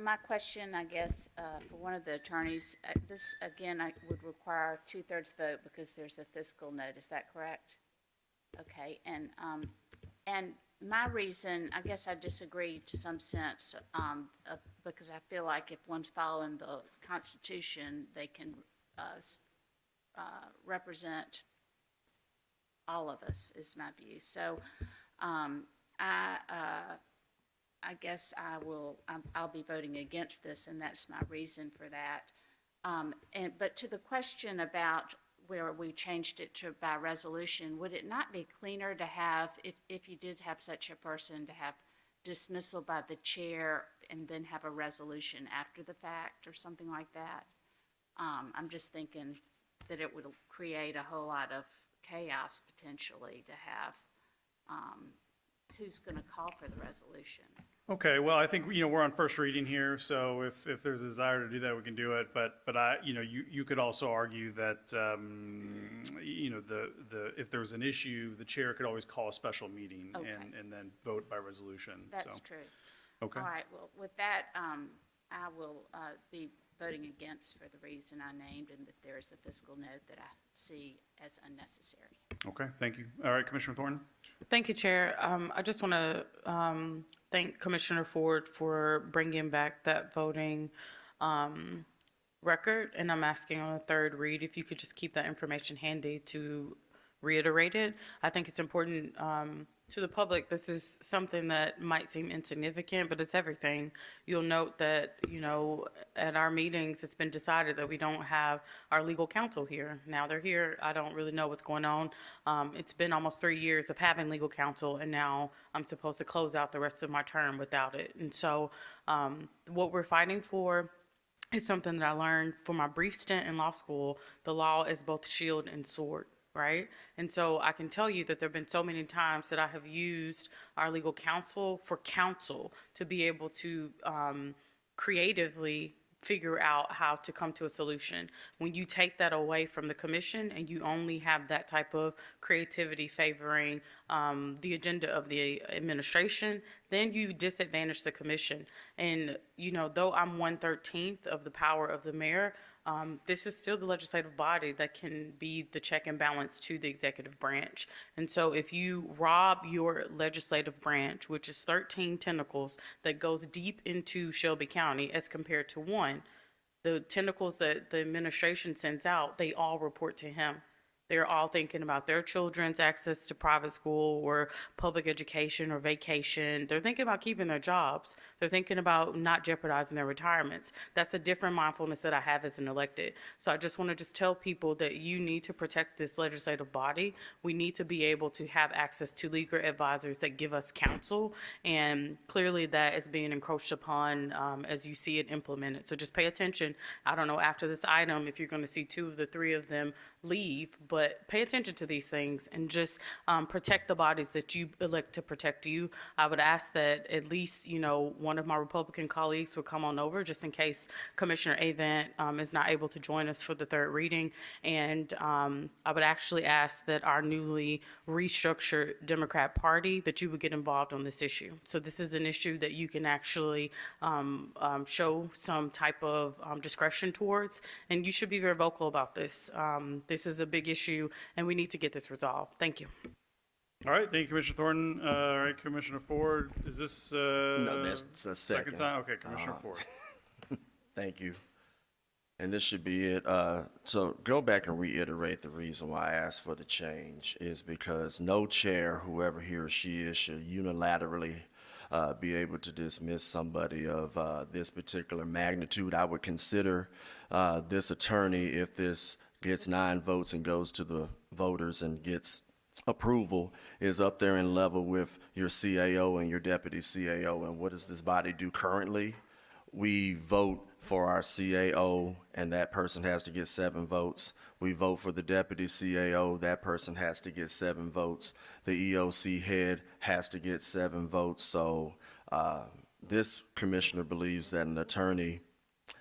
[SPEAKER 9] My question, I guess, for one of the attorneys, this, again, I would require a 2/3 vote because there's a fiscal note. Is that correct? Okay, and my reason, I guess I disagree to some sense, because I feel like if one's following the Constitution, they can represent all of us, is my view. So I guess I'll be voting against this, and that's my reason for that. But to the question about where we changed it to by resolution, would it not be cleaner to have, if you did have such a person, to have dismissal by the chair and then have a resolution after the fact or something like that? I'm just thinking that it would create a whole lot of chaos potentially to have who's going to call for the resolution.
[SPEAKER 2] Okay, well, I think, we're on first reading here, so if there's a desire to do that, we can do it. But you could also argue that, if there was an issue, the chair could always call a special meeting and then vote by resolution.
[SPEAKER 9] That's true.
[SPEAKER 2] Okay.
[SPEAKER 9] All right, well, with that, I will be voting against for the reason I named, and that there is a fiscal note that I see as unnecessary.
[SPEAKER 2] Okay, thank you. All right, Commissioner Thornton?
[SPEAKER 12] Thank you, Chair. I just want to thank Commissioner Ford for bringing back that voting record, and I'm asking on a third read if you could just keep that information handy to reiterate it. I think it's important to the public, this is something that might seem insignificant, but it's everything. You'll note that, at our meetings, it's been decided that we don't have our legal counsel here. Now they're here. I don't really know what's going on. It's been almost 3 years of having legal counsel, and now I'm supposed to close out the rest of my term without it. And so what we're fighting for is something that I learned from my brief stint in law school. The law is both shield and sword. Right? And so I can tell you that there have been so many times that I have used our legal counsel for counsel to be able to creatively figure out how to come to a solution. When you take that away from the commission and you only have that type of creativity favoring the agenda of the administration, then you disadvantage the commission. And, though I'm 1/13 of the power of the mayor, this is still the legislative body that can be the check and balance to the executive branch. And so if you rob your legislative branch, which is 13 tentacles that goes deep into Shelby County as compared to one, the tentacles that the administration sends out, they all report to him. They're all thinking about their children's access to private school or public education or vacation. They're thinking about keeping their jobs. They're thinking about not jeopardizing their retirements. That's a different mindfulness that I have as an elected. So I just want to tell people that you need to protect this legislative body. We need to be able to have access to legal advisors that give us counsel. And clearly that is being encroached upon as you see it implemented. So just pay attention. I don't know after this item if you're going to see 2 of the 3 of them leave, but pay attention to these things and just protect the bodies that you elect to protect you. I would ask that at least, one of my Republican colleagues would come on over just in case Commissioner Avant is not able to join us for the 3rd reading. And I would actually ask that our newly restructured Democrat Party, that you would get involved on this issue. So this is an issue that you can actually show some type of discretion towards, and you should be very vocal about this. This is a big issue, and we need to get this resolved. Thank you.
[SPEAKER 2] All right, thank you, Commissioner Thornton. All right, Commissioner Ford, is this
[SPEAKER 1] No, that's the second.
[SPEAKER 2] time? Okay, Commissioner Ford.
[SPEAKER 1] Thank you. And this should be it. So go back and reiterate the reason why I asked for the change is because no chair, whoever he or she is, should unilaterally be able to dismiss somebody of this particular magnitude. I would consider this attorney, if this gets 9 votes and goes to the voters and gets approval, is up there in level with your CAO and your deputy CAO. And what does this body do currently? We vote for our CAO, and that person has to get 7 votes. We vote for the deputy CAO, that person has to get 7 votes. The EOC head has to get 7 votes. So this commissioner believes that an attorney,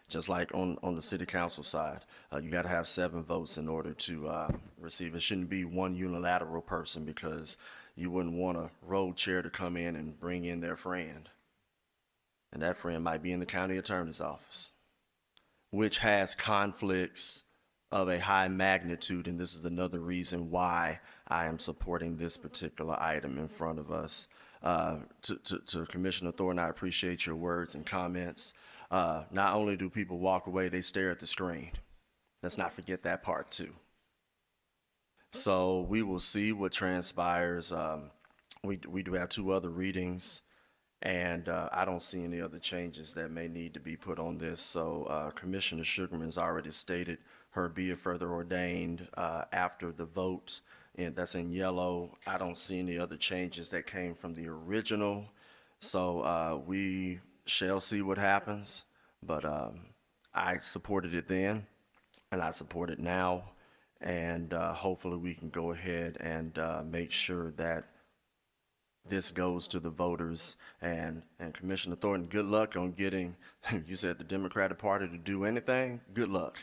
[SPEAKER 1] just like on the city council side, you got to have 7 votes in order to receive. It shouldn't be one unilateral person, because you wouldn't want a road chair to come in and bring in their friend. And that friend might be in the county attorney's office, which has conflicts of a high magnitude. And this is another reason why I am supporting this particular item in front of us. To Commissioner Thornton, I appreciate your words and comments. Not only do people walk away, they stare at the screen. Let's not forget that part too. So we will see what transpires. We do have 2 other readings, and I don't see any other changes that may need to be put on this. So Commissioner Sugarman's already stated her be it further ordained after the vote, and that's in yellow. I don't see any other changes that came from the original. So we shall see what happens, but I supported it then, and I support it now, and hopefully we can go ahead and make sure that this goes to the voters. And Commissioner Thornton, good luck on getting, you said, the Democratic Party to do anything. Good luck.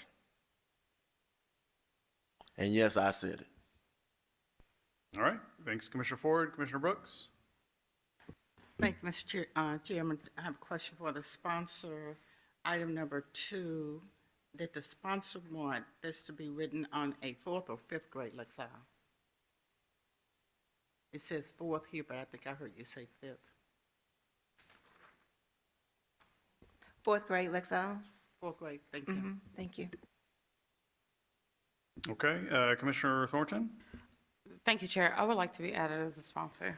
[SPEAKER 1] And yes, I said it.
[SPEAKER 2] All right, thanks, Commissioner Ford. Commissioner Brooks?
[SPEAKER 16] Thanks, Mr. Chairman. I have a question for the sponsor. Item number 2, did the sponsor want this to be written on a 4th or 5th grade lexile? It says 4th here, but I think I heard you say 5th.
[SPEAKER 4] 4th grade, Lexile.
[SPEAKER 16] 4th grade, thank you.
[SPEAKER 4] Thank you.
[SPEAKER 2] Okay, Commissioner Thornton?
[SPEAKER 12] Thank you, Chair. I would like to be added as a sponsor.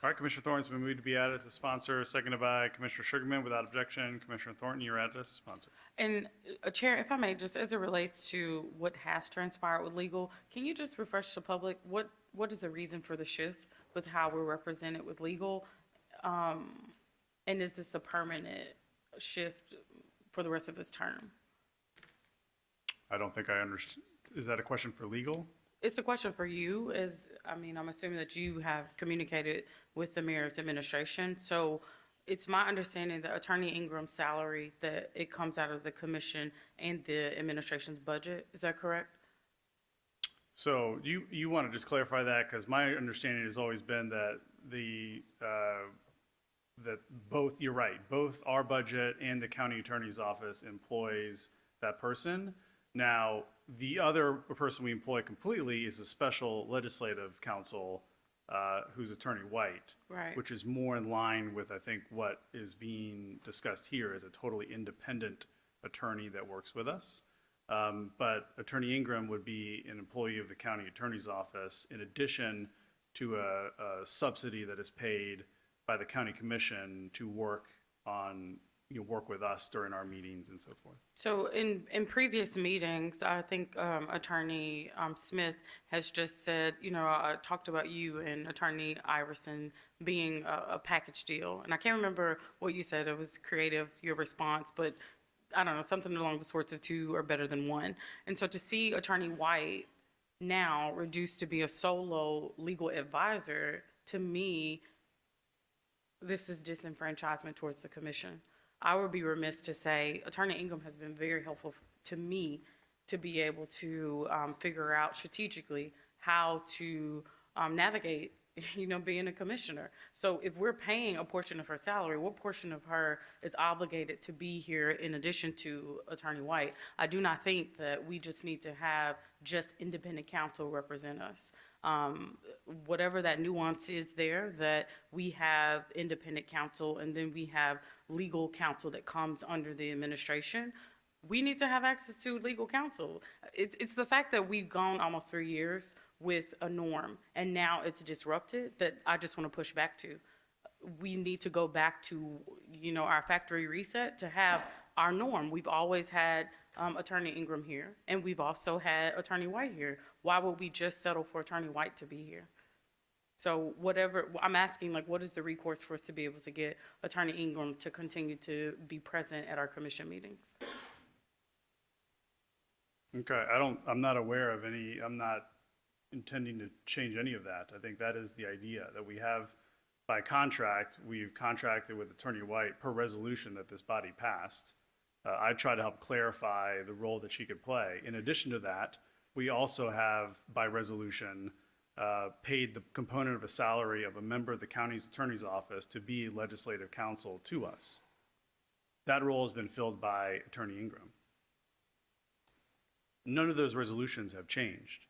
[SPEAKER 2] All right, Commissioner Thornton's been moved to be added as a sponsor, seconded by Commissioner Sugarman. Without objection, Commissioner Thornton, you're added as a sponsor.
[SPEAKER 12] And Chair, if I may, just as it relates to what has transpired with legal, can you just refresh the public, what is the reason for the shift with how we're represented with legal? And is this a permanent shift for the rest of this term?
[SPEAKER 2] I don't think I understand. Is that a question for legal?
[SPEAKER 12] It's a question for you, I'm assuming that you have communicated with the mayor's administration. So it's my understanding that Attorney Ingram's salary, that it comes out of the commission and the administration's budget. Is that correct?
[SPEAKER 2] So you want to just clarify that, because my understanding has always been that that both, you're right, both our budget and the county attorney's office employs that person. Now, the other person we employ completely is a special legislative counsel, who's Attorney White.
[SPEAKER 12] Right.
[SPEAKER 2] Which is more in line with, I think, what is being discussed here as a totally independent attorney that works with us. But Attorney Ingram would be an employee of the county attorney's office in addition to a subsidy that is paid by the county commission to work with us during our meetings and so forth.
[SPEAKER 12] So in previous meetings, I think Attorney Smith has just said, I talked about you and Attorney Iverson being a package deal. And I can't remember what you said. It was creative, your response, but I don't know, something along the sorts of two are better than one. And so to see Attorney White now reduced to be a solo legal advisor, to me, this is disenfranchisement towards the commission. I would be remiss to say Attorney Ingram has been very helpful to me to be able to figure out strategically how to navigate, being a commissioner. So if we're paying a portion of her salary, what portion of her is obligated to be here in addition to Attorney White? I do not think that we just need to have just independent counsel represent us. Whatever that nuance is there, that we have independent counsel and then we have legal counsel that comes under the administration, we need to have access to legal counsel. It's the fact that we've gone almost 3 years with a norm and now it's disrupted that I just want to push back to. We need to go back to, our factory reset to have our norm. We've always had Attorney Ingram here, and we've also had Attorney White here. Why would we just settle for Attorney White to be here? So whatever, I'm asking, what is the recourse for us to be able to get Attorney Ingram to continue to be present at our commission meetings?
[SPEAKER 2] Okay, I'm not aware of any, I'm not intending to change any of that. I think that is the idea, that we have, by contract, we've contracted with Attorney White per resolution that this body passed. I try to help clarify the role that she could play. In addition to that, we also have, by resolution, paid the component of a salary of a member of the county's attorney's office to be legislative counsel to us. That role has been filled by Attorney Ingram. None of those resolutions have changed.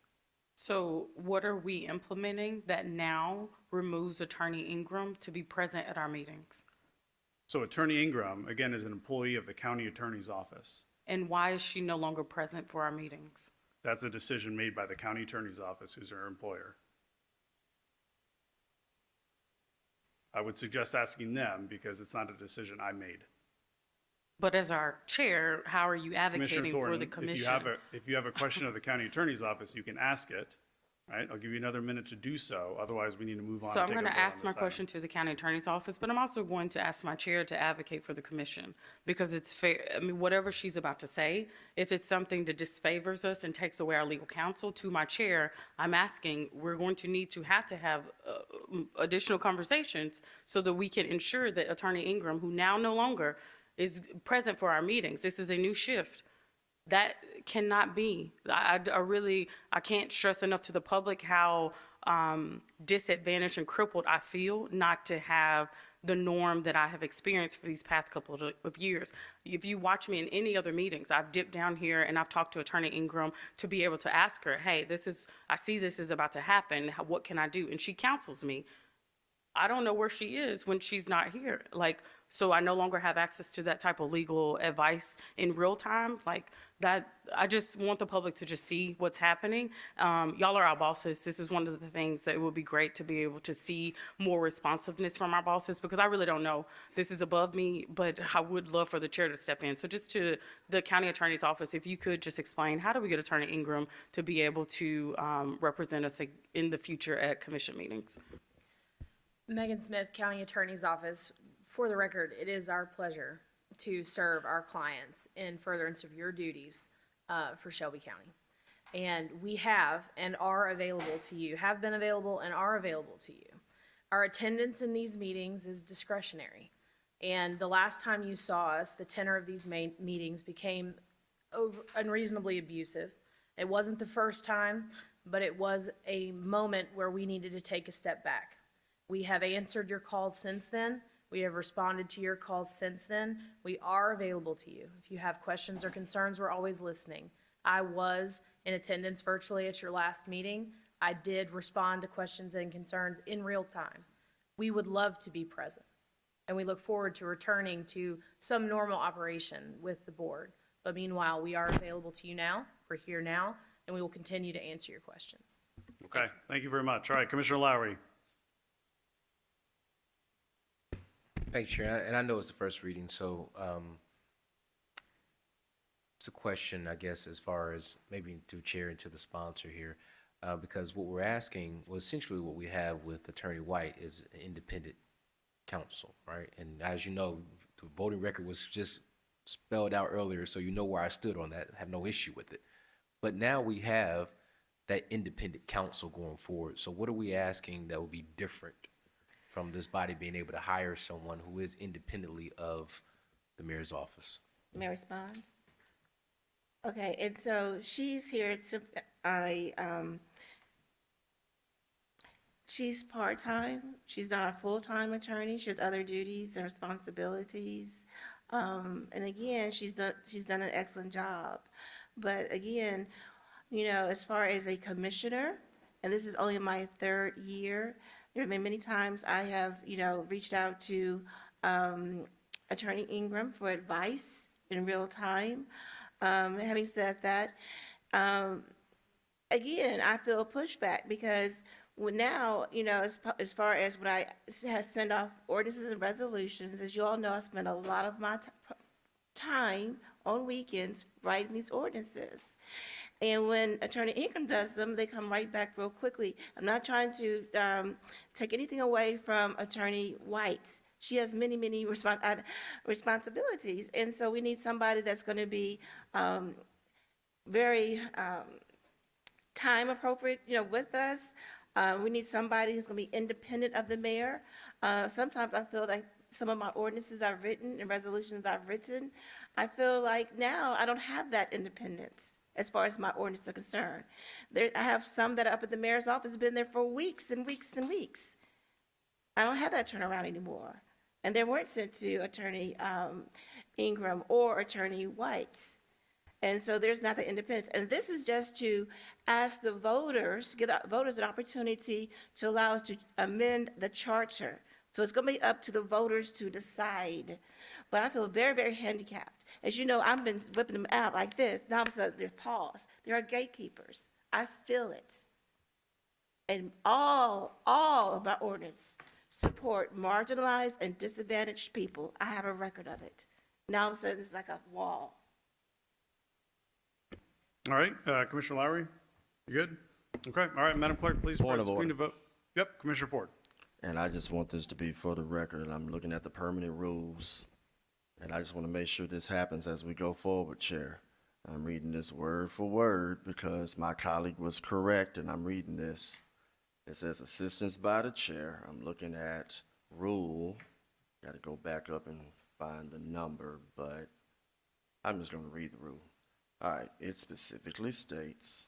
[SPEAKER 12] So what are we implementing that now removes Attorney Ingram to be present at our meetings?
[SPEAKER 2] So Attorney Ingram, again, is an employee of the county attorney's office.
[SPEAKER 12] And why is she no longer present for our meetings?
[SPEAKER 2] That's a decision made by the county attorney's office, who's her employer. I would suggest asking them because it's not a decision I made.
[SPEAKER 12] But as our chair, how are you advocating for the
[SPEAKER 2] Thornton,
[SPEAKER 12] commission?
[SPEAKER 2] if you have a question of the county attorney's office, you can ask it, right? I'll give you another minute to do so. Otherwise, we need to move on.
[SPEAKER 12] So
[SPEAKER 2] and
[SPEAKER 12] I'm
[SPEAKER 2] take
[SPEAKER 12] going
[SPEAKER 2] a
[SPEAKER 12] to
[SPEAKER 2] vote on
[SPEAKER 12] ask my
[SPEAKER 2] this
[SPEAKER 12] question to the county attorney's office, but I'm also going to ask my chair to advocate for the commission because it's fair. Whatever she's about to say, if it's something that disfavors us and takes away our legal counsel, to my chair, I'm asking, we're going to need to have additional conversations so that we can ensure that Attorney Ingram, who now no longer is present for our meetings, this is a new shift. That cannot be. I can't stress enough to the public how disadvantaged and crippled I feel not to have the norm that I have experienced for these past couple of years. If you watch me in any other meetings, I've dipped down here and I've talked to Attorney Ingram to be able to ask her, hey, I see this is about to happen. What can I do? And she counsels me. I don't know where she is when she's not here. So I no longer have access to that type of legal advice in real time. Like that, I just want the public to just see what's happening. Y'all are our bosses. This is one of the things that it would be great to be able to see more responsiveness from our bosses, because I really don't know. This is above me, but I would love for the chair to step in. So just to the county attorney's office, if you could just explain, how do we get Attorney Ingram to be able to represent us in the future at commission meetings?
[SPEAKER 15] Megan Smith, County Attorney's Office. For the record, it is our pleasure to serve our clients in furtherance of your duties for Shelby County. And we have and are available to you, have been available and are available to you. Our attendance in these meetings is discretionary. And the last time you saw us, the tenor of these meetings became unreasonably abusive. It wasn't the first time, but it was a moment where we needed to take a step back. We have answered your calls since then. We have responded to your calls since then. We are available to you. If you have questions or concerns, we're always listening. I was in attendance virtually at your last meeting. I did respond to questions and concerns in real time. We would love to be present, and we look forward to returning to some normal operation with the board. But meanwhile, we are available to you now. We're here now, and we will continue to answer your questions.
[SPEAKER 2] Okay, thank you very much. All right, Commissioner Lowry.
[SPEAKER 19] Thanks, Chair. And I know it's the first reading, so it's a question, I guess, as far as maybe to Chair and to the sponsor here, because what we're asking, well, essentially what we have with Attorney White is an independent counsel, right? And as you know, the voting record was just spelled out earlier, so you know where I stood on that. I have no issue with it. But now we have that independent counsel going forward. So what are we asking that would be different from this body being able to hire someone who is independently of the mayor's office?
[SPEAKER 4] May I respond? Okay, and so she's here to, she's part-time. She's not a full-time attorney. She has other duties and responsibilities. And again, she's done an excellent job. But again, you know, as far as a commissioner, and this is only my 3rd year, there have been many times I have, you know, reached out to Attorney Ingram for advice in real time. Having said that, again, I feel pushback because now, you know, as far as when I send off ordinances and resolutions, as you all know, I spend a lot of my time on weekends writing these ordinances. And when Attorney Ingram does them, they come right back real quickly. I'm not trying to take anything away from Attorney White. She has many, many responsibilities. And so we need somebody that's going to be very time appropriate, you know, with us. We need somebody who's going to be independent of the mayor. Sometimes I feel like some of my ordinances I've written and resolutions I've written, I feel like now I don't have that independence as far as my ordinances are concerned. I have some that are up at the mayor's office, been there for weeks and weeks and weeks. I don't have that turnaround anymore. And they weren't sent to Attorney Ingram or Attorney White. And so there's not the independence. And this is just to ask the voters, give the voters an opportunity to allow us to amend the charter. So it's going to be up to the voters to decide. But I feel very, very handicapped. As you know, I've been whipping them out like this. Now all of a sudden, they're paused. There are gatekeepers. I feel it. And all of my ordinance support marginalized and disadvantaged people. I have a record of it. Now all of a sudden, it's like a wall.
[SPEAKER 2] All right, Commissioner Lowry, you good? Okay, all right, Madam Clerk, please
[SPEAKER 1] Point
[SPEAKER 2] press
[SPEAKER 1] of
[SPEAKER 2] screen
[SPEAKER 1] order.
[SPEAKER 2] to vote. Yep, Commissioner Ford.
[SPEAKER 1] And I just want this to be for the record, and I'm looking at the permanent rules. And I just want to make sure this happens as we go forward, Chair. I'm reading this word for word because my colleague was correct, and I'm reading this. It says assistance by the chair. I'm looking at rule. Got to go back up and find the number, but I'm just going to read the rule. All right, it specifically states,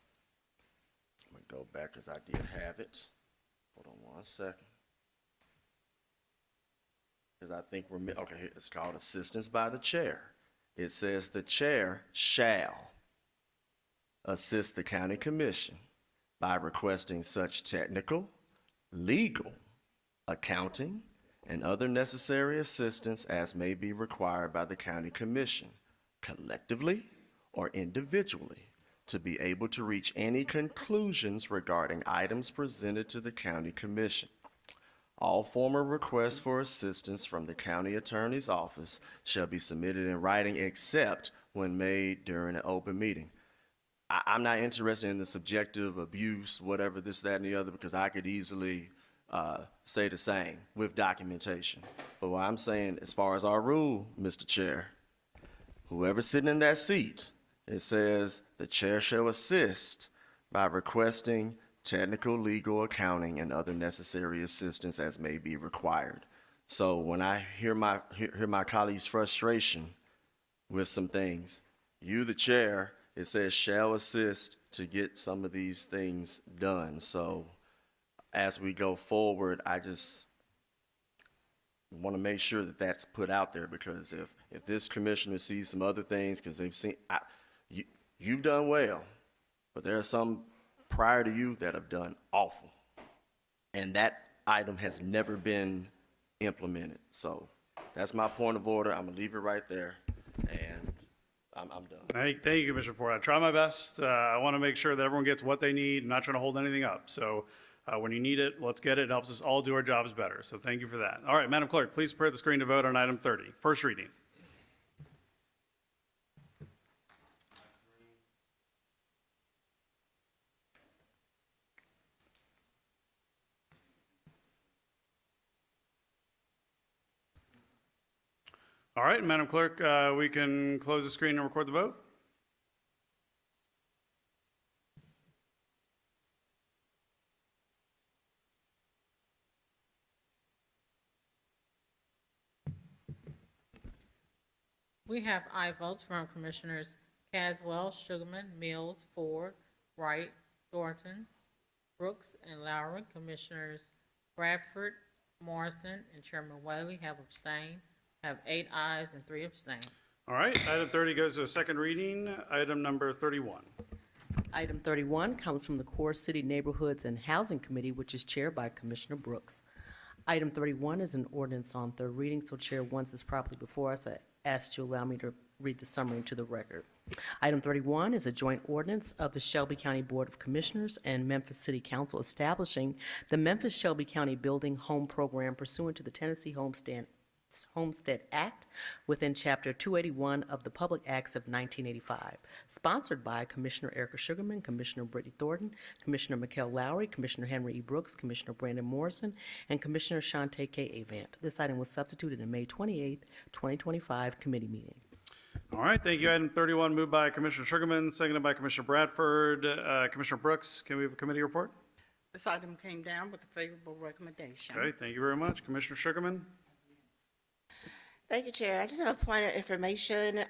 [SPEAKER 1] I'm going to go back because I did have it. Hold on 1 second. Because I think okay, it's called assistance by the chair. It says the chair shall assist the county commission by requesting such technical, legal, accounting, and other necessary assistance as may be required by the county commission, collectively or individually, to be able to reach any conclusions regarding items presented to the county commission. All formal requests for assistance from the county attorney's office shall be submitted in writing except when made during an open meeting. I'm not interested in the subjective abuse, whatever this, that, and the other, because I could easily say the same with documentation. But what I'm saying, as far as our rule, Mr. Chair, whoever's sitting in that seat, it says the chair shall assist by requesting technical, legal, accounting, and other necessary assistance as may be required. So when I hear my colleague's frustration with some things, you, the chair, it says shall assist to get some of these things done. So as we go forward, I just want to make sure that that's put out there, because if this commissioner sees some other things, because they've seen, you've done well, but there are some prior to you that have done awful. And that item has never been implemented. So that's my point of order. I'm gonna leave it right there, and I'm done.
[SPEAKER 2] Thank you, Commissioner Ford. I try my best. I want to make sure that everyone gets what they need. I'm not trying to hold anything up. So when you need it, let's get it. It helps us all do our jobs better. So thank you for that. All right, Madam Clerk, please prepare the screen to vote on item 30. First reading. All right, Madam Clerk, we can close the screen and record the vote.
[SPEAKER 5] We have aye votes from Commissioners Caswell, Sugarman, Mills, Ford, Wright, Thornton, Brooks, and Lowry. Commissioners Bradford, Morrison, and Chairman Whaley have abstained. Have 8 ayes and 3 abstain.
[SPEAKER 2] All right, item 30 goes to a second reading. Item number 31.
[SPEAKER 6] Item 31 comes from the Core City Neighborhoods and Housing Committee, which is chaired by Commissioner Brooks. Item 31 is an ordinance on third reading, so Chair, once it's properly before us, I ask you allow me to read the summary to the record. Item 31 is a joint ordinance of the Shelby County Board of Commissioners and Memphis City Council establishing the Memphis-Shelby County Building Home Program pursuant to the Tennessee Homestead Act within Chapter 281 of the Public Acts of 1985, sponsored by Commissioner Erica Sugarman, Commissioner Brittany Thornton, Commissioner Mikkel Lowry, Commissioner Henry E. Brooks, Commissioner Brandon Morrison, and Commissioner Shante K. Avant. This item was substituted in May 28, 2025 committee meeting.
[SPEAKER 2] All right, thank you. Item 31 moved by Commissioner Sugarman, seconded by Commissioner Bradford. Commissioner Brooks, can we have a committee report?
[SPEAKER 16] This item came down with a favorable recommendation.
[SPEAKER 2] Okay, thank you very much. Commissioner Sugarman?
[SPEAKER 4] Thank you, Chair. I just have a point of information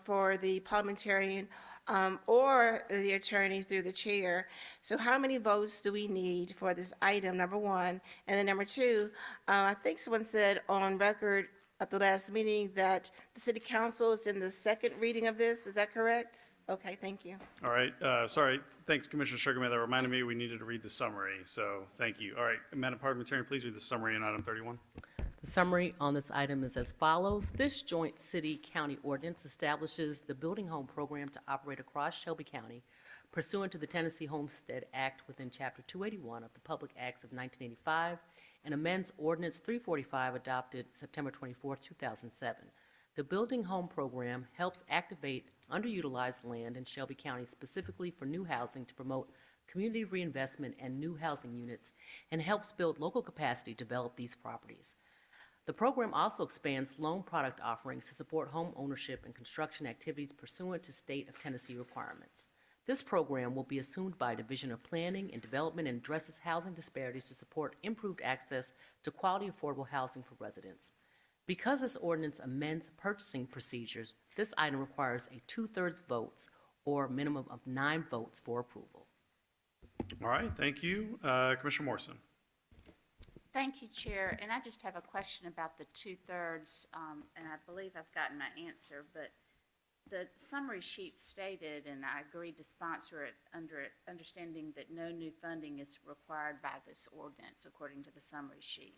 [SPEAKER 4] for the parliamentarian or the attorney through the chair. So how many votes do we need for this item, number one? And then number two, I think someone said on record at the last meeting that the city council is in the second reading of this. Is that correct? Okay, thank you.
[SPEAKER 2] All right, sorry. Thanks, Commissioner Sugarman. That reminded me we needed to read the summary, so thank you. All right, Madam Parliamentarian, please read the summary on item 31.
[SPEAKER 6] The summary on this item is as follows. This joint city-county ordinance establishes the Building Home Program to operate across Shelby County pursuant to the Tennessee Homestead Act within Chapter 281 of the Public Acts of 1985 and amends Ordinance 345 adopted September 24, 2007. The Building Home Program helps activate underutilized land in Shelby County specifically for new housing to promote community reinvestment and new housing units and helps build local capacity to develop these properties. The program also expands loan product offerings to support home ownership and construction activities pursuant to state of Tennessee requirements. This program will be assumed by a Division of Planning and Development and addresses housing disparities to support improved access to quality affordable housing for residents. Because this ordinance amends purchasing procedures, this item requires a 2/3 votes or a minimum of 9 votes for approval.
[SPEAKER 2] All right, thank you. Commissioner Morrison.
[SPEAKER 9] Thank you, Chair. And I just have a question about the 2/3, and I believe I've gotten my answer, but the summary sheet stated, and I agreed to sponsor it under understanding that no new funding is required by this ordinance, according to the summary sheet.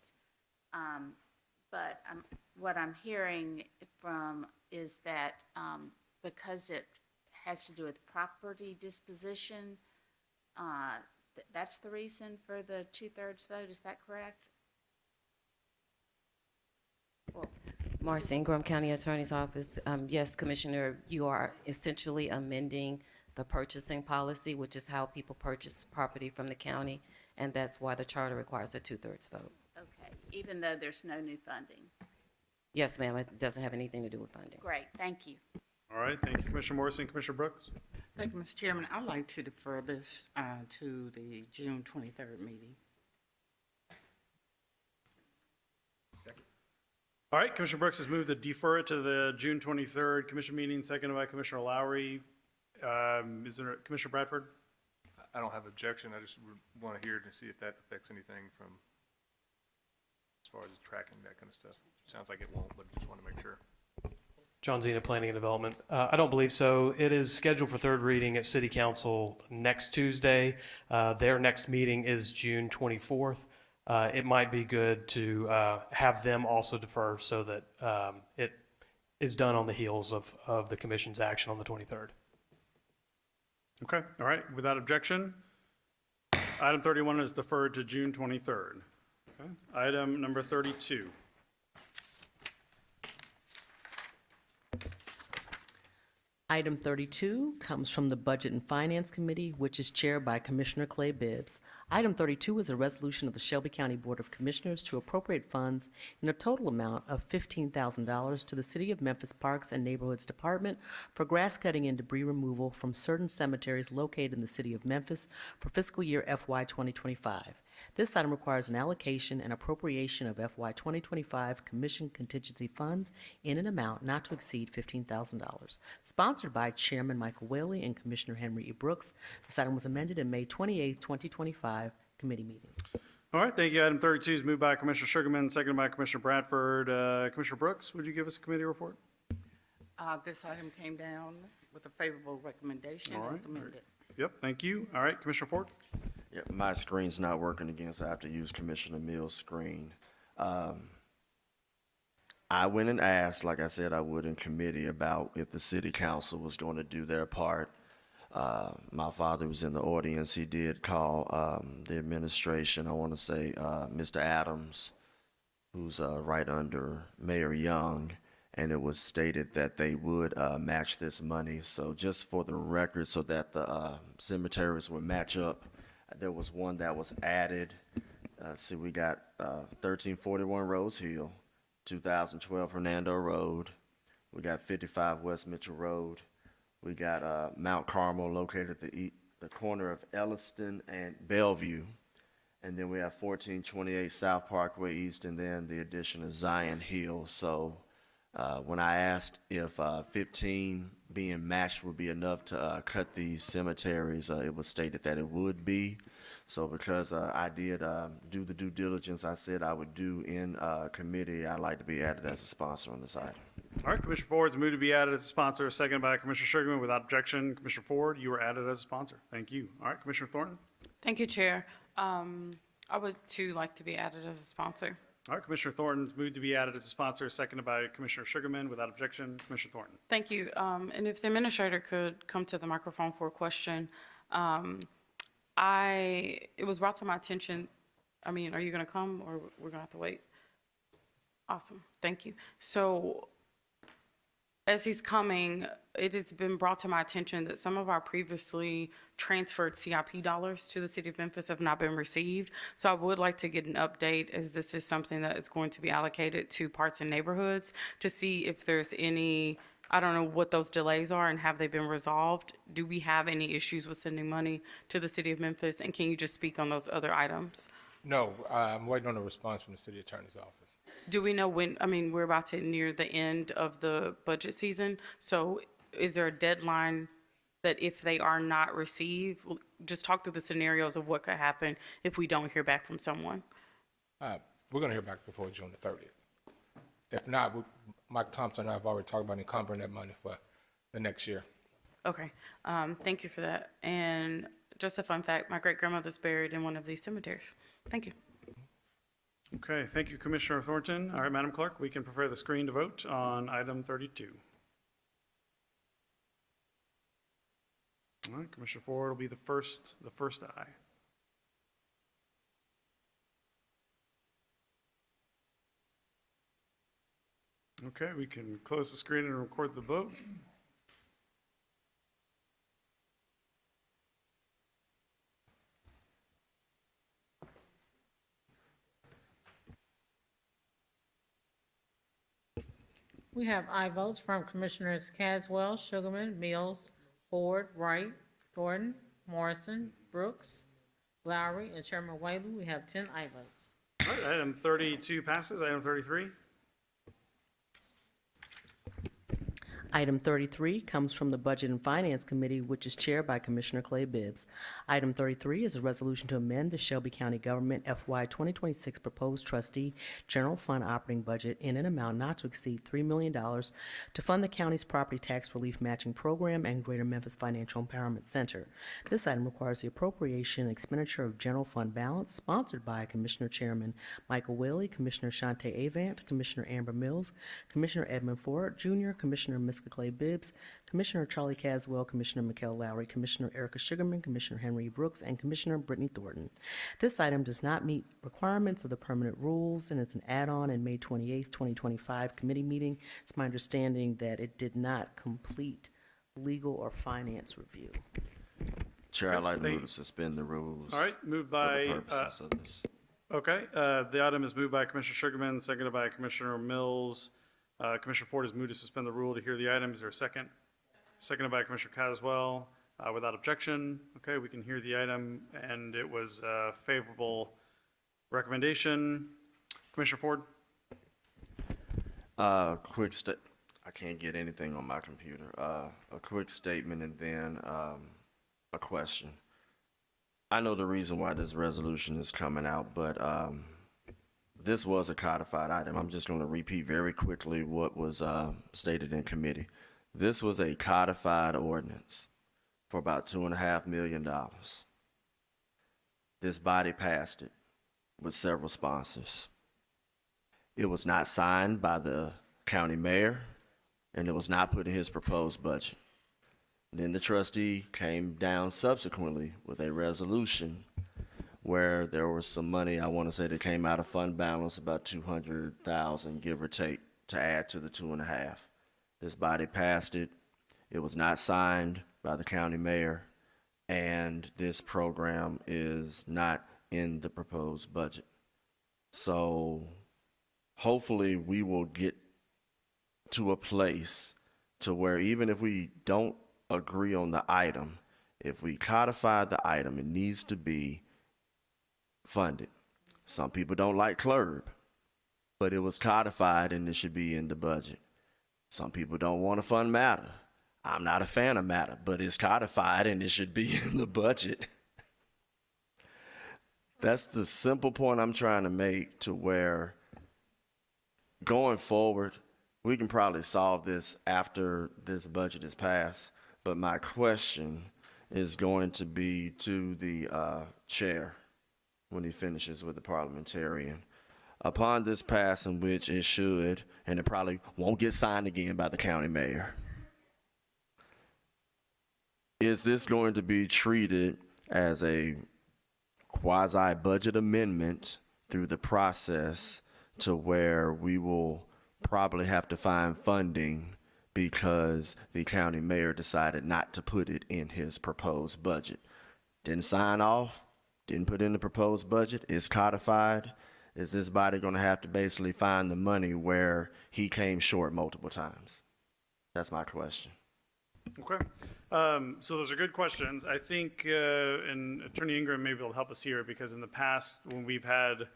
[SPEAKER 9] but what I'm hearing from is that because it has to do with property disposition, that's the reason for the 2/3 vote, is that correct?
[SPEAKER 11] Marcy Ingram, County Attorney's Office. Yes, Commissioner, you are essentially amending the purchasing policy, which is how people purchase property from the county, and that's why the charter requires a 2/3 vote.
[SPEAKER 9] Okay, even though there's no new funding.
[SPEAKER 11] Yes, ma'am, it doesn't have anything to do with funding.
[SPEAKER 9] Great, thank you.
[SPEAKER 2] All right, thank you, Commissioner Morrison. Commissioner Brooks?
[SPEAKER 16] Thank you, Mr. Chairman. I'd like to defer this to the June 23rd meeting.
[SPEAKER 2] All right, Commissioner Brooks has moved to defer it to the June 23rd commission meeting, seconded by Commissioner Lowry. Is there, Commissioner Bradford?
[SPEAKER 22] I don't have objection. I just want to hear to see if that affects anything from, as far as tracking, that kind of stuff. Sounds like it won't, but just want to make sure.
[SPEAKER 23] John Zena, Planning and Development. I don't believe so. It is scheduled for third reading at City Council next Tuesday. Their next meeting is June 24th. It might be good to have them also defer so that it is done on the heels of the commission's action on the 23rd.
[SPEAKER 2] Okay, all right, without objection. Item 31 is deferred to June 23rd. Okay. Item number 32.
[SPEAKER 6] Item 32 comes from the Budget and Finance Committee, which is chaired by Commissioner Clay Bibbs. Item 32 is a resolution of the Shelby County Board of Commissioners to appropriate funds in a total amount of $15,000 to the City of Memphis Parks and Neighborhoods Department for grass cutting and debris removal from certain cemeteries located in the City of Memphis for fiscal year FY 2025. This item requires an allocation and appropriation of FY 2025 Commission contingency funds in an amount not to exceed $15,000. Sponsored by Chairman Michael Whaley and Commissioner Henry E. Brooks, this item was amended in May 28, 2025 committee meeting.
[SPEAKER 2] All right, thank you. Item 32 is moved by Commissioner Sugarman, seconded by Commissioner Bradford. Commissioner Brooks, would you give us a committee report?
[SPEAKER 16] This item came down with a favorable recommendation
[SPEAKER 2] All right.
[SPEAKER 16] as amended.
[SPEAKER 2] Yep, thank you. All right, Commissioner Ford?
[SPEAKER 1] Yeah, my screen's not working again, so I have to use Commissioner Mills' screen. I went and asked, like I said I would in committee, about if the city council was going to do their part. My father was in the audience. He did call the administration, I want to say Mr. Adams, who's right under Mayor Young, and it was stated that they would match this money. So just for the record, so that the cemeteries would match up, there was one that was added. See, we got 1341 Rose Hill, 2012 Hernando Road. We got 55 West Mitchell Road. We got Mount Carmel located at the corner of Elliston and Bellevue. And then we have 1428 South Parkway East, and then the addition of Zion Hill. So when I asked if 15 being matched would be enough to cut these cemeteries, it was stated that it would be. So because I did do the due diligence I said I would do in committee, I'd like to be added as a sponsor on this item.
[SPEAKER 2] All right, Commissioner Ford is moved to be added as a sponsor, seconded by Commissioner Sugarman. Without objection, Commissioner Ford, you are added as a sponsor. Thank you. All right, Commissioner Thornton?
[SPEAKER 12] Thank you, Chair. I would too like to be added as a sponsor.
[SPEAKER 2] All right, Commissioner Thornton is moved to be added as a sponsor, seconded by Commissioner Sugarman. Without objection, Commissioner Thornton.
[SPEAKER 12] Thank you. And if the administrator could come to the microphone for a question. It was brought to my attention, are you going to come or we're going to have to wait? Awesome, thank you. So as he's coming, it has been brought to my attention that some of our previously transferred CIP dollars to the City of Memphis have not been received. So I would like to get an update, as this is something that is going to be allocated to parks and neighborhoods, to see if there's any, I don't know what those delays are and have they been resolved? Do we have any issues with sending money to the City of Memphis? And can you just speak on those other items?
[SPEAKER 24] No, I'm waiting on a response from the city attorney's office.
[SPEAKER 12] Do we know when, we're about to near the end of the budget season, so is there a deadline that if they are not received, just talk through the scenarios of what could happen if we don't hear back from someone?
[SPEAKER 24] We're going to hear back before June the 30th. If not, Mike Thompson and I have already talked about encumbering that money for the next year.
[SPEAKER 12] Okay, thank you for that. And just a fun fact, my great-grandmother's buried in one of these cemeteries. Thank you.
[SPEAKER 2] Okay, thank you, Commissioner Thornton. All right, Madam Clerk, we can prepare the screen to vote on item 32. All right, Commissioner Ford will be the first aye. Okay, we can close the screen and record the vote.
[SPEAKER 5] We have aye votes from Commissioners Caswell, Sugarman, Mills, Ford, Wright, Thornton, Morrison, Brooks, Lowry, and Chairman Whaley. We have 10 aye votes.
[SPEAKER 2] All right, item 32 passes. Item 33.
[SPEAKER 6] Item 33 comes from the Budget and Finance Committee, which is chaired by Commissioner Clay Bibbs. Item 33 is a resolution to amend the Shelby County Government FY 2026 Proposed Trustee General Fund Operating Budget in an amount not to exceed $3 million to fund the county's Property Tax Relief Matching Program and Greater Memphis Financial Empowerment Center. This item requires the appropriation and expenditure of general fund balance, sponsored by Commissioner Chairman Michael Whaley, Commissioner Shante Avant, Commissioner Amber Mills, Commissioner Edmund Ford Jr., Commissioner Miska Clay Bibbs, Commissioner Charlie Caswell, Commissioner Mikkel Lowry, Commissioner Erica Sugarman, Commissioner Henry Brooks, and Commissioner Brittany Thornton. This item does not meet requirements of the permanent rules, and it's an add-on in May 28, 2025 committee meeting. It's my understanding that it did not complete legal or finance review.
[SPEAKER 1] Chair, I'd like to move to suspend the rules.
[SPEAKER 2] All right, moved
[SPEAKER 1] For
[SPEAKER 2] by,
[SPEAKER 1] the purposes of this.
[SPEAKER 2] okay, the item is moved by Commissioner Sugarman, seconded by Commissioner Mills. Commissioner Ford has moved to suspend the rule to hear the item. Is there a second? Seconded by Commissioner Caswell. Without objection, okay, we can hear the item, and it was a favorable recommendation. Commissioner Ford?
[SPEAKER 1] I can't get anything on my computer. A quick statement and then a question. I know the reason why this resolution is coming out, but this was a codified item. I'm just going to repeat very quickly what was stated in committee. This was a codified ordinance for about $2.5 million. This body passed it with several sponsors. It was not signed by the county mayor, and it was not put in his proposed budget. Then the trustee came down subsequently with a resolution where there was some money, I want to say, that came out of fund balance, about 200,000, give or take, to add to the 2.5. This body passed it. It was not signed by the county mayor, and this program is not in the proposed budget. So hopefully we will get to a place to where even if we don't agree on the item, if we codify the item, it needs to be funded. Some people don't like CLRB, but it was codified and it should be in the budget. Some people don't want to fund matter. I'm not a fan of matter, but it's codified and it should be in the budget. That's the simple point I'm trying to make, to where going forward, we can probably solve this after this budget is passed. But my question is going to be to the chair when he finishes with the parliamentarian. Upon this passing, which it should, and it probably won't get signed again by the county mayor, is this going to be treated as a quasi-budget amendment through the process to where we will probably have to find funding because the county mayor decided not to put it in his proposed budget? Didn't sign off, didn't put in the proposed budget, it's codified. Is this body going to have to basically find the money where he came short multiple times? That's my question.
[SPEAKER 2] Okay. So those are good questions. I think, and Attorney Ingram may be able to help us here, because in the past, when we've had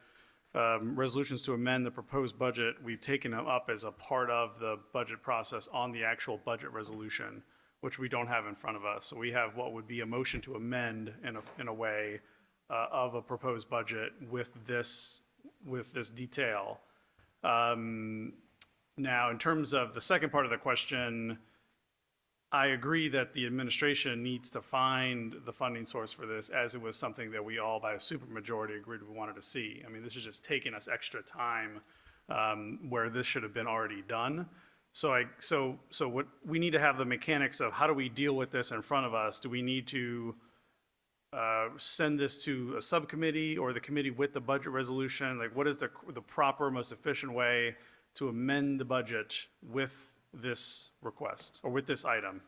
[SPEAKER 2] resolutions to amend the proposed budget, we've taken them up as a part of the budget process on the actual budget resolution, which we don't have in front of us. So we have what would be a motion to amend in a way of a proposed budget with this detail. Now, in terms of the second part of the question, I agree that the administration needs to find the funding source for this, as it was something that we all by a supermajority agreed we wanted to see. I mean, this is just taking us extra time, where this should have been already done. So what, we need to have the mechanics of how do we deal with this in front of us? Do we need to send this to a subcommittee or the committee with the budget resolution? Like, what is the proper, most efficient way to amend the budget with this request or with this item?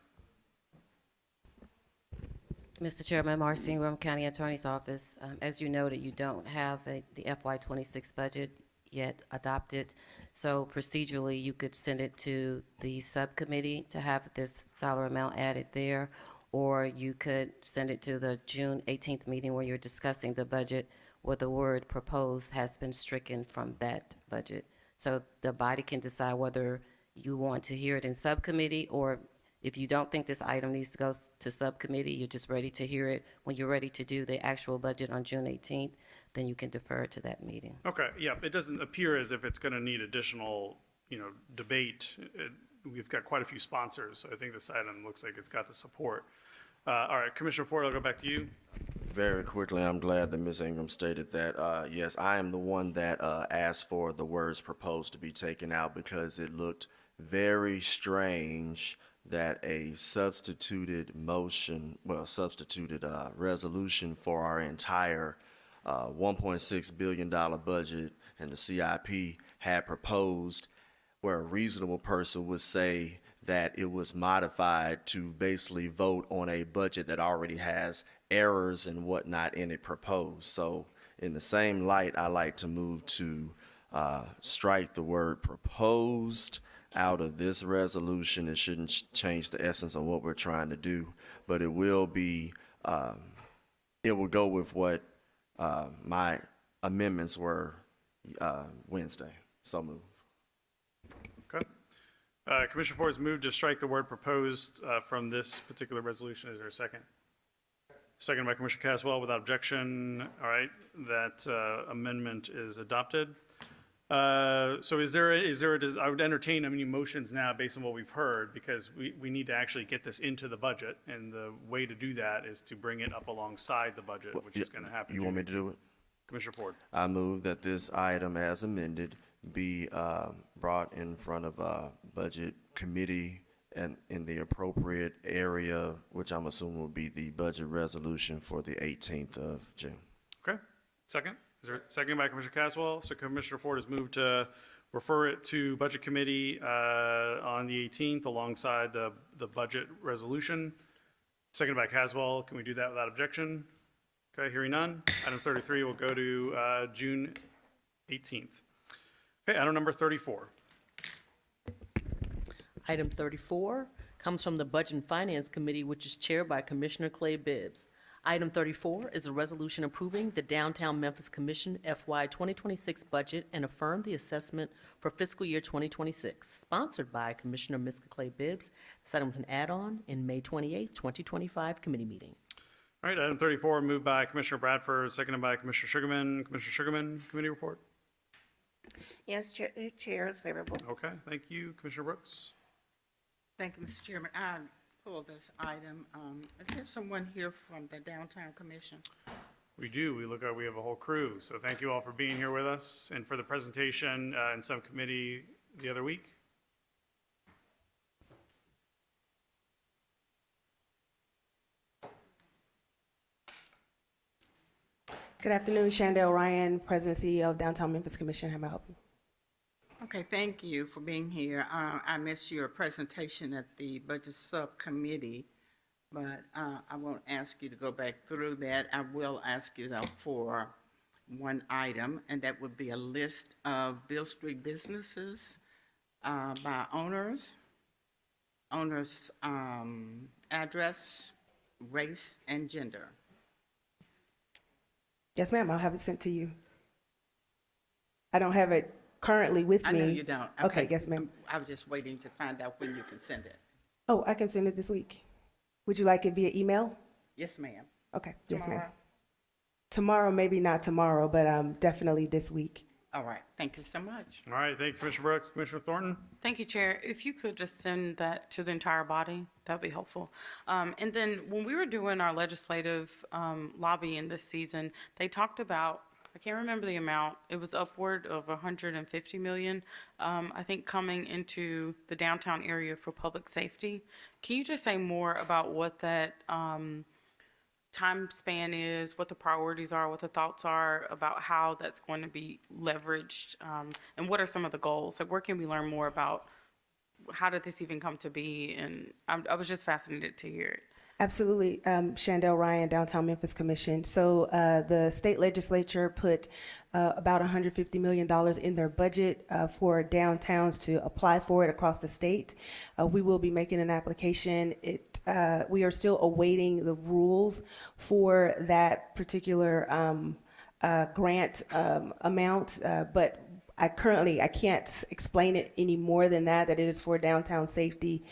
[SPEAKER 11] Mr. Chairman, Marcy Ingram, County Attorney's Office. As you noted, you don't have the FY26 budget yet adopted. So procedurally, you could send it to the subcommittee to have this dollar amount added there, or you could send it to the June 18th meeting where you're discussing the budget, where the word proposed has been stricken from that budget. So the body can decide whether you want to hear it in subcommittee, or if you don't think this item needs to go to subcommittee, you're just ready to hear it when you're ready to do the actual budget on June 18th, then you can defer it to that meeting.
[SPEAKER 2] Okay, yeah, it doesn't appear as if it's going to need additional, debate. We've got quite a few sponsors, so I think this item looks like it's got the support. All right, Commissioner Ford, I'll go back to you.
[SPEAKER 1] Very quickly, I'm glad that Ms. Ingram stated that, yes, I am the one that asked for the words proposed to be taken out because it looked very strange that a substituted resolution for our entire $1.6 billion budget and the CIP had proposed, where a reasonable person would say that it was modified to basically vote on a budget that already has errors and whatnot in it proposed. So in the same light, I like to move to strike the word proposed out of this resolution. It shouldn't change the essence of what we're trying to do, but it will be, it will go with what my amendments were Wednesday. So move.
[SPEAKER 2] Okay. Commissioner Ford has moved to strike the word proposed from this particular resolution. Is there a second? Second by Commissioner Caswell without objection. All right, that amendment is adopted. So I would entertain any motions now based on what we've heard, because we need to actually get this into the budget, and the way to do that is to bring it up alongside the budget, which is going to happen.
[SPEAKER 1] You want me to do it?
[SPEAKER 2] Commissioner Ford.
[SPEAKER 1] I move that this item as amended be brought in front of a budget committee and in the appropriate area, which I'm assuming will be the budget resolution for the 18th of June.
[SPEAKER 2] Okay, second? Is there a second by Commissioner Caswell? So Commissioner Ford has moved to refer it to Budget Committee on the 18th alongside the budget resolution. Seconded by Caswell. Can we do that without objection? Okay, hearing none. Item 33 will go to June 18th. Okay, item number 34.
[SPEAKER 6] Item 34 comes from the Budget and Finance Committee, which is chaired by Commissioner Clay Bibbs. Item 34 is a resolution approving the Downtown Memphis Commission FY 2026 budget and affirm the assessment for fiscal year 2026, sponsored by Commissioner Miska Clay Bibbs. This item was an add-on in May 28, 2025 committee meeting.
[SPEAKER 2] All right, item 34 moved by Commissioner Bradford, seconded by Commissioner Sugarman. Commissioner Sugarman, committee report?
[SPEAKER 4] Yes, Chair is favorable.
[SPEAKER 2] Okay, thank you. Commissioner Brooks?
[SPEAKER 16] Thank you, Mr. Chairman. I pulled this item. Is there someone here from the Downtown Commission?
[SPEAKER 2] We do. We have a whole crew. So thank you all for being here with us and for the presentation in some committee the other week.
[SPEAKER 8] Good afternoon, Shandell Ryan, President and CEO of Downtown Memphis Commission. How may I help you?
[SPEAKER 16] Okay, thank you for being here. I missed your presentation at the Budget Subcommittee, but I won't ask you to go back through that. I will ask you, though, for one item, and that would be a list of Beale Street businesses by owners, address, race, and gender.
[SPEAKER 8] Yes, ma'am. I'll have it sent to you. I don't have it currently with me.
[SPEAKER 16] I know you don't.
[SPEAKER 8] Okay, yes, ma'am.
[SPEAKER 16] I was just waiting to find out when you can send it.
[SPEAKER 8] Oh, I can send it this week. Would you like it via email?
[SPEAKER 16] Yes, ma'am.
[SPEAKER 8] Okay, yes, ma'am.
[SPEAKER 16] Tomorrow?
[SPEAKER 8] Tomorrow, maybe not tomorrow, but definitely this week.
[SPEAKER 16] All right, thank you so much.
[SPEAKER 2] All right, thank you, Commissioner Brooks. Commissioner Thornton?
[SPEAKER 12] Thank you, Chair. If you could just send that to the entire body, that'd be helpful. And then when we were doing our legislative lobbying this season, they talked about, I can't remember the amount, it was upward of 150 million, I think, coming into the downtown area for public safety. Can you just say more about what that time span is, what the priorities are, what the thoughts are about how that's going to be leveraged, and what are some of the goals? Like, where can we learn more about how did this even come to be? And I was just fascinated to hear it.
[SPEAKER 8] Absolutely. Shandell Ryan, Downtown Memphis Commission. So the state legislature put about $150 million in their budget for downtowns to apply for it across the state. We will be making an application. We are still awaiting the rules for that particular grant amount, but I can't explain it any more than that it is for downtown safety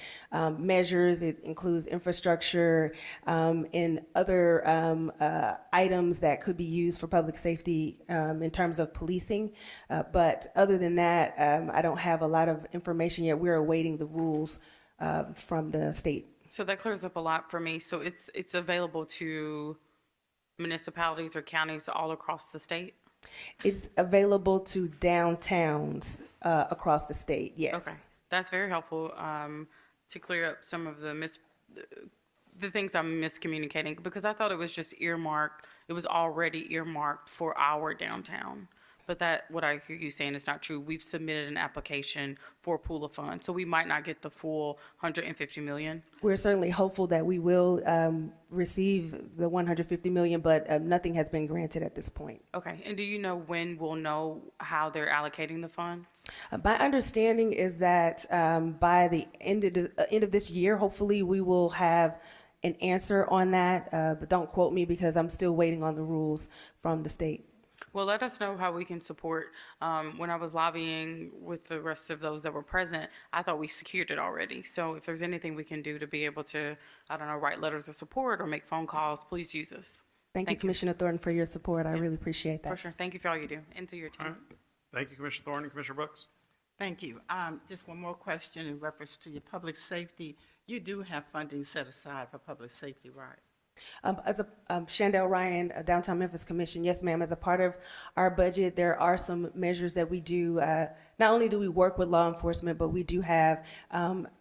[SPEAKER 8] measures. It includes infrastructure and other items that could be used for public safety in terms of policing. But other than that, I don't have a lot of information yet. We're awaiting the rules from the state.
[SPEAKER 12] So that clears up a lot for me. So it's available to municipalities or counties all across the state?
[SPEAKER 8] It's available to downtowns across the state, yes.
[SPEAKER 12] Okay, that's very helpful to clear up some of the things I'm miscommunicating, because I thought it was just earmarked, it was already earmarked for our downtown. But what I hear you saying is not true. We've submitted an application for a pool of funds, so we might not get the full 150 million.
[SPEAKER 8] We're certainly hopeful that we will receive the 150 million, but nothing has been granted at this point.
[SPEAKER 12] Okay, and do you know when we'll know how they're allocating the funds?
[SPEAKER 8] My understanding is that by the end of this year, hopefully we will have an answer on that, but don't quote me because I'm still waiting on the rules from the state.
[SPEAKER 12] Well, let us know how we can support. When I was lobbying with the rest of those that were present, I thought we secured it already. So if there's anything we can do to be able to, I don't know, write letters of support or make phone calls, please use us.
[SPEAKER 8] Thank you, Commissioner Thornton, for your support. I really appreciate that.
[SPEAKER 12] For sure. Thank you for all you do and to your team.
[SPEAKER 2] All right. Thank you, Commissioner Thornton. Commissioner Brooks?
[SPEAKER 16] Thank you. Just one more question in reference to your public safety. You do have funding set aside for public safety, right?
[SPEAKER 8] As a Shandell Ryan, Downtown Memphis Commission, yes, ma'am. As a part of our budget, there are some measures that we do. Not only do we work with law enforcement, but we do have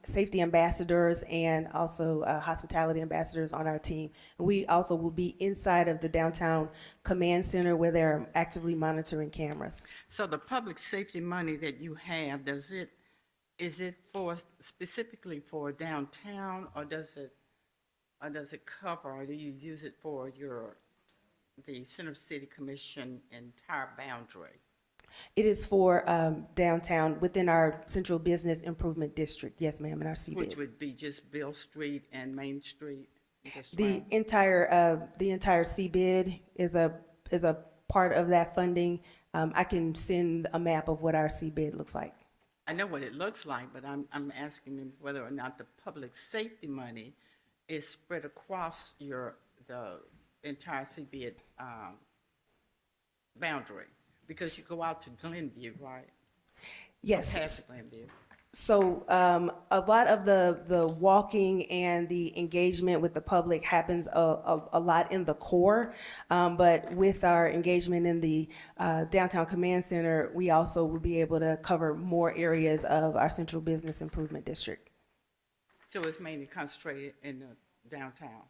[SPEAKER 8] safety ambassadors and also hospitality ambassadors on our team. We also will be inside of the downtown command center where they're actively monitoring cameras.
[SPEAKER 16] So the public safety money that you have, is it for specifically for downtown, or does it cover, or do you use it for the Center City Commission entire boundary?
[SPEAKER 8] It is for downtown within our Central Business Improvement District, yes, ma'am, in our CBID.
[SPEAKER 16] Which would be just Bill Street and Main Street?
[SPEAKER 8] The entire CBID is a part of that funding. I can send a map of what our CBID looks like.
[SPEAKER 16] I know what it looks like, but I'm asking whether or not the public safety money is spread across the entire CBID boundary, because you go out to Glenview, right?
[SPEAKER 8] Yes.
[SPEAKER 16] Past Glenview.
[SPEAKER 8] So a lot of the walking and the engagement with the public happens a lot in the core, but with our engagement in the Downtown Command Center, we also will be able to cover more areas of our Central Business Improvement District.
[SPEAKER 16] So it's mainly concentrated in the downtown?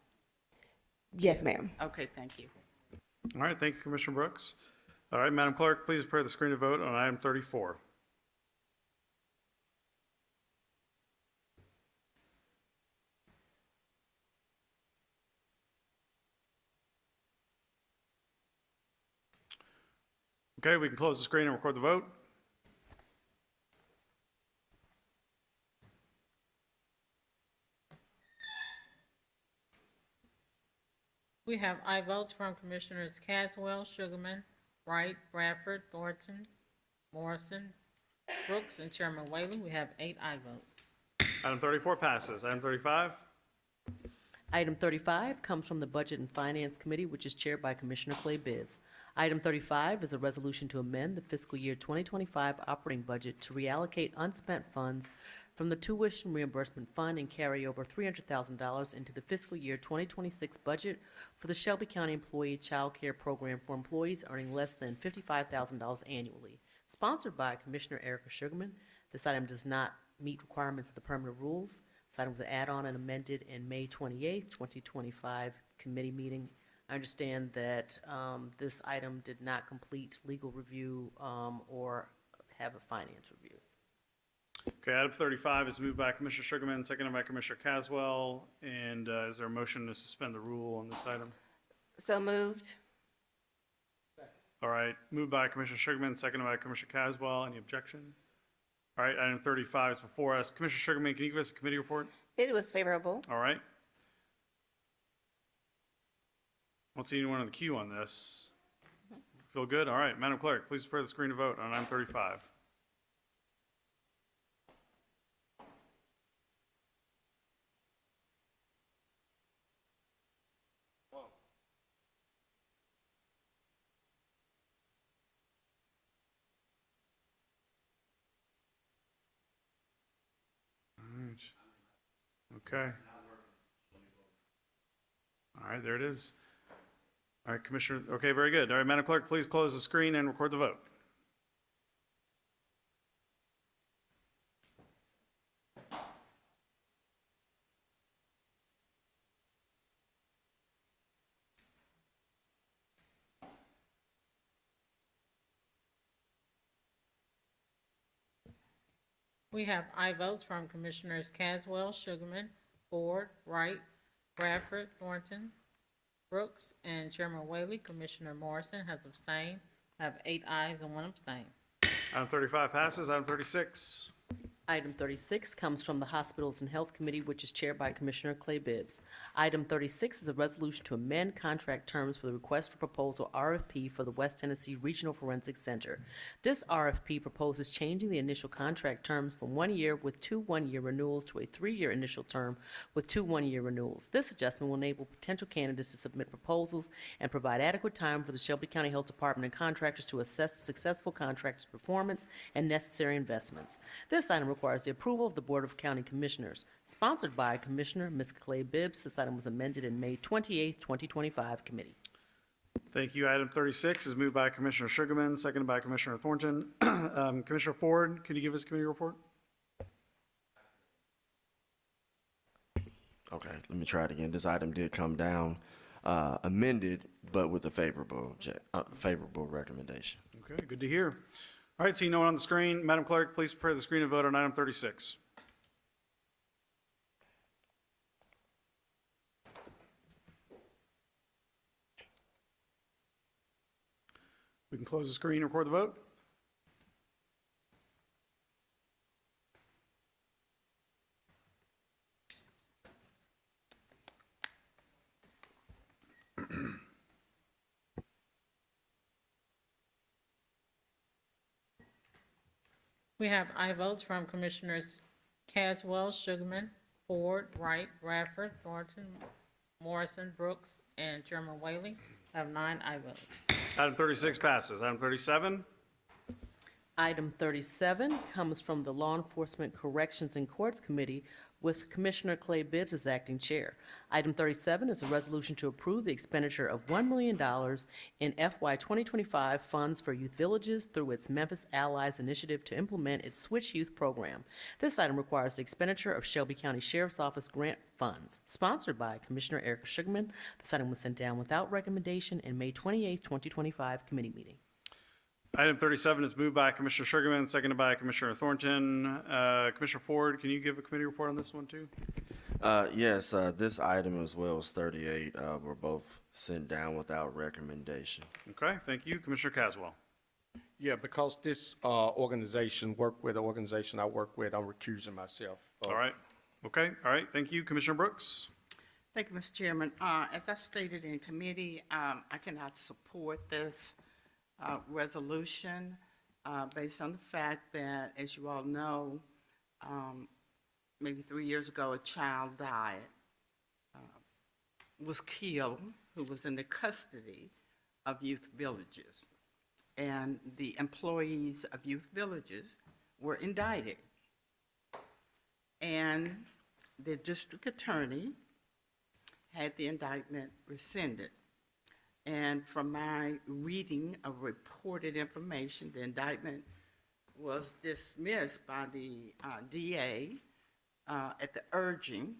[SPEAKER 8] Yes, ma'am.
[SPEAKER 16] Okay, thank you.
[SPEAKER 2] All right, thank you, Commissioner Brooks. All right, Madam Clerk, please prepare the screen to vote on item 34. Okay, we can close the screen and record the vote.
[SPEAKER 5] We have aye votes from Commissioners Caswell, Sugarman, Wright, Bradford, Thornton, Morrison, Brooks, and Chairman Whaley. We have 8 aye votes.
[SPEAKER 2] Item 34 passes. Item 35.
[SPEAKER 6] Item 35 comes from the Budget and Finance Committee, which is chaired by Commissioner Clay Bibbs. Item 35 is a resolution to amend the fiscal year 2025 operating budget to reallocate unspent funds from the tuition reimbursement fund and carry over $300,000 into the fiscal year 2026 budget for the Shelby County Employee Child Care Program for employees earning less than $55,000 annually. Sponsored by Commissioner Erica Sugarman, this item does not meet requirements of the permanent rules. This item was added on and amended in May 28, 2025 committee meeting. I understand that this item did not complete legal review or have a finance review.
[SPEAKER 2] Okay, item 35 is moved by Commissioner Sugarman, seconded by Commissioner Caswell. And is there a motion to suspend the rule on this item?
[SPEAKER 4] So moved.
[SPEAKER 2] All right, moved by Commissioner Sugarman, seconded by Commissioner Caswell. Any objection? All right, item 35 is before us. Commissioner Sugarman, can you give us a committee report?
[SPEAKER 4] It was favorable.
[SPEAKER 2] All right. I don't see anyone on the queue on this. Feel good? All right, Madam Clerk, please prepare the screen to vote on item 35. Okay. All right, there it is. All right, Commissioner, okay, very good. All right, Madam Clerk, please close the screen and record the vote.
[SPEAKER 5] We have aye votes from Commissioners Caswell, Sugarman, Ford, Wright, Bradford, Thornton, Brooks, and Chairman Whaley. Commissioner Morrison has abstained. I have 8 ayes and 1 abstain.
[SPEAKER 2] Item 35 passes. Item 36.
[SPEAKER 6] Item 36 comes from the Hospitals and Health Committee, which is chaired by Commissioner Clay Bibbs. Item 36 is a resolution to amend contract terms for the request for proposal RFP for the West Tennessee Regional Forensic Center. This RFP proposes changing the initial contract terms from 1 year with 2 one-year renewals to a 3-year initial term with 2 one-year renewals. This adjustment will enable potential candidates to submit proposals and provide adequate time for the Shelby County Health Department and contractors to assess the successful contractor's performance and necessary investments. This item requires the approval of the Board of County Commissioners. Sponsored by Commissioner Ms. Clay Bibbs, this item was amended in May 28, 2025 committee.
[SPEAKER 2] Thank you. Item 36 is moved by Commissioner Sugarman, seconded by Commissioner Thornton. Commissioner Ford, could you give us a committee report?
[SPEAKER 1] Okay, let me try it again. This item did come down amended, but with a favorable recommendation.
[SPEAKER 2] Okay, good to hear. All right, seeing no one on the screen, Madam Clerk, please prepare the screen and vote on item 36. We can close the screen and record the vote.
[SPEAKER 5] We have aye votes from Commissioners Caswell, Sugarman, Ford, Wright, Bradford, Thornton, Morrison, Brooks, and Chairman Whaley. I have 9 aye votes.
[SPEAKER 2] Item 36 passes. Item 37.
[SPEAKER 6] Item 37 comes from the Law Enforcement Corrections and Courts Committee with Commissioner Clay Bibbs as acting chair. Item 37 is a resolution to approve the expenditure of $1 million in FY 2025 funds for youth villages through its Memphis Allies initiative to implement its Switch Youth program. This item requires the expenditure of Shelby County Sheriff's Office grant funds. Sponsored by Commissioner Erica Sugarman, this item was sent down without recommendation in May 28, 2025 committee meeting.
[SPEAKER 2] Item 37 is moved by Commissioner Sugarman, seconded by Commissioner Thornton. Commissioner Ford, can you give a committee report on this one too?
[SPEAKER 1] Yes, this item as well as 38 were both sent down without recommendation.
[SPEAKER 2] Okay, thank you. Commissioner Caswell.
[SPEAKER 24] Yeah, because this organization worked with the organization I work with, I'm recusing myself.
[SPEAKER 2] All right. Okay, all right. Thank you. Commissioner Brooks.
[SPEAKER 16] Thank you, Mr. Chairman. As I stated in committee, I cannot support this resolution based on the fact that, as you all know, maybe 3 years ago, a child died, was killed, who was in the custody of youth villages. And the employees of youth villages were indicted. And the district attorney had the indictment rescinded. And from my reading of reported information, the indictment was dismissed by the DA at the urging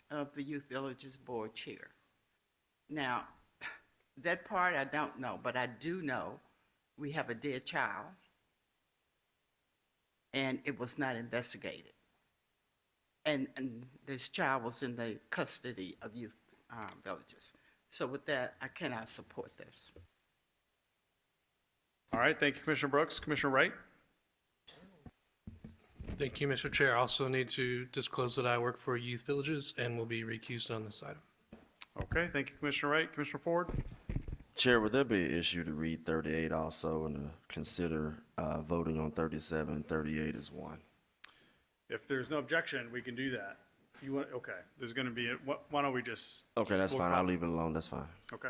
[SPEAKER 16] of the Youth Villages Board Chair. Now, that part I don't know, but I do know we have a dead child, and it was not investigated. And this child was in the custody of youth villages. So with that, I cannot support this.
[SPEAKER 2] All right, thank you, Commissioner Brooks. Commissioner Wright?
[SPEAKER 14] Thank you, Mr. Chair. I also need to disclose that I work for Youth Villages and will be recused on this item.
[SPEAKER 2] Okay, thank you, Commissioner Wright. Commissioner Ford?
[SPEAKER 1] Chair, would there be an issue to read 38 also and to consider voting on 37 and 38 as one?
[SPEAKER 2] If there's no objection, we can do that. You want, okay, there's going to be, why don't we just?
[SPEAKER 1] Okay, that's
[SPEAKER 2] we'll
[SPEAKER 1] fine.
[SPEAKER 2] call-
[SPEAKER 1] I'll leave it alone. That's fine.
[SPEAKER 2] Okay.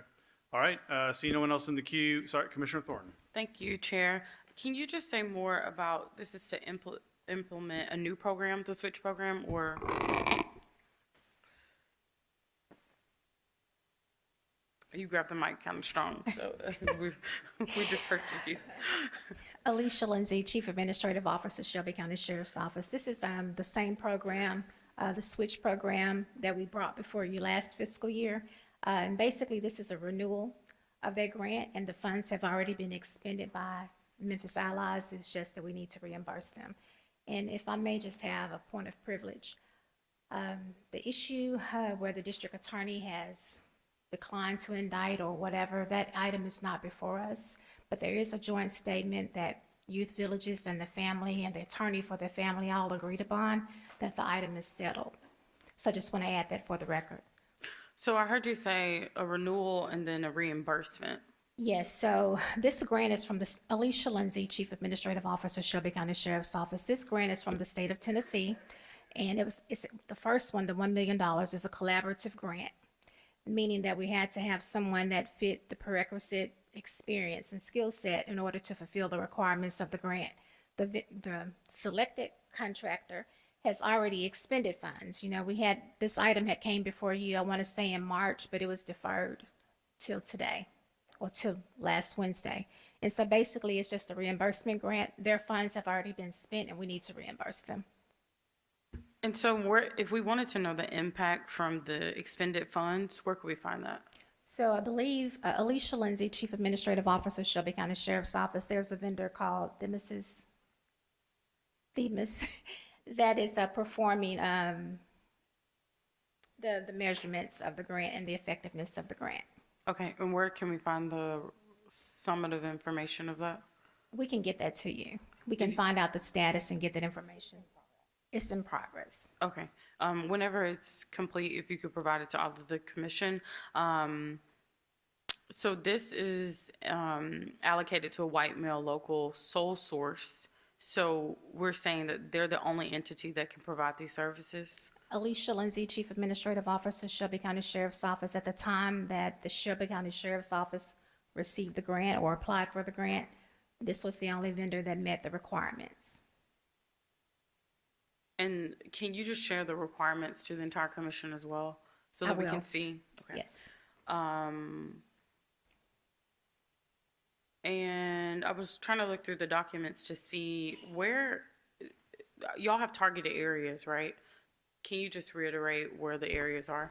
[SPEAKER 2] All right, see no one else in the queue. Sorry, Commissioner Thornton.
[SPEAKER 12] Thank you, Chair. Can you just say more about, this is to implement a new program, the switch program, or? You grabbed the mic kind of strong, so we defer to you.
[SPEAKER 17] Alicia Lindsay, Chief Administrative Officer, Shelby County Sheriff's Office. This is the same program, the switch program that we brought before you last fiscal year. And basically, this is a renewal of that grant, and the funds have already been expended by Memphis Allies. It's just that we need to reimburse them. And if I may just have a point of privilege, the issue where the district attorney has declined to indict or whatever, that item is not before us. But there is a joint statement that Youth Villages and the family and the attorney for the family all agreed upon that the item is settled. So I just want to add that for the record.
[SPEAKER 12] So I heard you say a renewal and then a reimbursement.
[SPEAKER 17] Yes, so this grant is from the Alicia Lindsay, Chief Administrative Officer, Shelby County Sheriff's Office. This grant is from the state of Tennessee, and it's the first one, the $1 million, is a collaborative grant, meaning that we had to have someone that fit the prerequisite experience and skill set in order to fulfill the requirements of the grant. The selected contractor has already expended funds. You know, this item had came before you, I want to say in March, but it was deferred till today or till last Wednesday. And so basically it's just a reimbursement grant. Their funds have already been spent and we need to reimburse them.
[SPEAKER 12] And so if we wanted to know the impact from the expended funds, where could we find that?
[SPEAKER 17] So I believe Alicia Lindsay, Chief Administrative Officer, Shelby County Sheriff's Office, there's a vendor called Themis that is performing the measurements of the grant and the effectiveness of the grant.
[SPEAKER 12] Okay, and where can we find the summative information of that?
[SPEAKER 17] We can get that to you. We can find out the status and get that information. It's in progress.
[SPEAKER 12] Okay, whenever it's complete, if you could provide it to all of the commission. So this is allocated to a white male local sole source. So we're saying that they're the only entity that can provide these services?
[SPEAKER 17] Alicia Lindsay, Chief Administrative Officer, Shelby County Sheriff's Office. At the time that the Shelby County Sheriff's Office received the grant or applied for the grant, this was the only vendor that met the requirements.
[SPEAKER 12] And can you just share the requirements to the entire commission as well, so
[SPEAKER 17] I
[SPEAKER 12] that we can
[SPEAKER 17] will.
[SPEAKER 12] see? Okay.
[SPEAKER 17] Yes.
[SPEAKER 12] And I was trying to look through the documents to see where, y'all have targeted areas, right? Can you just reiterate where the areas are?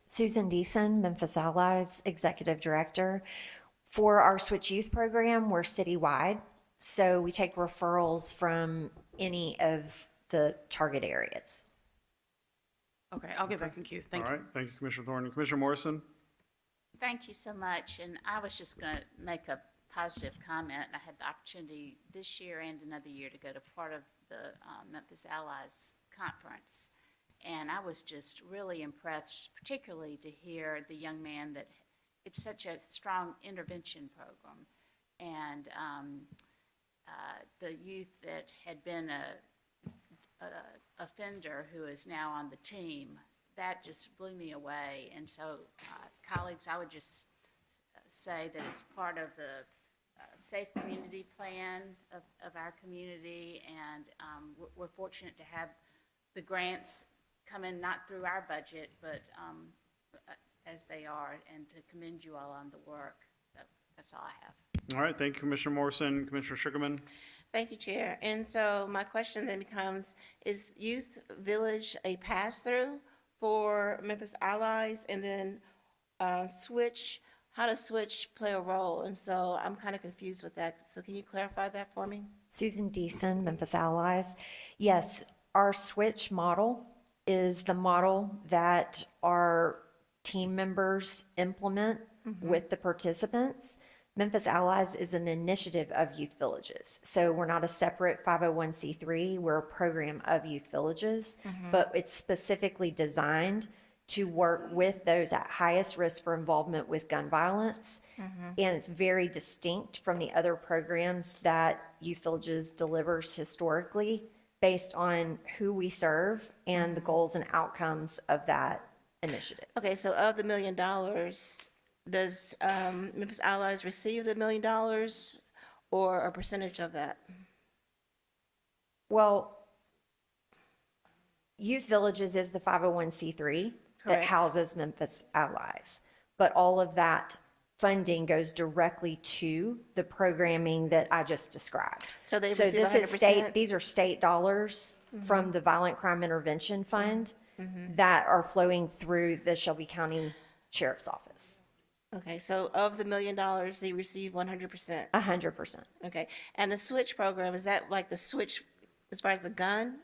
[SPEAKER 18] Susan Deason, Memphis Allies Executive Director. For our Switch Youth program, we're citywide, so we take referrals from any of the target areas.
[SPEAKER 12] Okay, I'll get back in queue. Thank you.
[SPEAKER 2] All right, thank you, Commissioner Thornton. Commissioner Morrison?
[SPEAKER 9] Thank you so much. And I was just going to make a positive comment. I had the opportunity this year and another year to go to part of the Memphis Allies conference. And I was just really impressed, particularly to hear the young man that it's such a strong intervention program. And the youth that had been a offender who is now on the team, that just blew me away. And so, colleagues, I would just say that it's part of the safe community plan of our community, and we're fortunate to have the grants come in not through our budget, but as they are, and to commend you all on the work. So that's all I have.
[SPEAKER 2] All right, thank you, Commissioner Morrison. Commissioner Sugarman?
[SPEAKER 4] Thank you, Chair. And so my question then becomes, is Youth Village a pass-through for Memphis Allies? And then Switch, how does Switch play a role? And so I'm kind of confused with that. So can you clarify that for me?
[SPEAKER 18] Susan Deason, Memphis Allies. Yes, our switch model is the model that our team members implement with the participants. Memphis Allies is an initiative of Youth Villages. So we're not a separate 501c3, we're a program of Youth Villages, but it's specifically designed to work with those at highest risk for involvement with gun violence. And it's very distinct from the other programs that Youth Villages delivers historically based on who we serve and the goals and outcomes of that initiative.
[SPEAKER 4] Okay, so of the $1 million, does Memphis Allies receive the $1 million or a percentage of that?
[SPEAKER 18] Well, Youth Villages is the 501c3 that
[SPEAKER 4] Correct.
[SPEAKER 18] houses Memphis Allies. But all of that funding goes directly to the programming that I just described.
[SPEAKER 4] So they
[SPEAKER 18] So
[SPEAKER 4] receive
[SPEAKER 18] this is state,
[SPEAKER 4] 100%?
[SPEAKER 18] these are state dollars from the Violent Crime Intervention Fund that are flowing through the Shelby County Sheriff's Office.
[SPEAKER 4] Okay, so of the $1 million, they receive 100%?
[SPEAKER 18] 100%.
[SPEAKER 4] Okay, and the Switch program, is that like the Switch as far as the gun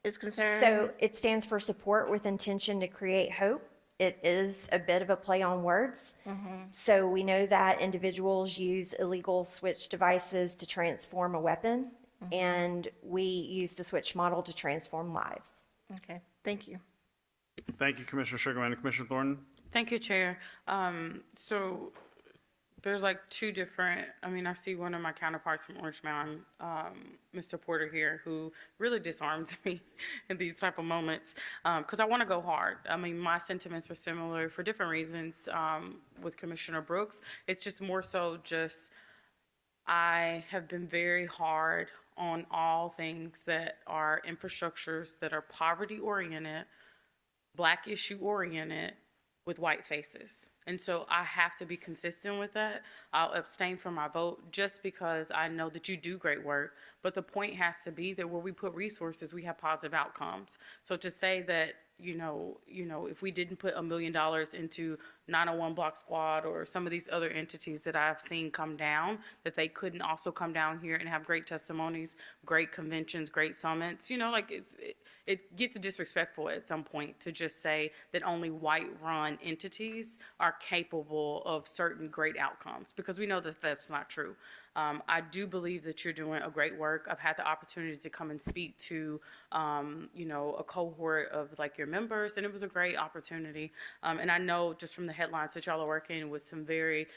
[SPEAKER 4] is concerned?
[SPEAKER 18] So it stands for Support with Intention to Create Hope. It is a bit of a play on words. So we know that individuals use illegal switch devices to transform a weapon, and we use the switch model to transform lives.
[SPEAKER 4] Okay, thank you.
[SPEAKER 2] Thank you, Commissioner Sugarman. Commissioner Thornton?
[SPEAKER 12] Thank you, Chair. So there's like two different, I mean, I see one of my counterparts from Orange Mountain, Mr. Porter here, who really disarms me in these type of moments, because I want to go hard. I mean, my sentiments are similar for different reasons with Commissioner Brooks. It's just more so just I have been very hard on all things that are infrastructures that are poverty-oriented, Black issue-oriented, with white faces. And so I have to be consistent with that. I'll abstain from my vote just because I know that you do great work, but the point has to be that where we put resources, we have positive outcomes. So to say that, you know, if we didn't put $1 million into 901 Block Squad or some of these other entities that I've seen come down, that they couldn't also come down here and have great testimonies, great conventions, great summits, you know, like it gets disrespectful at some point to just say that only white-run entities are capable of certain great outcomes, because we know that that's not true. I do believe that you're doing a great work. I've had the opportunity to come and speak to, you know, a cohort of like your members, and it was a great opportunity. And I know just from the headlines that y'all are working with some very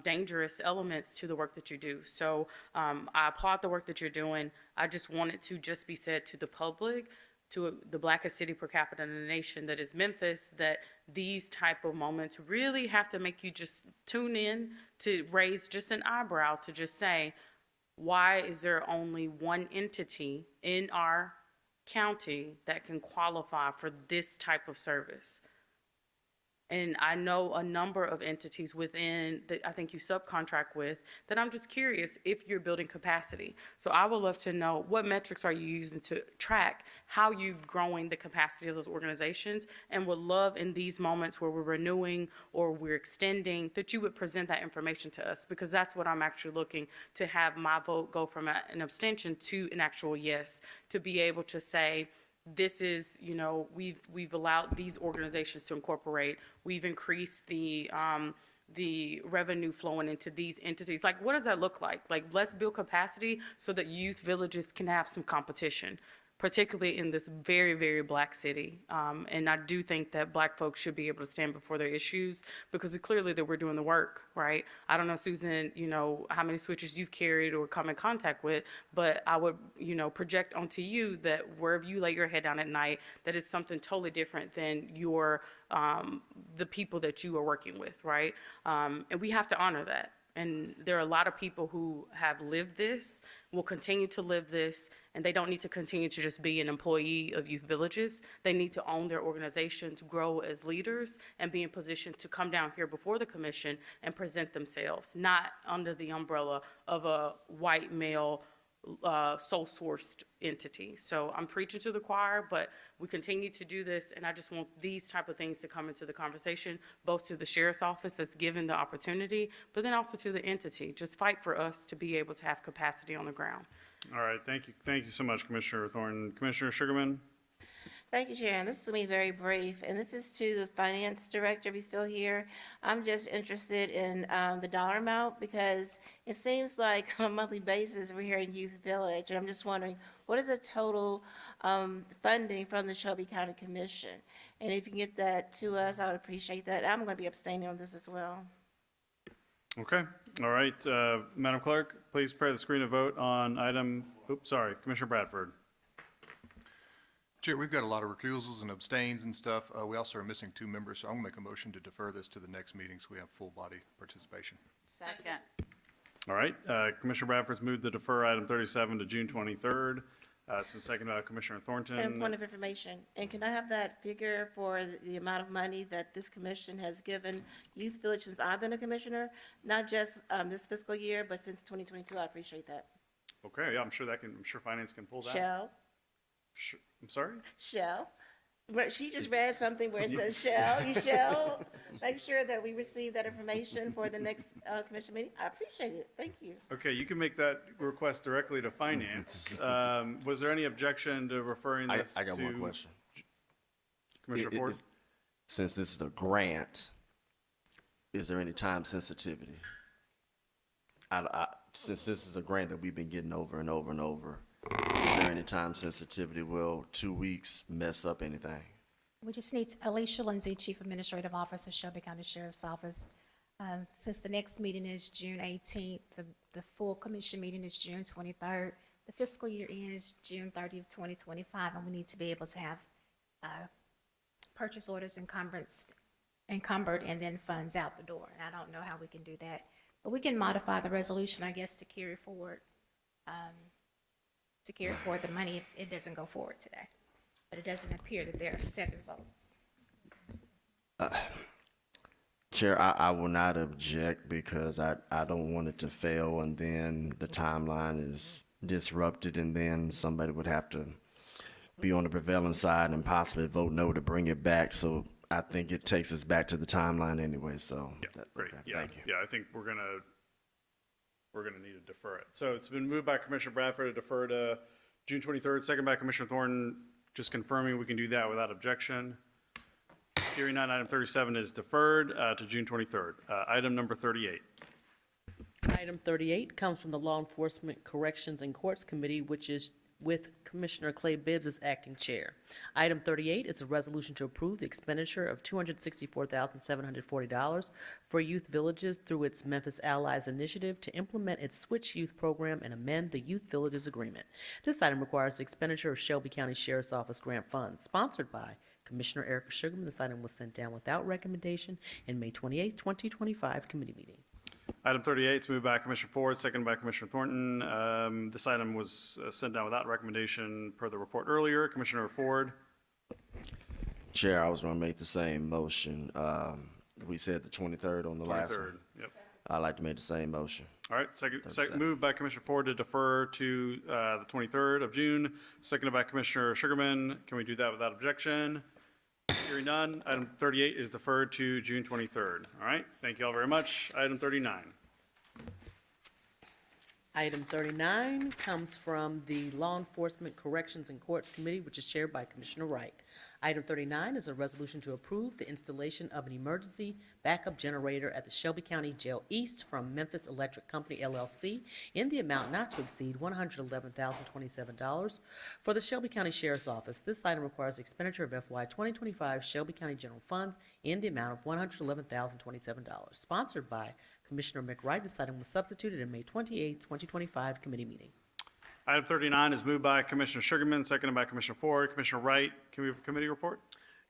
[SPEAKER 12] dangerous elements to the work that you do. So I applaud the work that you're doing. I just want it to just be said to the public, to the blackest city per capita in the nation that is Memphis, that these type of moments really have to make you just tune in, to raise just an eyebrow, to just say, why is there only one entity in our county that can qualify for this type of service? And I know a number of entities within that I think you subcontract with, that I'm just curious if you're building capacity. So I would love to know, what metrics are you using to track how you're growing the capacity of those organizations, and would love in these moments where we're renewing or we're extending, that you would present that information to us, because that's what I'm actually looking to have my vote go from an abstention to an actual yes, to be able to say, this is, you know, we've allowed these organizations to incorporate. We've increased the revenue flowing into these entities. Like, what does that look like? Like, let's build capacity so that youth villages can have some competition. particularly in this very, very black city. And I do think that black folks should be able to stand before their issues because it's clearly that we're doing the work, right? I don't know, Susan, how many switches you've carried or come in contact with, but I would, project onto you that wherever you lay your head down at night, that is something totally different than the people that you are working with, right? And we have to honor that. And there are a lot of people who have lived this, will continue to live this, and they don't need to continue to just be an employee of Youth Villages. They need to own their organizations, grow as leaders, and be in position to come down here before the commission and present themselves, not under the umbrella of a white male sole-sourced entity. So I'm preaching to the choir, but we continue to do this, and I just want these type of things to come into the conversation, both to the sheriff's office that's given the opportunity, but then also to the entity. Just fight for us to be able to have capacity on the ground.
[SPEAKER 2] All right, thank you. Thank you so much, Commissioner Thornton. Commissioner Sugarman?
[SPEAKER 4] Thank you, Chair. And this is going to be very brief, and this is to the finance director, if he's still here. I'm just interested in the dollar amount because it seems like on a monthly basis we're here in Youth Village, and I'm just wondering what is the total funding from the Shelby County Commission? And if you can get that to us, I would appreciate that. I'm going to be abstaining on this as well.
[SPEAKER 2] Okay, all right. Madam Clerk, please prepare the screen to vote on item, Commissioner Bradford.
[SPEAKER 22] Chair, we've got a lot of recusals and abstains and stuff. We also are missing 2 members, so I'm going to make a motion to defer this to the next meeting so we have full body participation.
[SPEAKER 9] Second.
[SPEAKER 2] All right, Commissioner Bradford's moved to defer item 37 to June 23rd. It's been seconded by Commissioner Thornton.
[SPEAKER 4] And point of information, and can I have that figure for the amount of money that this commission has given Youth Village since I've been a commissioner? Not just this fiscal year, but since 2022, I appreciate that.
[SPEAKER 2] Okay, yeah, I'm sure finance can pull that.
[SPEAKER 4] Shell?
[SPEAKER 2] I'm sorry?
[SPEAKER 4] Shell. She just read something where it says shall. You shall make sure that we receive that information for the next commission meeting. I appreciate it. Thank you.
[SPEAKER 2] Okay, you can make that request directly to finance. Was there any objection to referring this to?
[SPEAKER 1] I got one question.
[SPEAKER 2] Commissioner Ford?
[SPEAKER 1] Since this is a grant, is there any time sensitivity? Since this is a grant that we've been getting over and over and over, is there any time sensitivity? Will 2 weeks mess up anything?
[SPEAKER 17] We just need Alicia Lindsay, Chief Administrative Officer, Shelby County Sheriff's Office. Since the next meeting is June 18th, the full commission meeting is June 23rd. The fiscal year end is June 30th, 2025, and we need to be able to have purchase orders encumbered and then funds out the door. And I don't know how we can do that, but we can modify the resolution, I guess, to carry forward the money if it doesn't go forward today. But it doesn't appear that there are 7 votes.
[SPEAKER 1] Chair, I will not object because I don't want it to fail and then the timeline is disrupted and then somebody would have to be on the prevailing side and possibly vote no to bring it back. So I think it takes us back to the timeline anyway, so.
[SPEAKER 2] Great,
[SPEAKER 1] Okay,
[SPEAKER 2] yeah,
[SPEAKER 1] thank you.
[SPEAKER 2] yeah, I think we're gonna need to defer it. So it's been moved by Commissioner Bradford to defer to June 23rd, second by Commissioner Thornton, just confirming we can do that without objection. Hearing none, item 37 is deferred to June 23rd. Item number 38.
[SPEAKER 6] Item 38 comes from the Law Enforcement Corrections and Courts Committee, which is with Commissioner Clay Bibbs as acting chair. Item 38 is a resolution to approve the expenditure of $264,740 for Youth Villages through its Memphis Allies initiative to implement its Switch Youth program and amend the Youth Villages agreement. This item requires the expenditure of Shelby County Sheriff's Office grant funds, sponsored by Commissioner Erica Sugarman. This item was sent down without recommendation in May 28, 2025 committee meeting.
[SPEAKER 2] Item 38 is moved by Commissioner Ford, seconded by Commissioner Thornton. This item was sent down without recommendation per the report earlier. Commissioner Ford?
[SPEAKER 1] Chair, I was going to make the same motion. We said the 23rd on the last one.
[SPEAKER 2] 23rd, yep.
[SPEAKER 1] I'd like to make the same motion.
[SPEAKER 2] All right, second moved by Commissioner Ford to defer to the 23rd of June, seconded by Commissioner Sugarman. Can we do that without objection? Hearing none, item 38 is deferred to June 23rd. All right, thank you all very much. Item 39.
[SPEAKER 6] Item 39 comes from the Law Enforcement Corrections and Courts Committee, which is chaired by Commissioner Wright. Item 39 is a resolution to approve the installation of an emergency backup generator at the Shelby County Jail East from Memphis Electric Company LLC in the amount not to exceed $111,027 for the Shelby County Sheriff's Office. This item requires expenditure of FY 2025 Shelby County General Funds in the amount of $111,027. Sponsored by Commissioner McWright, this item was substituted in May 28, 2025 committee meeting.
[SPEAKER 2] Item 39 is moved by Commissioner Sugarman, seconded by Commissioner Ford. Commissioner Wright, can we have a committee report?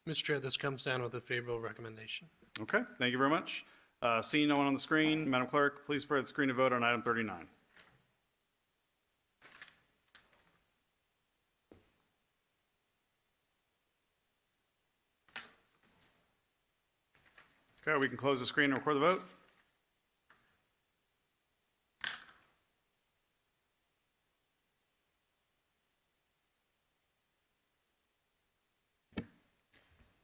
[SPEAKER 14] Mr. Chair, this comes down with a favorable recommendation.
[SPEAKER 2] Okay, thank you very much. Seeing no one on the screen, Madam Clerk, please prepare the screen to vote on item 39. Okay, we can close the screen and record the vote.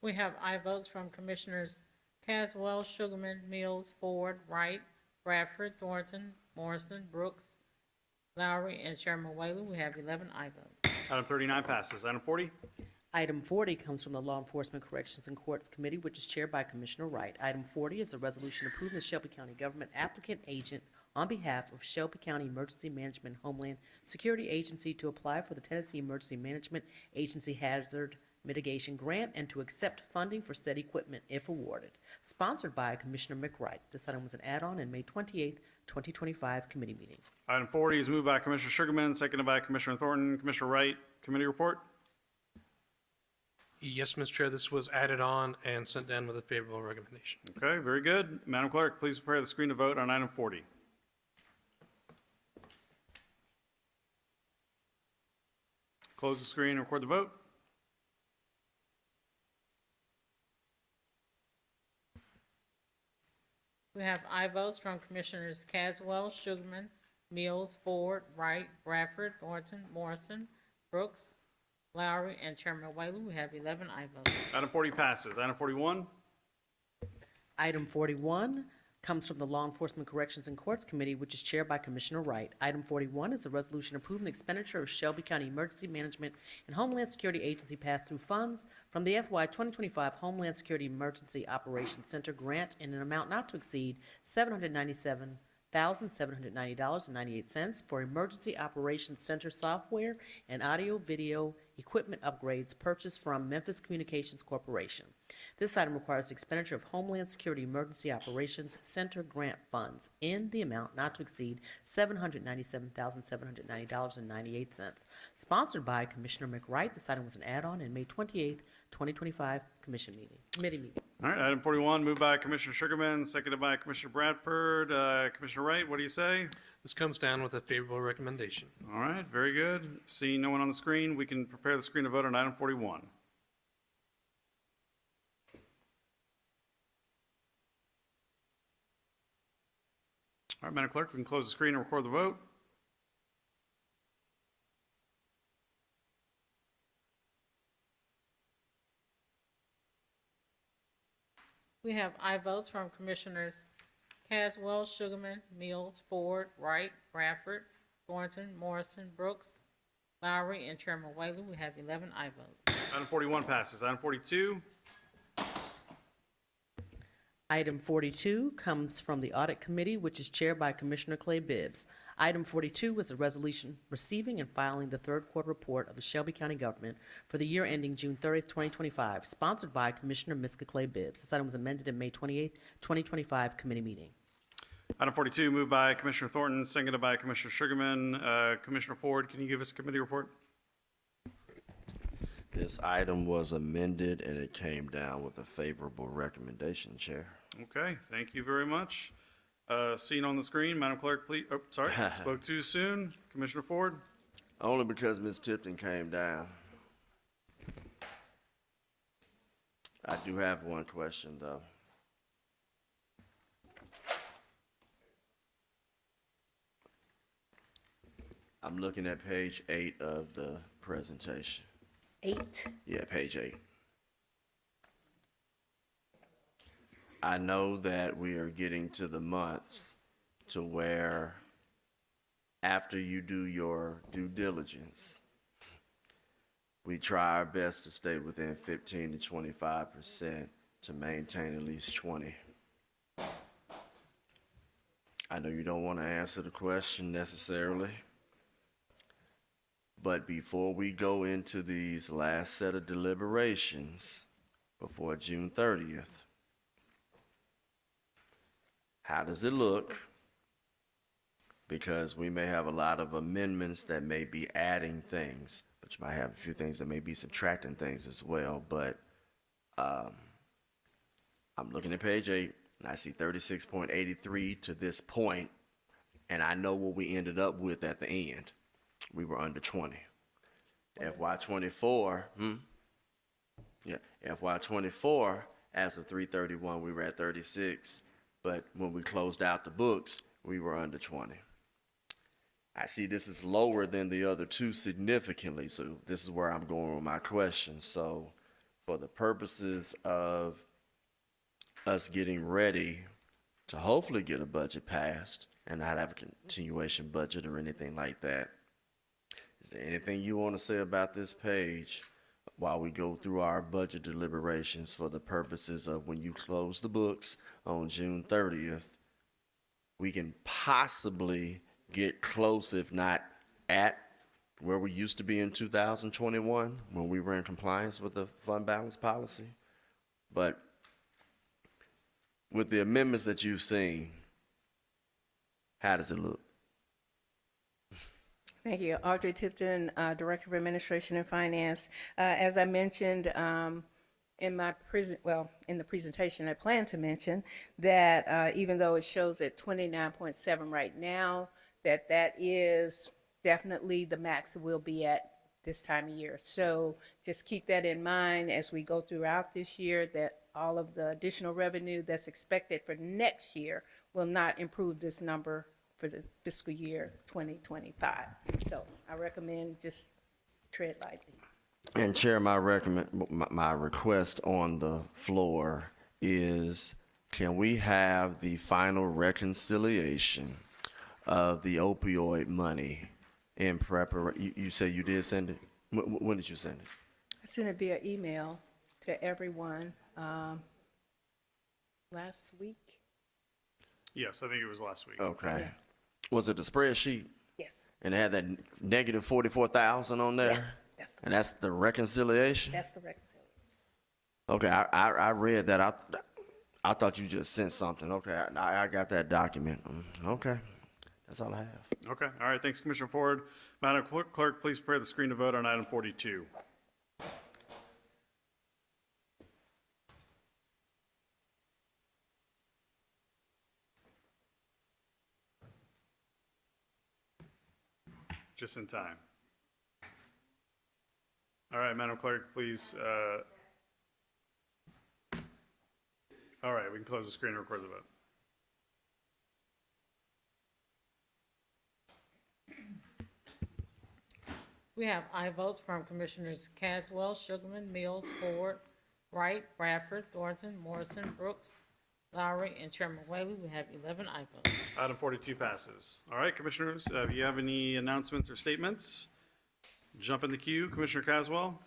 [SPEAKER 5] We have aye votes from Commissioners Caswell, Sugarman, Mills, Ford, Wright, Bradford, Thornton, Morrison, Brooks, Lowry, and Chairman Whalen. We have 11 aye votes.
[SPEAKER 2] Item 39 passes. Item 40.
[SPEAKER 6] Item 40 comes from the Law Enforcement Corrections and Courts Committee, which is chaired by Commissioner Wright. Item 40 is a resolution approving the Shelby County Government Applicant Agent on behalf of Shelby County Emergency Management Homeland Security Agency to apply for the Tennessee Emergency Management Agency Hazard Mitigation Grant and to accept funding for said equipment if awarded. Sponsored by Commissioner McWright. This item was an add-on in May 28, 2025 committee meeting.
[SPEAKER 2] Item 40 is moved by Commissioner Sugarman, seconded by Commissioner Thornton. Commissioner Wright, committee report?
[SPEAKER 14] Yes, Mr. Chair, this was added on and sent down with a favorable recommendation.
[SPEAKER 2] Okay, very good. Madam Clerk, please prepare the screen to vote on item 40. Close the screen and record the vote.
[SPEAKER 5] We have aye votes from Commissioners Caswell, Sugarman, Mills, Ford, Wright, Bradford, Thornton, Morrison, Brooks, Lowry, and Chairman Whalen. We have 11 aye votes.
[SPEAKER 2] Item 40 passes. Item 41.
[SPEAKER 6] Item 41 comes from the Law Enforcement Corrections and Courts Committee, which is chaired by Commissioner Wright. Item 41 is a resolution approving the expenditure of Shelby County Emergency Management and Homeland Security Agency pass-through funds from the FY 2025 Homeland Security Emergency Operations Center grant in an amount not to exceed $797,790.98 for Emergency Operations Center software and audio-video equipment upgrades purchased from Memphis Communications Corporation. This item requires expenditure of Homeland Security Emergency Operations Center grant funds in the amount not to exceed $797,790.98. Sponsored by Commissioner McWright. This item was an add-on in May 28, 2025 committee meeting.
[SPEAKER 2] All right, item 41 moved by Commissioner Sugarman, seconded by Commissioner Bradford. Commissioner Wright, what do you say?
[SPEAKER 14] This comes down with a favorable recommendation.
[SPEAKER 2] All right, very good. Seeing no one on the screen, we can prepare the screen to vote on item 41. All right, Madam Clerk, we can close the screen and record the vote.
[SPEAKER 5] We have aye votes from Commissioners Caswell, Sugarman, Mills, Ford, Wright, Bradford, Thornton, Morrison, Brooks, Lowry, and Chairman Whalen. We have 11 aye votes.
[SPEAKER 2] Item 41 passes. Item 42.
[SPEAKER 6] Item 42 comes from the Audit Committee, which is chaired by Commissioner Clay Bibbs. Item 42 is a resolution receiving and filing the third quarter report of the Shelby County Government for the year ending June 30th, 2025, sponsored by Commissioner Miska Clay Bibbs. This item was amended in May 28th, 2025 committee meeting.
[SPEAKER 2] Item 42 moved by Commissioner Thornton, seconded by Commissioner Sugarman. Commissioner Ford, can you give us a committee report?
[SPEAKER 1] This item was amended and it came down with a favorable recommendation, Chair.
[SPEAKER 2] Okay, thank you very much. Seen on the screen, Madam Clerk, please, oh, sorry, spoke too soon. Commissioner Ford?
[SPEAKER 1] Only because Ms. Tipton came down. I do have one question, though. I'm looking at page 8 of the presentation.
[SPEAKER 8] 8.
[SPEAKER 1] Yeah, page 8. I know that we are getting to the months to where after you do your due diligence, we try our best to stay within 15 to 25% to maintain at least 20. I know you don't want to answer the question necessarily, but before we go into these last set of deliberations before June 30th, how does it look? Because we may have a lot of amendments that may be adding things, but you might have a few things that may be subtracting things as well. But I'm looking at page 8, and I see 36.83 to this point, and I know what we ended up with at the end. We were under 20. FY24, FY24, as of 3/31, we were at 36, but when we closed out the books, we were under 20. I see this is lower than the other two significantly, so this is where I'm going with my question. So for the purposes of us getting ready to hopefully get a budget passed and not have a continuation budget or anything like that, is there anything you want to say about this page while we go through our budget deliberations for the purposes of when you close the books on June 30th, we can possibly get close, if not at where we used to be in 2021 when we were in compliance with the fund balance policy? But with the amendments that you've seen, how does it look?
[SPEAKER 3] Thank you. Audrey Tipton, Director of Administration and Finance. As I mentioned in my in the presentation, I plan to mention that even though it shows at 29.7 right now, that is definitely the max we'll be at this time of year. So just keep that in mind as we go throughout this year, that all of the additional revenue that's expected for next year will not improve this number for the fiscal year 2025. So I recommend just tread lightly.
[SPEAKER 1] And Chair, my request on the floor is, can we have the final reconciliation of the opioid money in preparation? You said you did send it? When did you send it?
[SPEAKER 3] I sent it via email to everyone last week.
[SPEAKER 2] Yes, I think it was last week.
[SPEAKER 1] Okay.
[SPEAKER 3] Yeah.
[SPEAKER 1] Was it a spreadsheet?
[SPEAKER 3] Yes.
[SPEAKER 1] And it had that negative 44,000 on there?
[SPEAKER 3] Yeah, that's the
[SPEAKER 1] And that's the reconciliation?
[SPEAKER 3] That's the reconciliation.
[SPEAKER 1] Okay, I read that. I thought you just sent something. Okay, I got that document. Okay, that's all I have.
[SPEAKER 2] Okay, all right, thanks, Commissioner Ford. Madam Clerk, please prepare the screen to vote on item 42. Just in time. All right, Madam Clerk, please. All right, we can close the screen and record the vote.
[SPEAKER 5] We have aye votes from Commissioners Caswell, Sugarman, Mills, Ford, Wright, Bradford, Thornton, Morrison, Brooks, Lowry, and Chairman Whaley. We have 11 aye votes.
[SPEAKER 2] Item 42 passes. All right, Commissioners, if you have any announcements or statements, jump in the queue. Commissioner Caswell?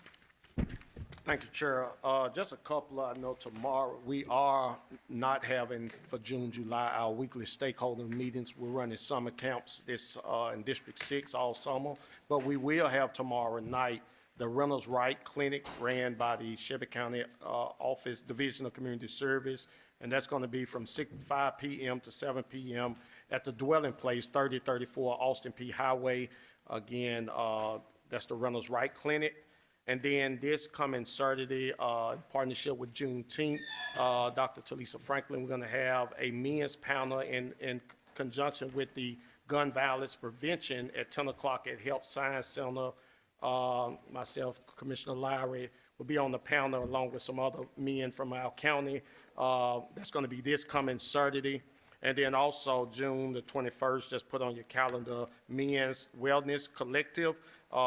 [SPEAKER 7] Thank you, Chair. Just a couple. I know tomorrow we are not having for June, July, our weekly stakeholder meetings. We're running summer camps in District 6 all summer, but we will have tomorrow night the Reynolds Wright Clinic ran by the Shelby County Office Division of Community Service, and that's going to be from 5 p.m. to 7 p.m. at the dwelling place, 3034 Austin P. Highway. Again, that's the Reynolds Wright Clinic. And then this coming Saturday, in partnership with Juneteenth, Dr. Talisa Franklin, we're going to have a men's panel in conjunction with the gun violence prevention at 10 o'clock at Health Science Center. Myself, Commissioner Lowry, will be on the panel along with some other men from our county. That's going to be this coming Saturday. And then also June the 21st, just put on your calendar, Men's Wellness Collective.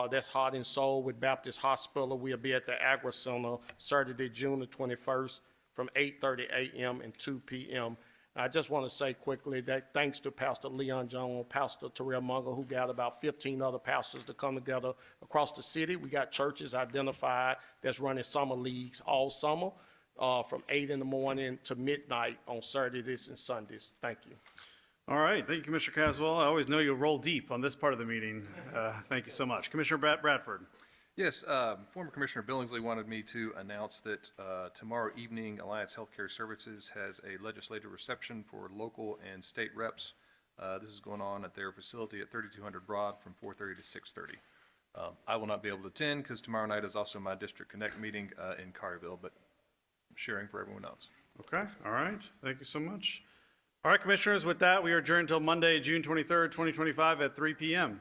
[SPEAKER 7] That's Heart and Soul with Baptist Hospital. We'll be at the Agri Center Saturday, June the 21st from 8:30 a.m. and 2 p.m. I just want to say quickly that thanks to Pastor Leon Jones, Pastor Terrell Munger, who got about 15 other pastors to come together across the city. We got churches identified that's running summer leagues all summer, from 8 in the morning to midnight on Saturdays and Sundays. Thank you.
[SPEAKER 2] All right, thank you, Commissioner Caswell. I always know you'll roll deep on this part of the meeting. Thank you so much. Commissioner Bradford.
[SPEAKER 22] Yes, former Commissioner Billingsley wanted me to announce that tomorrow evening, Alliance Healthcare Services has a legislative reception for local and state reps. This is going on at their facility at 3200 Broad from 4:30 to 6:30. I will not be able to attend because tomorrow night is also my District Connect meeting in Collierville, but I'm sharing for everyone else.
[SPEAKER 2] Okay, all right, thank you so much. All right, Commissioners, with that, we are adjourned until Monday, June 23rd, 2025 at 3 p.m.